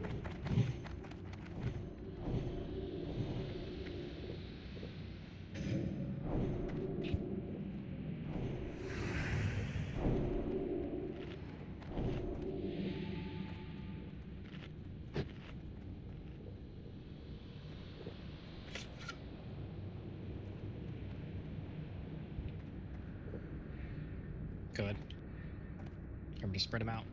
Good. I'm to spread them out.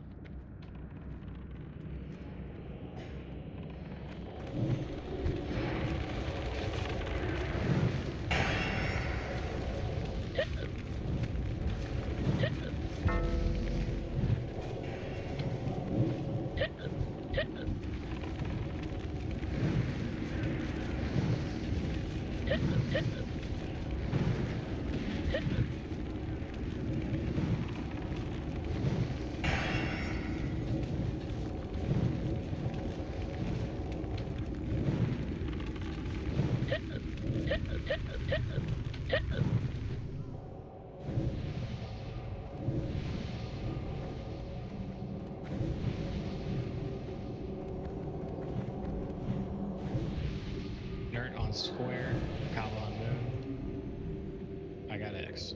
Nerd on square, Kava on moon. I got X.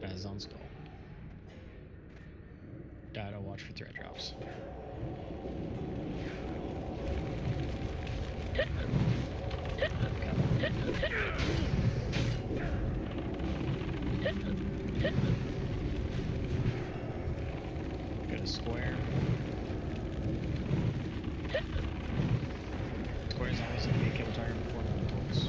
Baz on skull. Dido, watch for threat drops. Got a square. Square is always going to be a kill target before the bolts.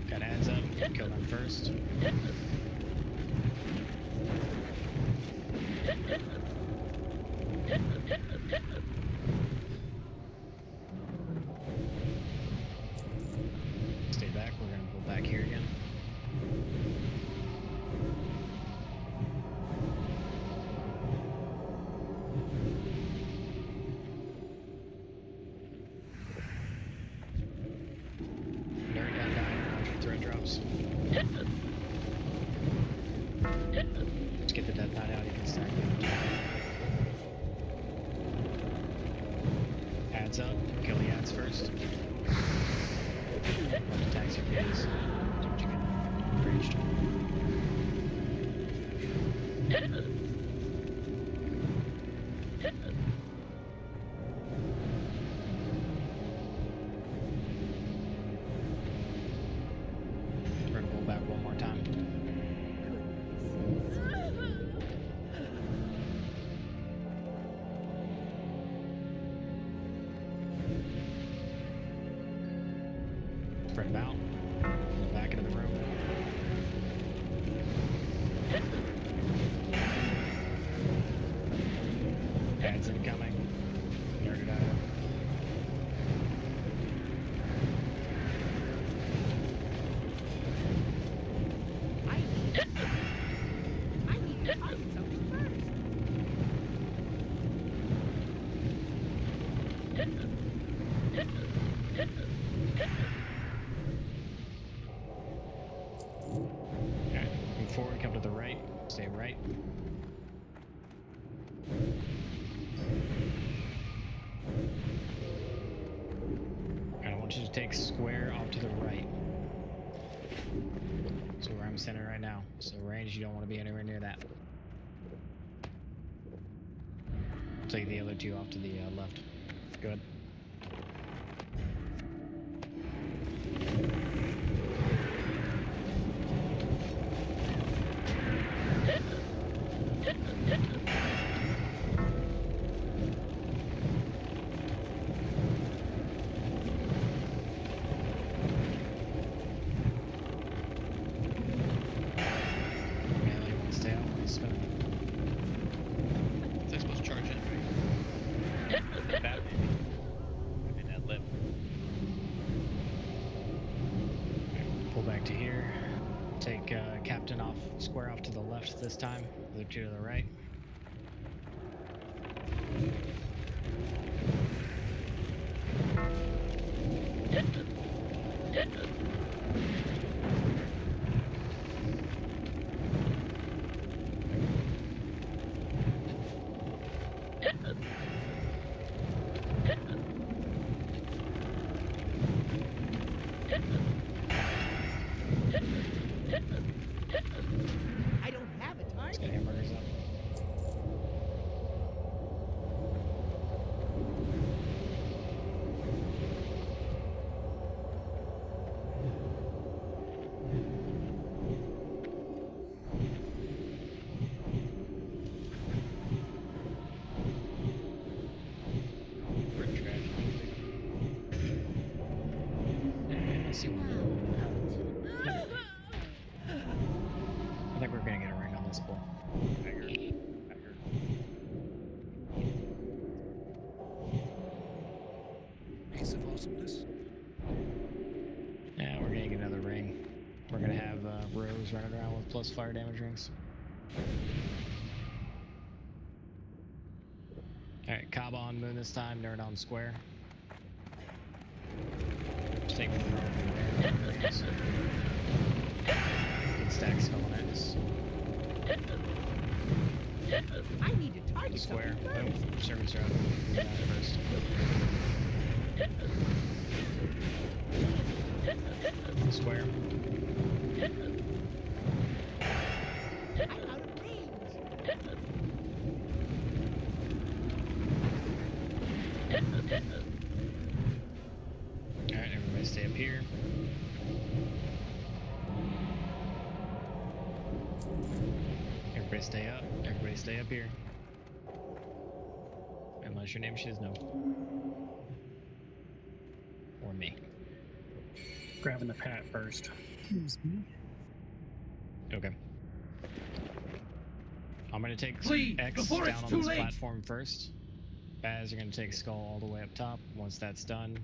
Got ads up, kill them first. Stay back, we're going to pull back here again. Nerd down down, watch for threat drops. Let's get the death knot out, you can stack damage. Ads up, kill the ads first. Left attacks your phase. Do what you can. Preached. We're gonna pull back one more time. Spread them out. Pull back into the room. Ads incoming. Nerd it out. I need to find something first. Okay, move forward, come to the right, stay right. And I want you to take square off to the right. So where I'm standing right now. So range, you don't want to be anywhere near that. I'll take the other two off to the left. Good. Melee won't stay out when it's spinning. They're supposed to charge in, right? The bat maybe. In that lip. Pull back to here. Take Captain off, square off to the left this time. The two to the right. I don't have a Let's target. get hamburgers up. Let's see what I think we're gonna get a ring on this bull. Ace of awesomeness. Yeah, we're gonna get another ring. We're gonna have Rose running around with plus fire damage rings. Alright, Cobb on moon this time, nerd on square. Just take the rings. Good stack skull and X. I need to target Square. something Boom. first. Servants are up. First. Square. I'm out of range. Alright, everybody stay up here. Everybody stay up. Everybody stay up here. Unless your name is no. Or me. Grabbing the Pat first. Excuse me. Okay. I'm gonna take Flee X before down it's on too this late. platform first. Baz, you're gonna take Skull all the way up top. Once that's done,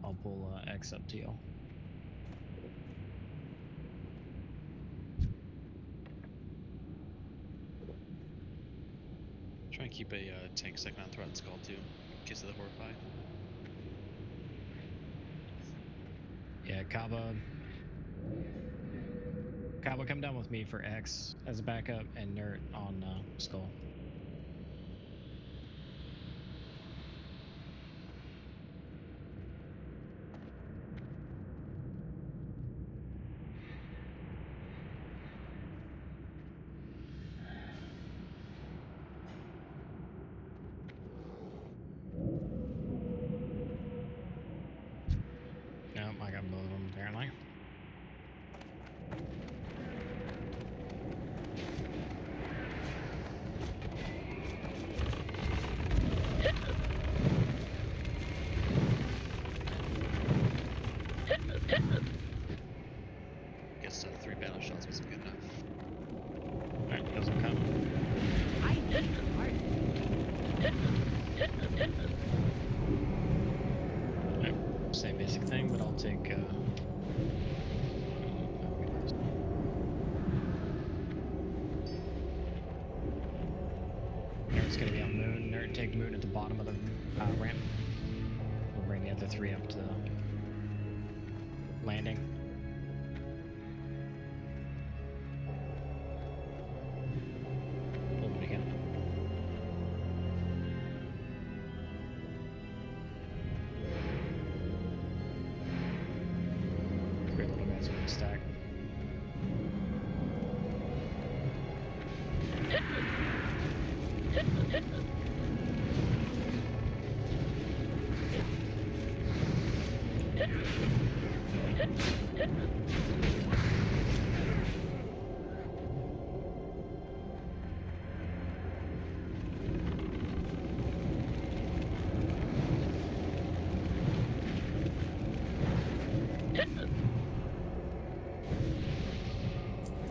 I'll pull X up to you. Try and keep a tank second on threat and skull too, in case of the horrify. Yeah, Kaba, come down with me for X as a backup, and Nert on Skull. Nope, I got both of them apparently. Guess 3 battle shots wasn't good enough. Alright, doesn't come. I need a target. Alright, same basic thing, but I'll take Nert's gonna be on Moon. Nert, take Moon at the bottom of the ramp. We'll bring the other 3 up to the landing. Pull it again. Great little guys with the stack.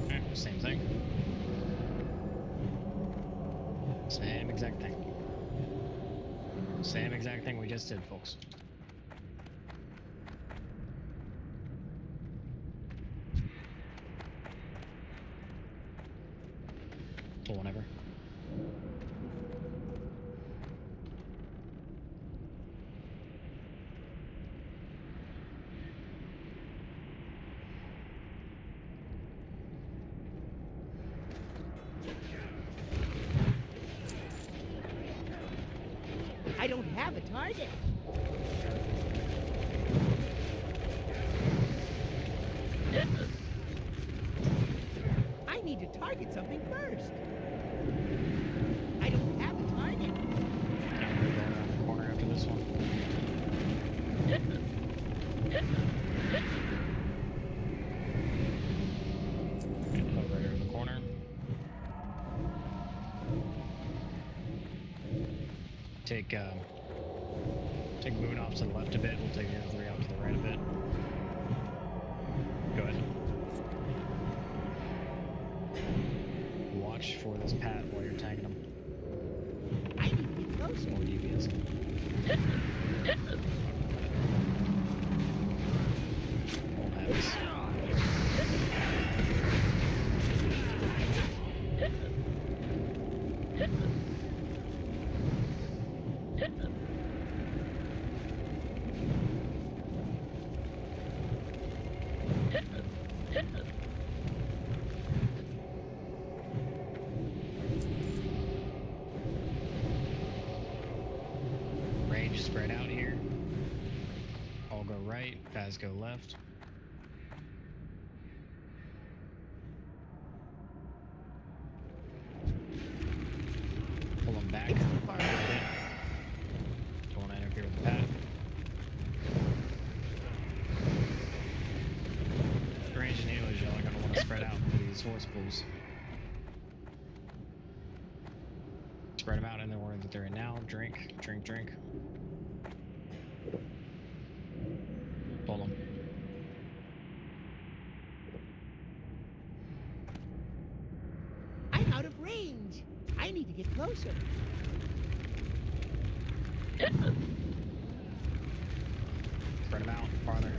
Alright, same thing. Same exact thing. Same exact thing we just did, folks. Pull whenever. I don't have a target. I need to target something first. I don't have a target. Yeah, we're going around the corner after this one. Right in the corner. Take Moon off to the left a bit. We'll take the other three off to the right a bit. Go ahead. Watch for this Pat while you're tagging him. I need to get closer. More devious. Won't have this. Range spread out here. All go right, guys go left. Pull them back a little bit. Don't want to interfere with the Pat. Range and healers, y'all are going to want to spread out into these horse pools. Spread them out in the order that they're in now. Drink, drink, drink. Pull them. I'm out of range. I need to get closer. Spread them out farther.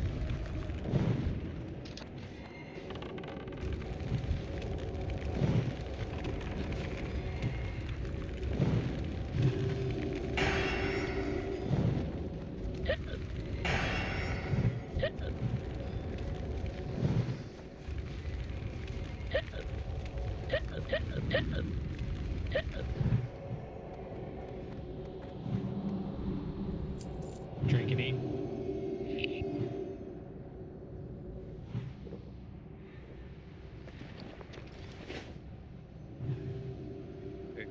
Drink and eat. There you go.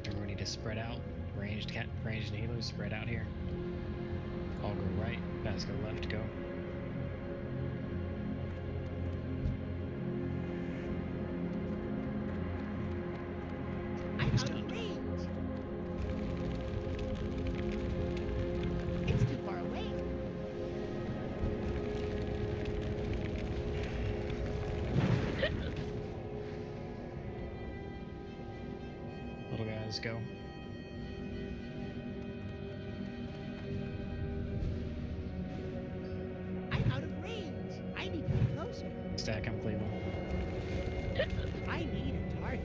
Everyone need to spread out. Ranged and healers spread out here. All go right, guys go left, go. I'm out of range. It's too far away. Little guys go. I'm out of range. I need to get closer. Stack on Cleveland. I need a target.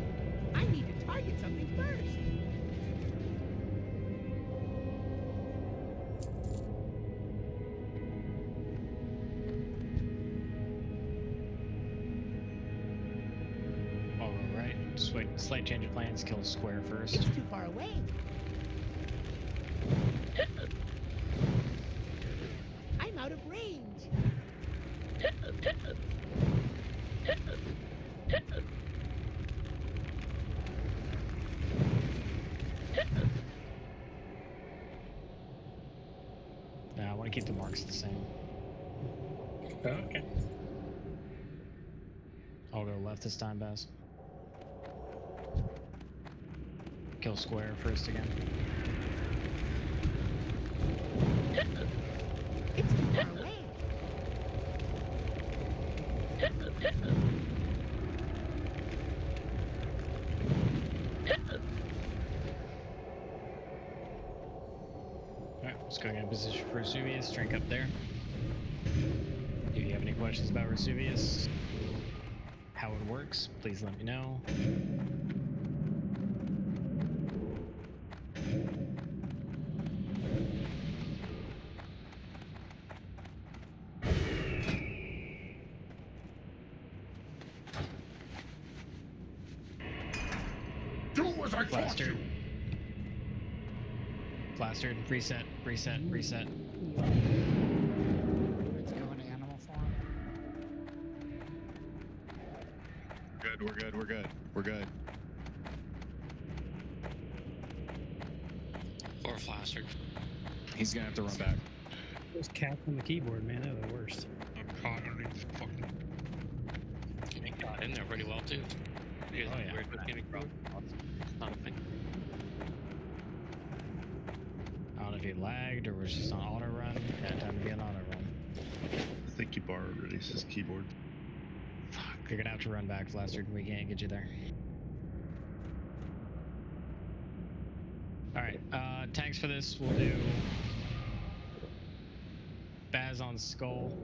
I need to target something first. All go right. Slight change of plans. Kill square first. It's too far away. I'm out of range. Nah, I want to keep the marks the same. Okay. I'll go left this time, Baz. Kill square first again. It's too far away. Just going in position for Razuvious. Drink up there. If you have any questions about Razuvious, how it works, please let me know. Do as I taught you. Plastered. Reset. Reset. Reset. Let's go into animal form. Good, we're good, we're good, we're good. Or flastered. He's gonna have to run back. Those cats on the keyboard, man, they're the worst. I'm caught underneath the fucking. He got in there pretty well too. You guys Oh, have yeah. weird with getting across? Not a thing. I don't know if he lagged or was just on auto run. Had time to be on auto run. I think you borrowed Release's keyboard. Fuck. You're gonna have to run back, Flastered. We can't get you there. Alright, tanks for this, we'll do Baz on Skull,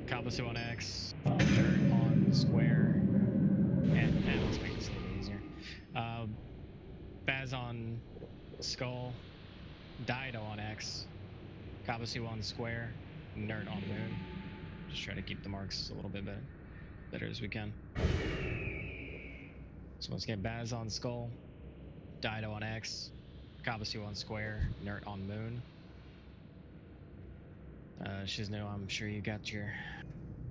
Kabasu on X, Dirt on Square, and let's make this a little easier. Baz on Skull, Dido on X, Kabasu on Square, Nerd on Moon. Just try to keep the marks a little bit better as we can. So once again, Baz on Skull, Dido on X, Kabasu on Square, Nerd on Moon. Shizno, I'm sure you got your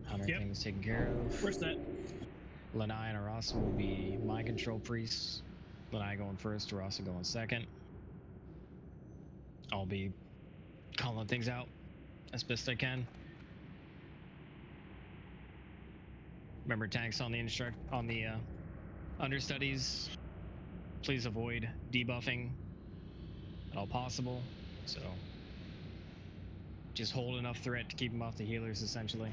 100 things taken care of. Where's that? Lanai and Arasa will be mind control priests. Lanai going first, Arasa going second. I'll be calling things out as best I can. Remember, tanks on the understudies. Please avoid debuffing at all possible. So just hold enough threat to keep them off the healers, essentially.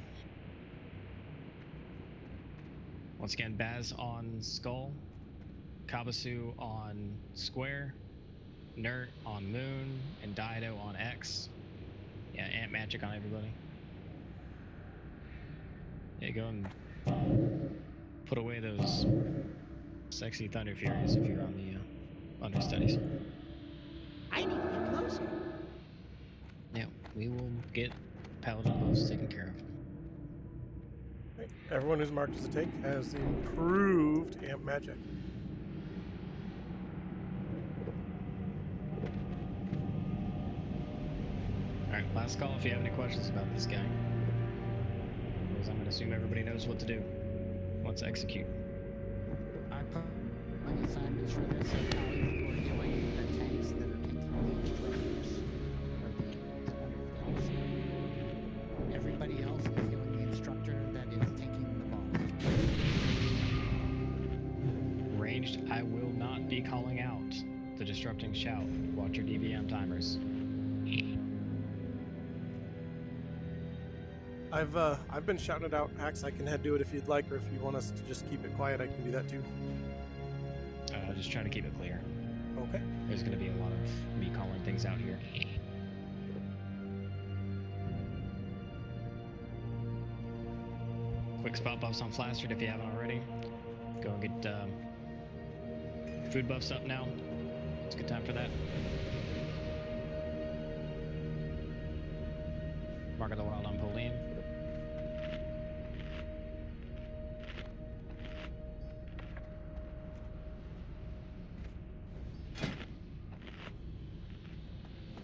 Once again, Baz on Skull, Kabasu on Square, Nert on Moon, and Dido on X. Yeah, Ant Magic on everybody. Yeah, go and put away those sexy Thunder Furies if you're on the understudies. I need to get closer. Yeah, we will get Paladin buffs taken care of. Right. Everyone who's marked as a tank has improved Amp Magic. Alright, last call if you have any questions about this guy. Because I'm going to assume everybody knows what to do. Let's execute. I put my assignments for this and how you were doing the tanks that are taking the instructors or the things. Everybody else is doing the instructor that is taking the boss. Ranged, I will not be calling out the Disrupting Shout. Watch your DBM timers. I've been shouting it out, Axe. I can do it if you'd like, or if you want us to just keep it quiet, I can do that too. Just try to keep it clear. Okay. There's going to be a lot of me calling things out here. Quick spot buffs on Flastered if you haven't already. Go and get food buffs up now. It's a good time for that. Mark of the Wild on Pauline.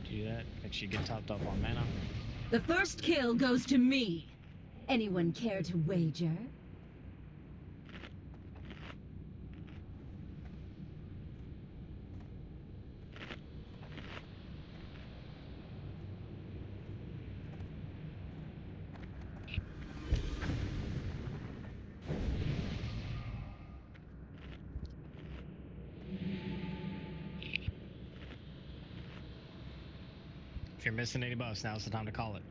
Do that. Make sure you get topped up on mana. The first kill goes to me. Anyone care to wager? If you're missing any buffs, now's the time to call it.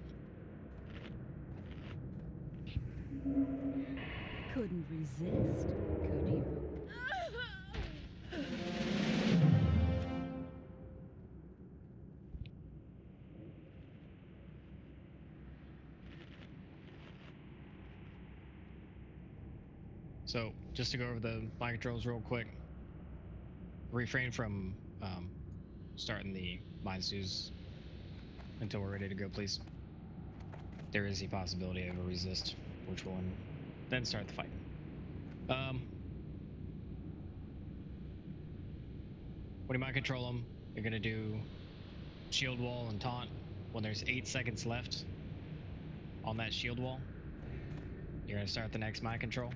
Couldn't resist, could you? So, just to go over the mind controls real quick, refrain from starting the mind stews until we're ready to go, please. There is a possibility of a resist, which will then start the fight. When you mind control them, you're gonna do shield wall and taunt. When there's 8 seconds left on that shield wall, you're gonna start the next mind control.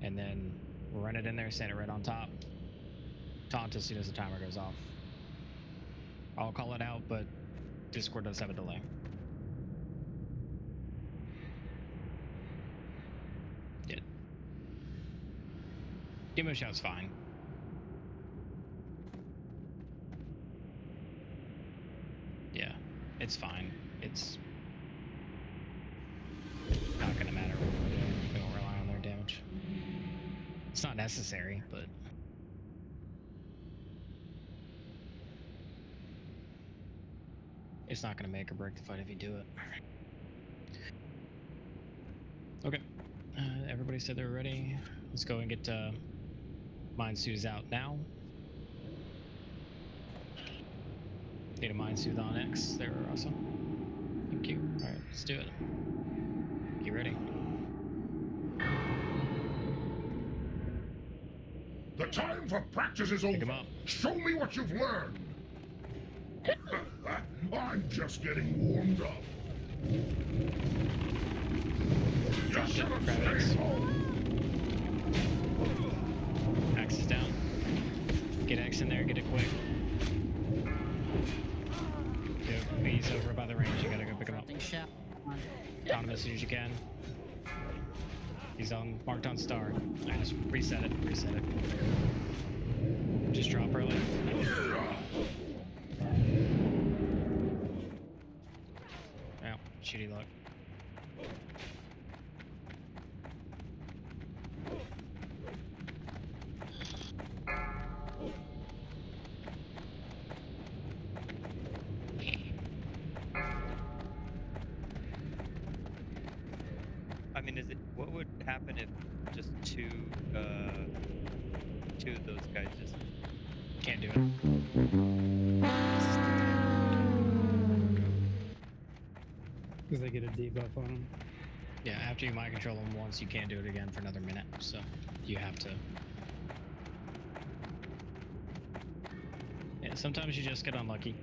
And then run it in there, stand it right on top. Taunt as soon as the timer goes off. I'll call it out, but Discord does have a delay. Yeah. Demo shout's fine. Yeah, it's fine. It's not gonna matter what we're doing. We don't rely on their damage. It's not necessary, but it's not gonna make or break the fight if you do it. Okay, everybody said they were ready. Let's go and get mind soothes out now. Need a mind soothe on X there, awesome. Thank you. Alright, let's do it. Get ready. The time for practice is over. Show me what you've learned. I'm just getting warmed up. You should have stayed home. Axe is down. Get X in there, get it quick. He's over by the range, you gotta go pick him up. Taunt him as soon as you can. He's marked on star. I just reset it, Just drop early. Ow, shitty luck. I mean, what would happen if just two of those guys just can't do it? Because they get a debuff on them. Yeah, after you mind control them once, you can't do it again for another minute, so you have to. Yeah, sometimes you just get unlucky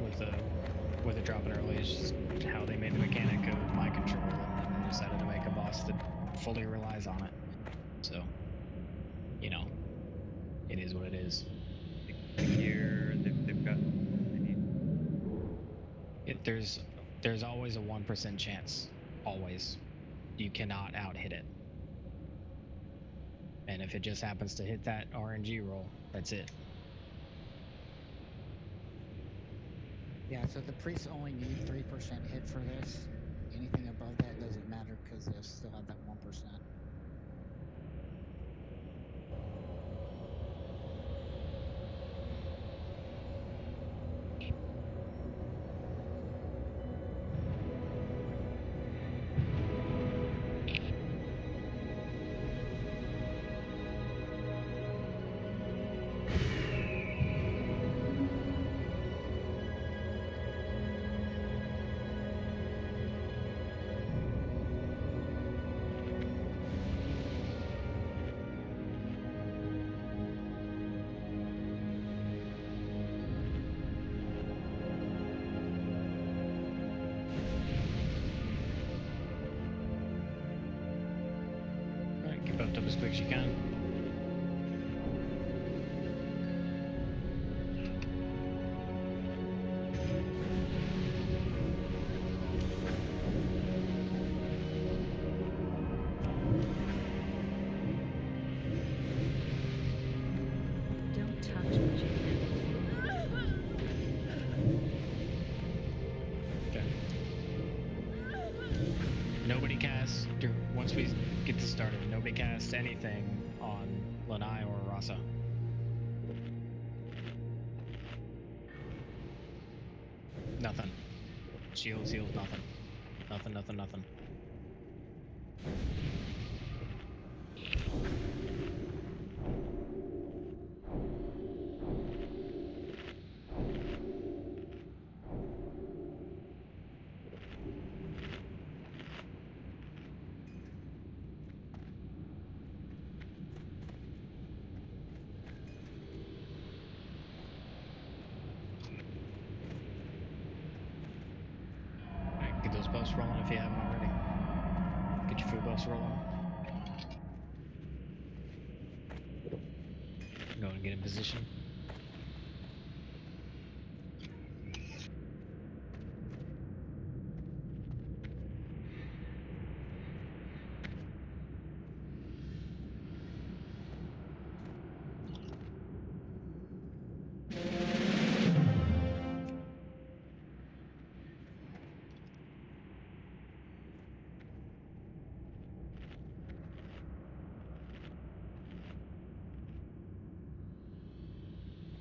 with it dropping early. It's just how they made the mechanic of mind control, and then decided to make a boss that fully relies on it. So, you know, it is what it is. Here, they've got. There's always a 1% chance. Always. You cannot out-hit it. And if it just happens to hit that RNG roll, that's it. Yeah, so the priests only need 3% hit for this. Anything above that doesn't matter because they'll still have that 1%. Alright, get buffed up as quick as you can. Don't touch what you can't. Okay. Nobody casts, once we get this started, nobody casts anything on Lanai or Rasa. Nothing. Shields, heals, nothing. Nothing. fuel buffs rolling. Go and get in position.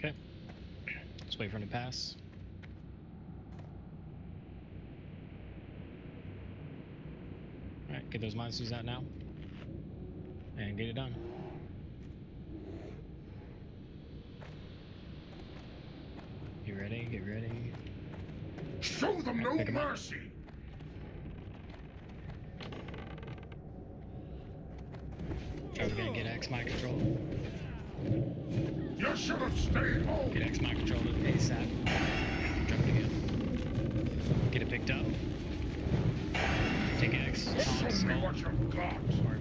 Okay. Let's wait for him to pass. Alright, get those monsters out now. And get it done. Get ready, get ready. Show them no pick 'em up. mercy! Are we gonna get X mind control? You should have stayed home! Get X mind control ASAP. Drop it again. Get it picked up. Take X. Show me Skull. what you've got! Or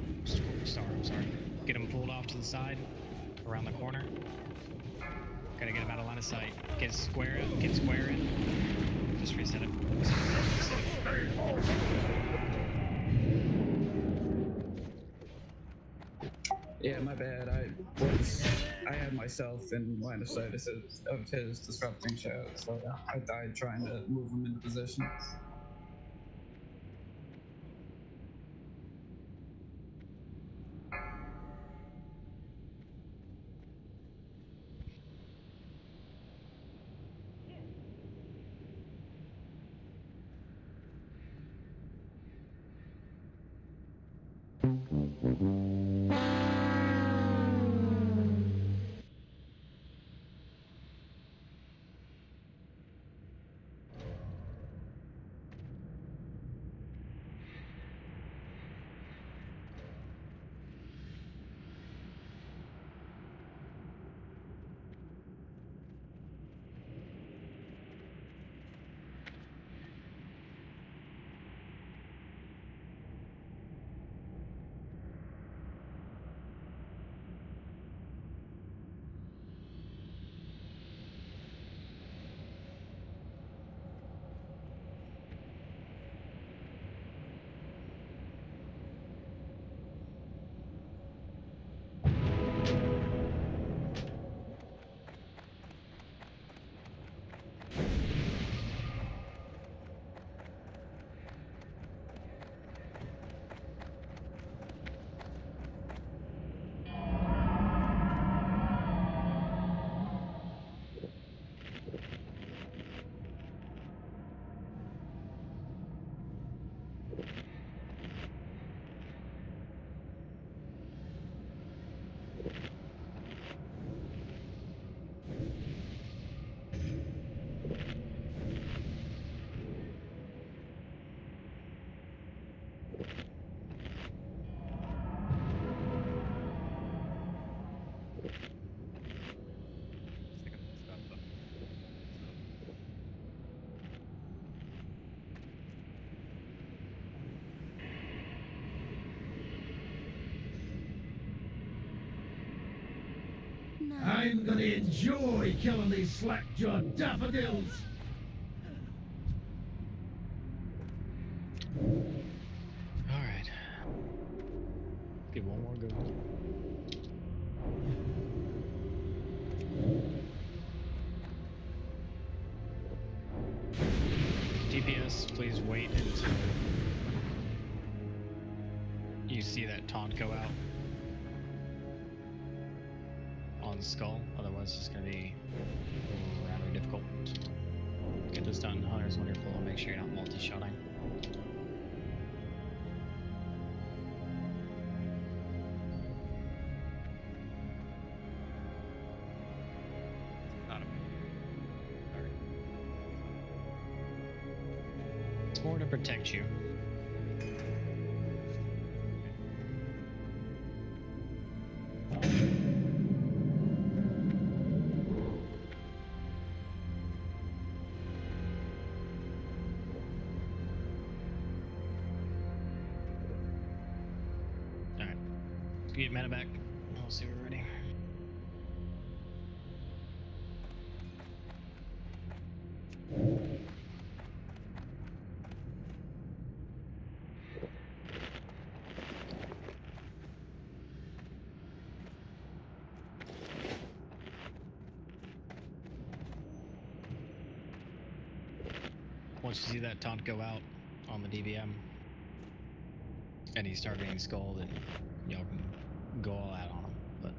Star, I'm sorry. Get him pulled off to the side. Around the corner. Gotta get him out of line of sight. Get square in. Get square in. Just reset it. Stay home! Yeah, my bad. I had myself in line of sight of his disrupting show, so I died trying to move him into position. I'm gonna enjoy killing these slack-jawed daffodils! Alright. Get one more go. DPS, please wait until you see that taunt go out on the skull, otherwise it's going to be rather difficult. Get this done. Hunters, when you're full, make sure you're not multi-shotting. It's more to protect you. Get medevac. We'll see we're ready. Once you see that taunt go out on the DVM and he start getting skull, then y'all can go all out on him. But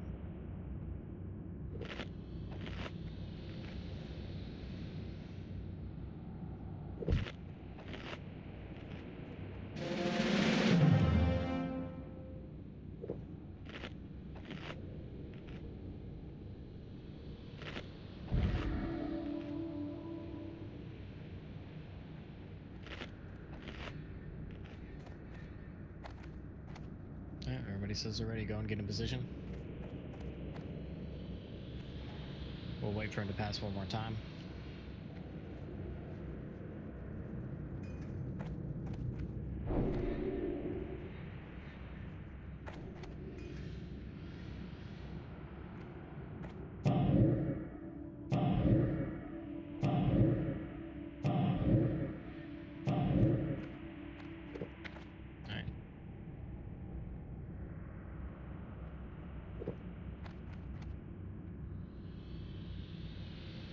everybody says they're ready. Go and get in position. We'll wait for him to pass one more time.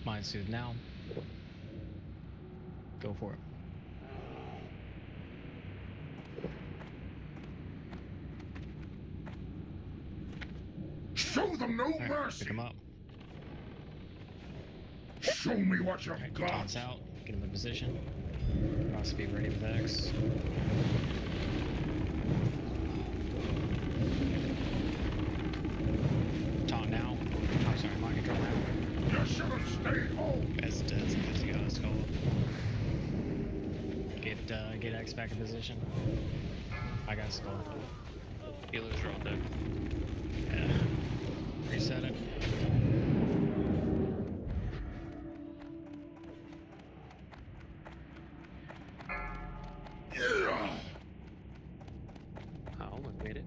Mind soothe now. Go for it. Show them no mercy. Pick him up. Show me what you've got. Taunts out. Get him in position. Cross speed ready with X. Taunt now. I'm sorry, mind control now. You should have stayed home. As you go, skull. Get X back in position. I got skull. Healers are on deck. Yeah. Reset it. Almost made it.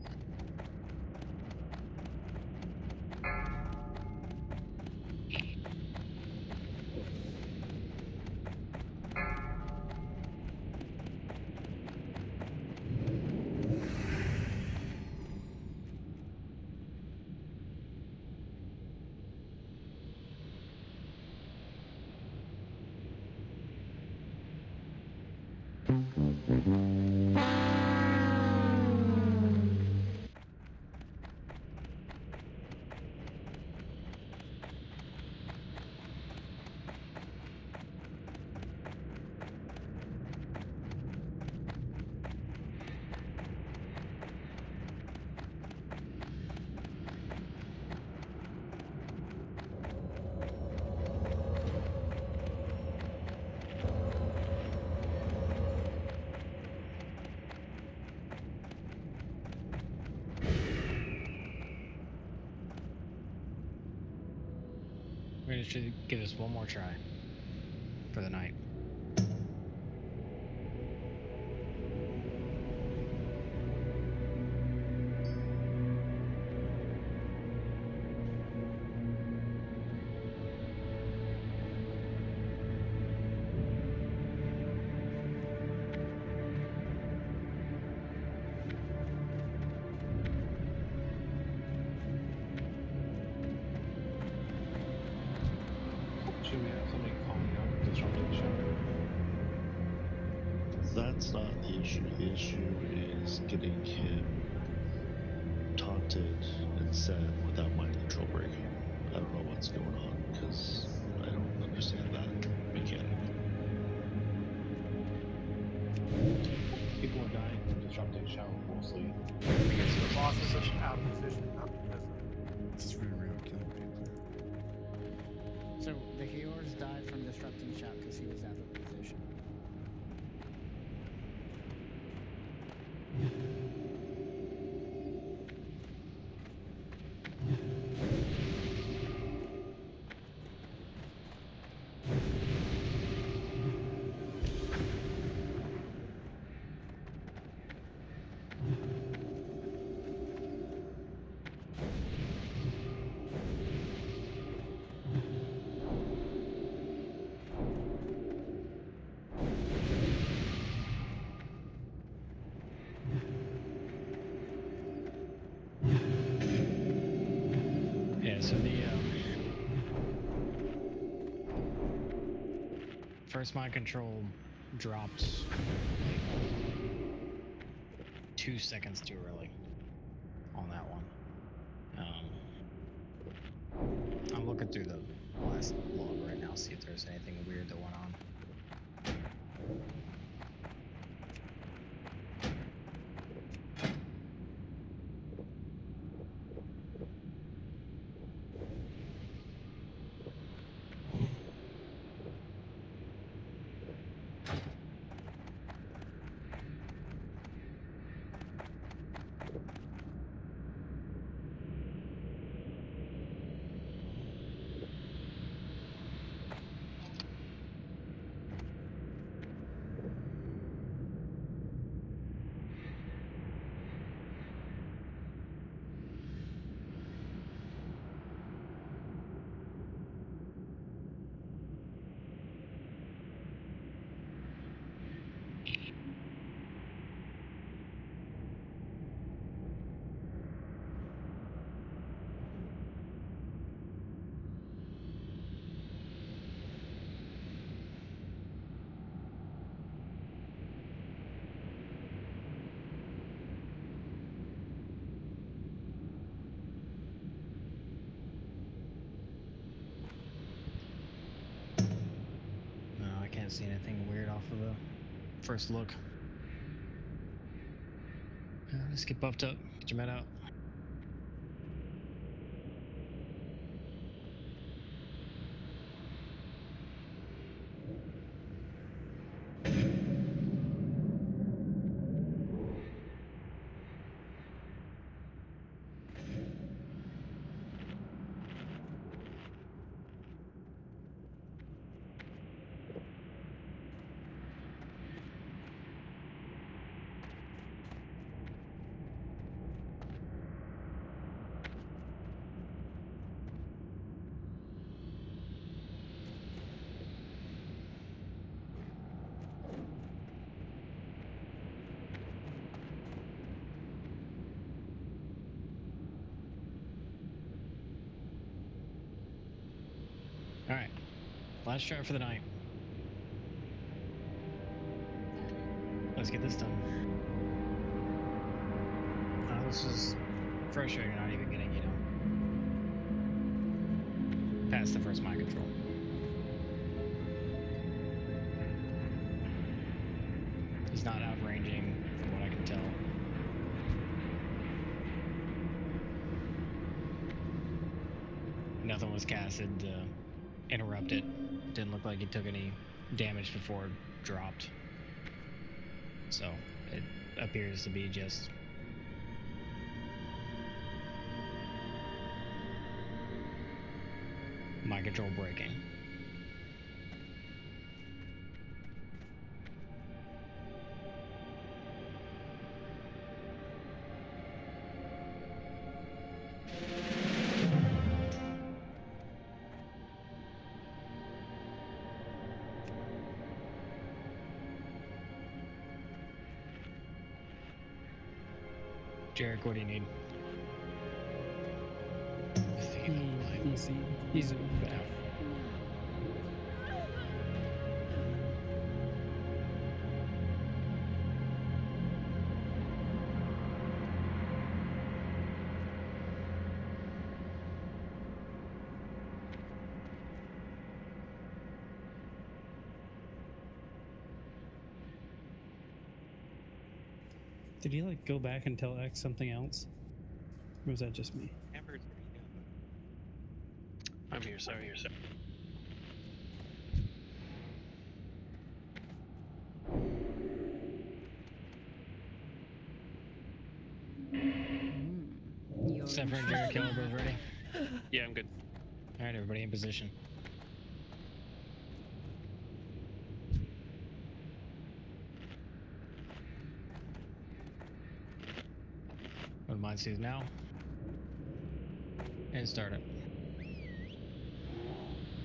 We're gonna try to give this one more try for the night. Should we have somebody calling out disrupting the show? That's not the issue. The issue is getting him taunted and set without mind control breaking. I don't know what's going on because I don't understand that mechanic. People are dying from disrupting show mostly. Because the boss is out of position, not because It's very real killing people. So the healers died from disrupting shout because he was out of position. So the first mind control dropped like 2 seconds too early on that one. I'm looking through the last log right now, see if there's anything weird that went on. Can't see anything weird off of the first look. Just get buffed up, get your med out. Alright, last try for the night. Let's get this done. This is frustrating, not even getting, past the first mind control. He's not outranging, from what I can tell. Nothing was casted to interrupt it. Didn't look like he took any damage before it dropped. So, it appears to be just mind control breaking. Jarek, what do you need? He's in the back. Did he like go back and tell X something else? Or was that just me? Amber's I'm here, sorry, you're sorry. Separate Jarek, Caliber's ready? Yeah, I'm good. Alright, everybody in position. Go to mind sees now. And start it.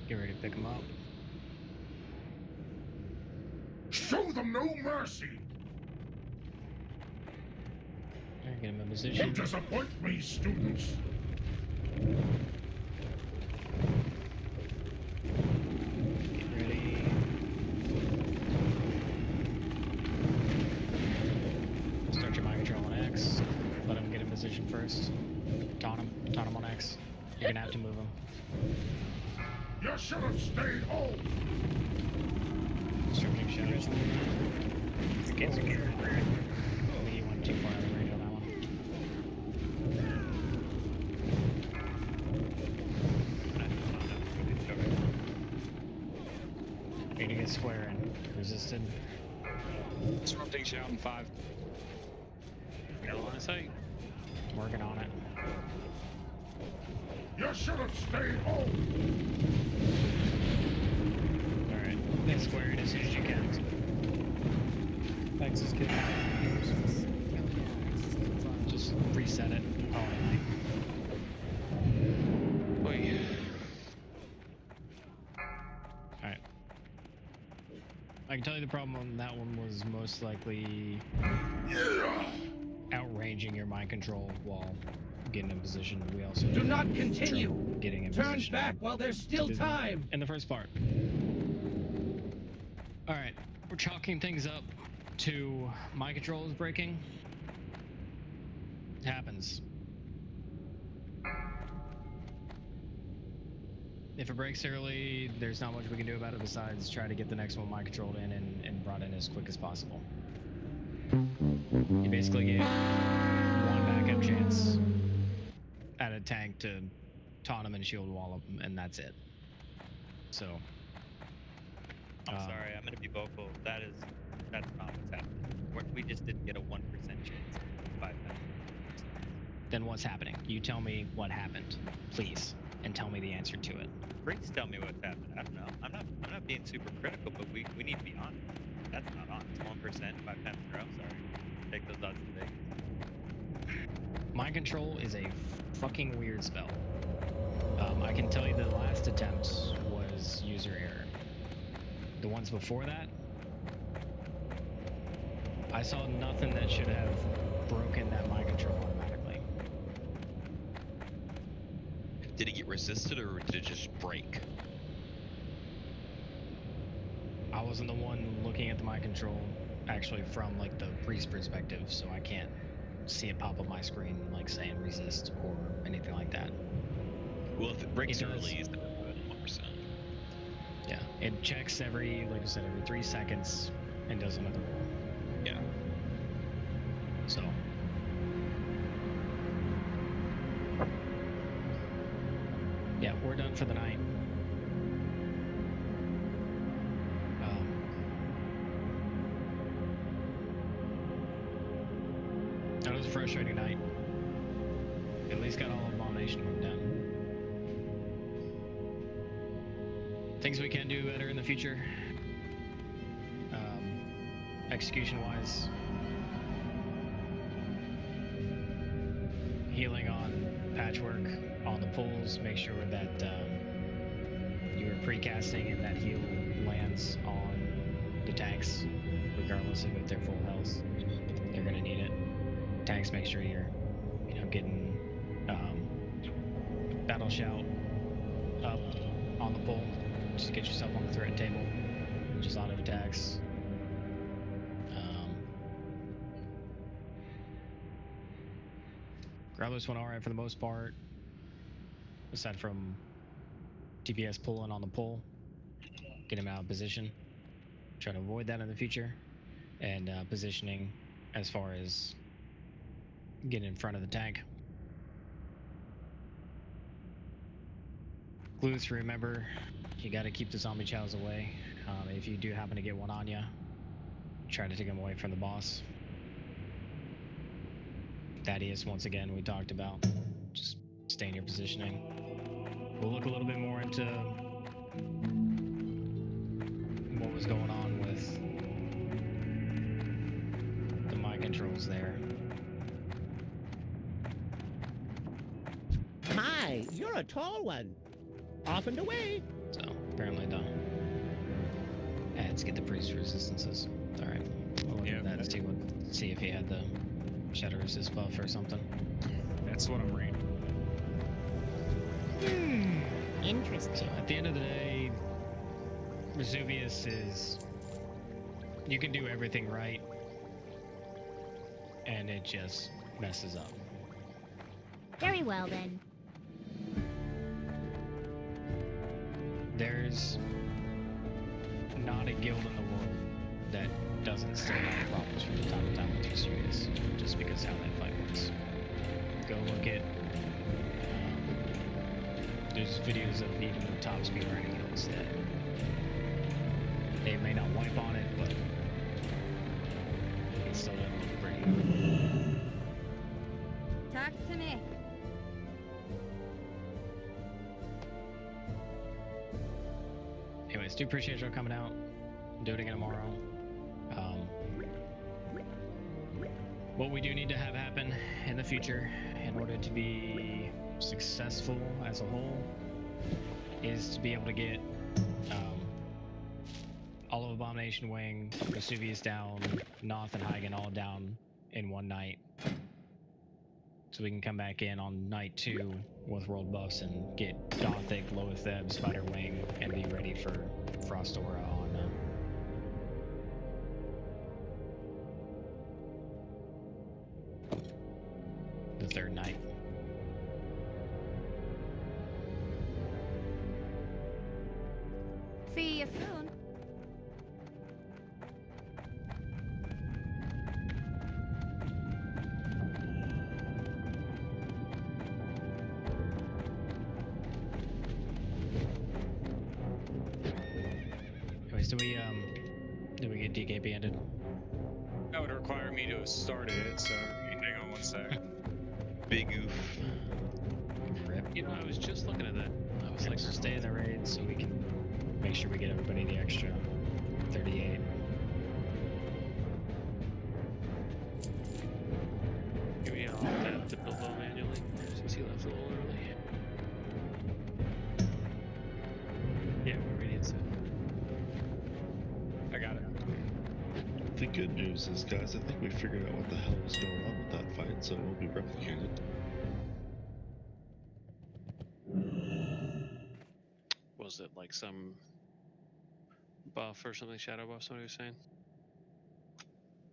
Get ready to pick him up. Show them no mercy! Alright, get him in position. You disappoint me, students! position first. Taunt him on X. You're gonna have to move him. You should have stayed home. Distributing shadows. Against the gear. I think you went too far out of range on that one. You're gonna get square in. Resisted. Disrupting shout in 5. Got a line of sight. Working on it. You should have stayed home. Alright, get square in as soon as you can. Thanks, kid. Just reset it. Boy. Alright. I can tell you the problem on that one was most likely outranging your mind control while getting in position. We also Do not continue. Getting in Turn position. back while there's still time. In the first part. Alright, we're chalking things up to mind control is breaking. It happens. If it breaks early, there's not much we can do about it besides try to get the next one mind controlled in and brought in as quick as possible. You basically get one backup chance at a tank to taunt him and shield wall him, and that's it. So. I'm sorry, I'm gonna be vocal. That's not what's happening. We just didn't get a 1% chance of 5 minutes. Then what's happening? You tell me what happened, please, and tell me the answer to it. Please tell me what's happened. I don't know. I'm not being super critical, but we need to be honest. That's not on. It's 1%, 5 times in a row. Sorry. Take those odds to Vegas. Mind control is a fucking weird spell. I can tell you the last attempt was user error. The ones before that, I saw nothing that should have broken that mind control automatically. Did it get resisted or did it just break? I wasn't the one looking at the mind control actually from like the priest perspective, so I can't see it pop up my screen like saying resist or anything like that. Well, if it breaks early, it's 1%. Yeah, it checks every, like I said, every 3 seconds and does another roll. Yeah. So. Yeah, we're done for the night. That was a frustrating night. At least got all Abomination work done. Things we can do better in the future. Execution-wise. Healing on Patchwerk, on the pulls, make sure that you are precasting and that heal lands on the tanks, regardless of if they're full health. They're gonna need it. Tanks, make sure you're, getting battle shout up on the pull. Just get yourself on the threat table. Just auto attacks. Grobbulus went alright for the most part, aside from TPS pulling on the pull, get him out of position. Try to avoid that in the future, and positioning as far as getting in front of the tank. Gluth, remember, you got to keep the zombie chows away. If you do happen to get one on you, try to take them away from the boss. Thaddius, once again, we talked about. Just stay in your positioning. We'll look a little bit more into what was going on with the mind controls there. My, you're a tall one. Off and away. So, apparently done. And let's get the priest resistances. Alright. We'll look at that and see if he had the shadow resist buff or something. That's what I'm reading. Interesting. So at the end of the day, Razuvious is, you can do everything right and it just messes up. Very well then. There's not a guild in the world that doesn't still have problems from time to time with Razuvious, just because how that fight works. Go look at. There's videos of even the top speed running guilds that they may not wipe on it, but it still doesn't look pretty. Talk to me. Anyways, do appreciate y'all coming out. Do it again tomorrow. What we do need to have happen in the future in order to be successful as a whole is to be able to get all of Abomination Wing, Razuvious down, Noth and Hygen all down in one night. So we can come back in on night 2 with world buffs and get Gothic, Loatheb, Spider Wing, and be ready for Frost Aura on the 3rd night. See you soon. Anyways, do we get DKP ended? That would require me to have started it, so hang on one sec. Big oof. Rip. You know, I was just looking at that. I was Like, like, so stay in the raid so we can make sure we get everybody the extra 38. give me all that to build low manually since he left a little early. Yeah, we're ready to. I got it. The good news is, guys, I think we figured out what the hell was going on with that fight, so it will be replicated. Was it like some buff or something? Shadow buff? Somebody was saying.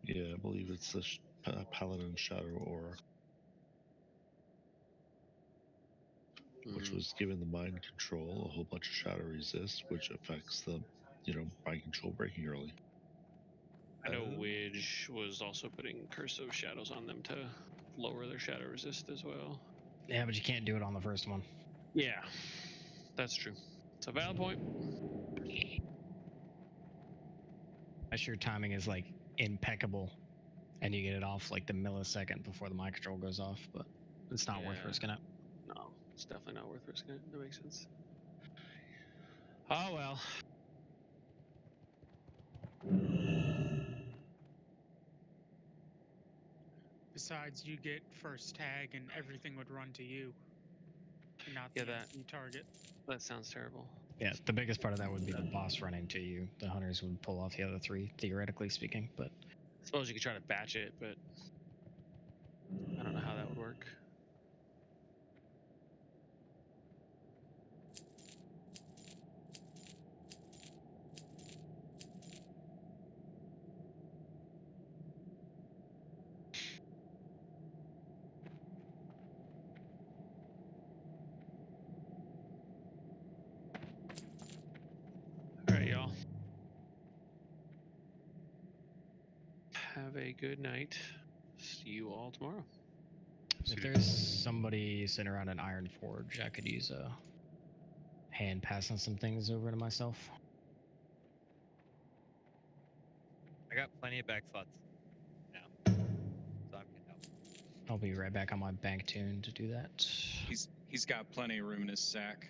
Yeah, I believe it's the Paladin Shadow Aura, which was given the mind control, a whole bunch of shadow resist, which affects the, mind control breaking early. I know Widge was also putting Curse of Shadows on them to lower their shadow resist as well. Yeah, but you can't do it on the first one. Yeah, that's true. It's a valid point. Unless your timing is like impeccable and you get it off like the millisecond before the mind control goes off, but it's not worth risking it. No, it's definitely not worth risking it. That makes sense. Oh well. Besides, you get first tag and everything would run to you, and not the you target. That sounds terrible. Yeah, the biggest part of that would be the boss running to you. The hunters would pull off the other 3, theoretically speaking, but I suppose you could try to batch it, but I don't know how that would work. Alright, y'all. Have a good night. See you all tomorrow. if there's somebody sitting around an Iron Forge, I could use a hand passing some things over to myself. I got plenty of back slots now, so I can help. I'll be right back on my bank tune to do that. He's got plenty of room in his sack.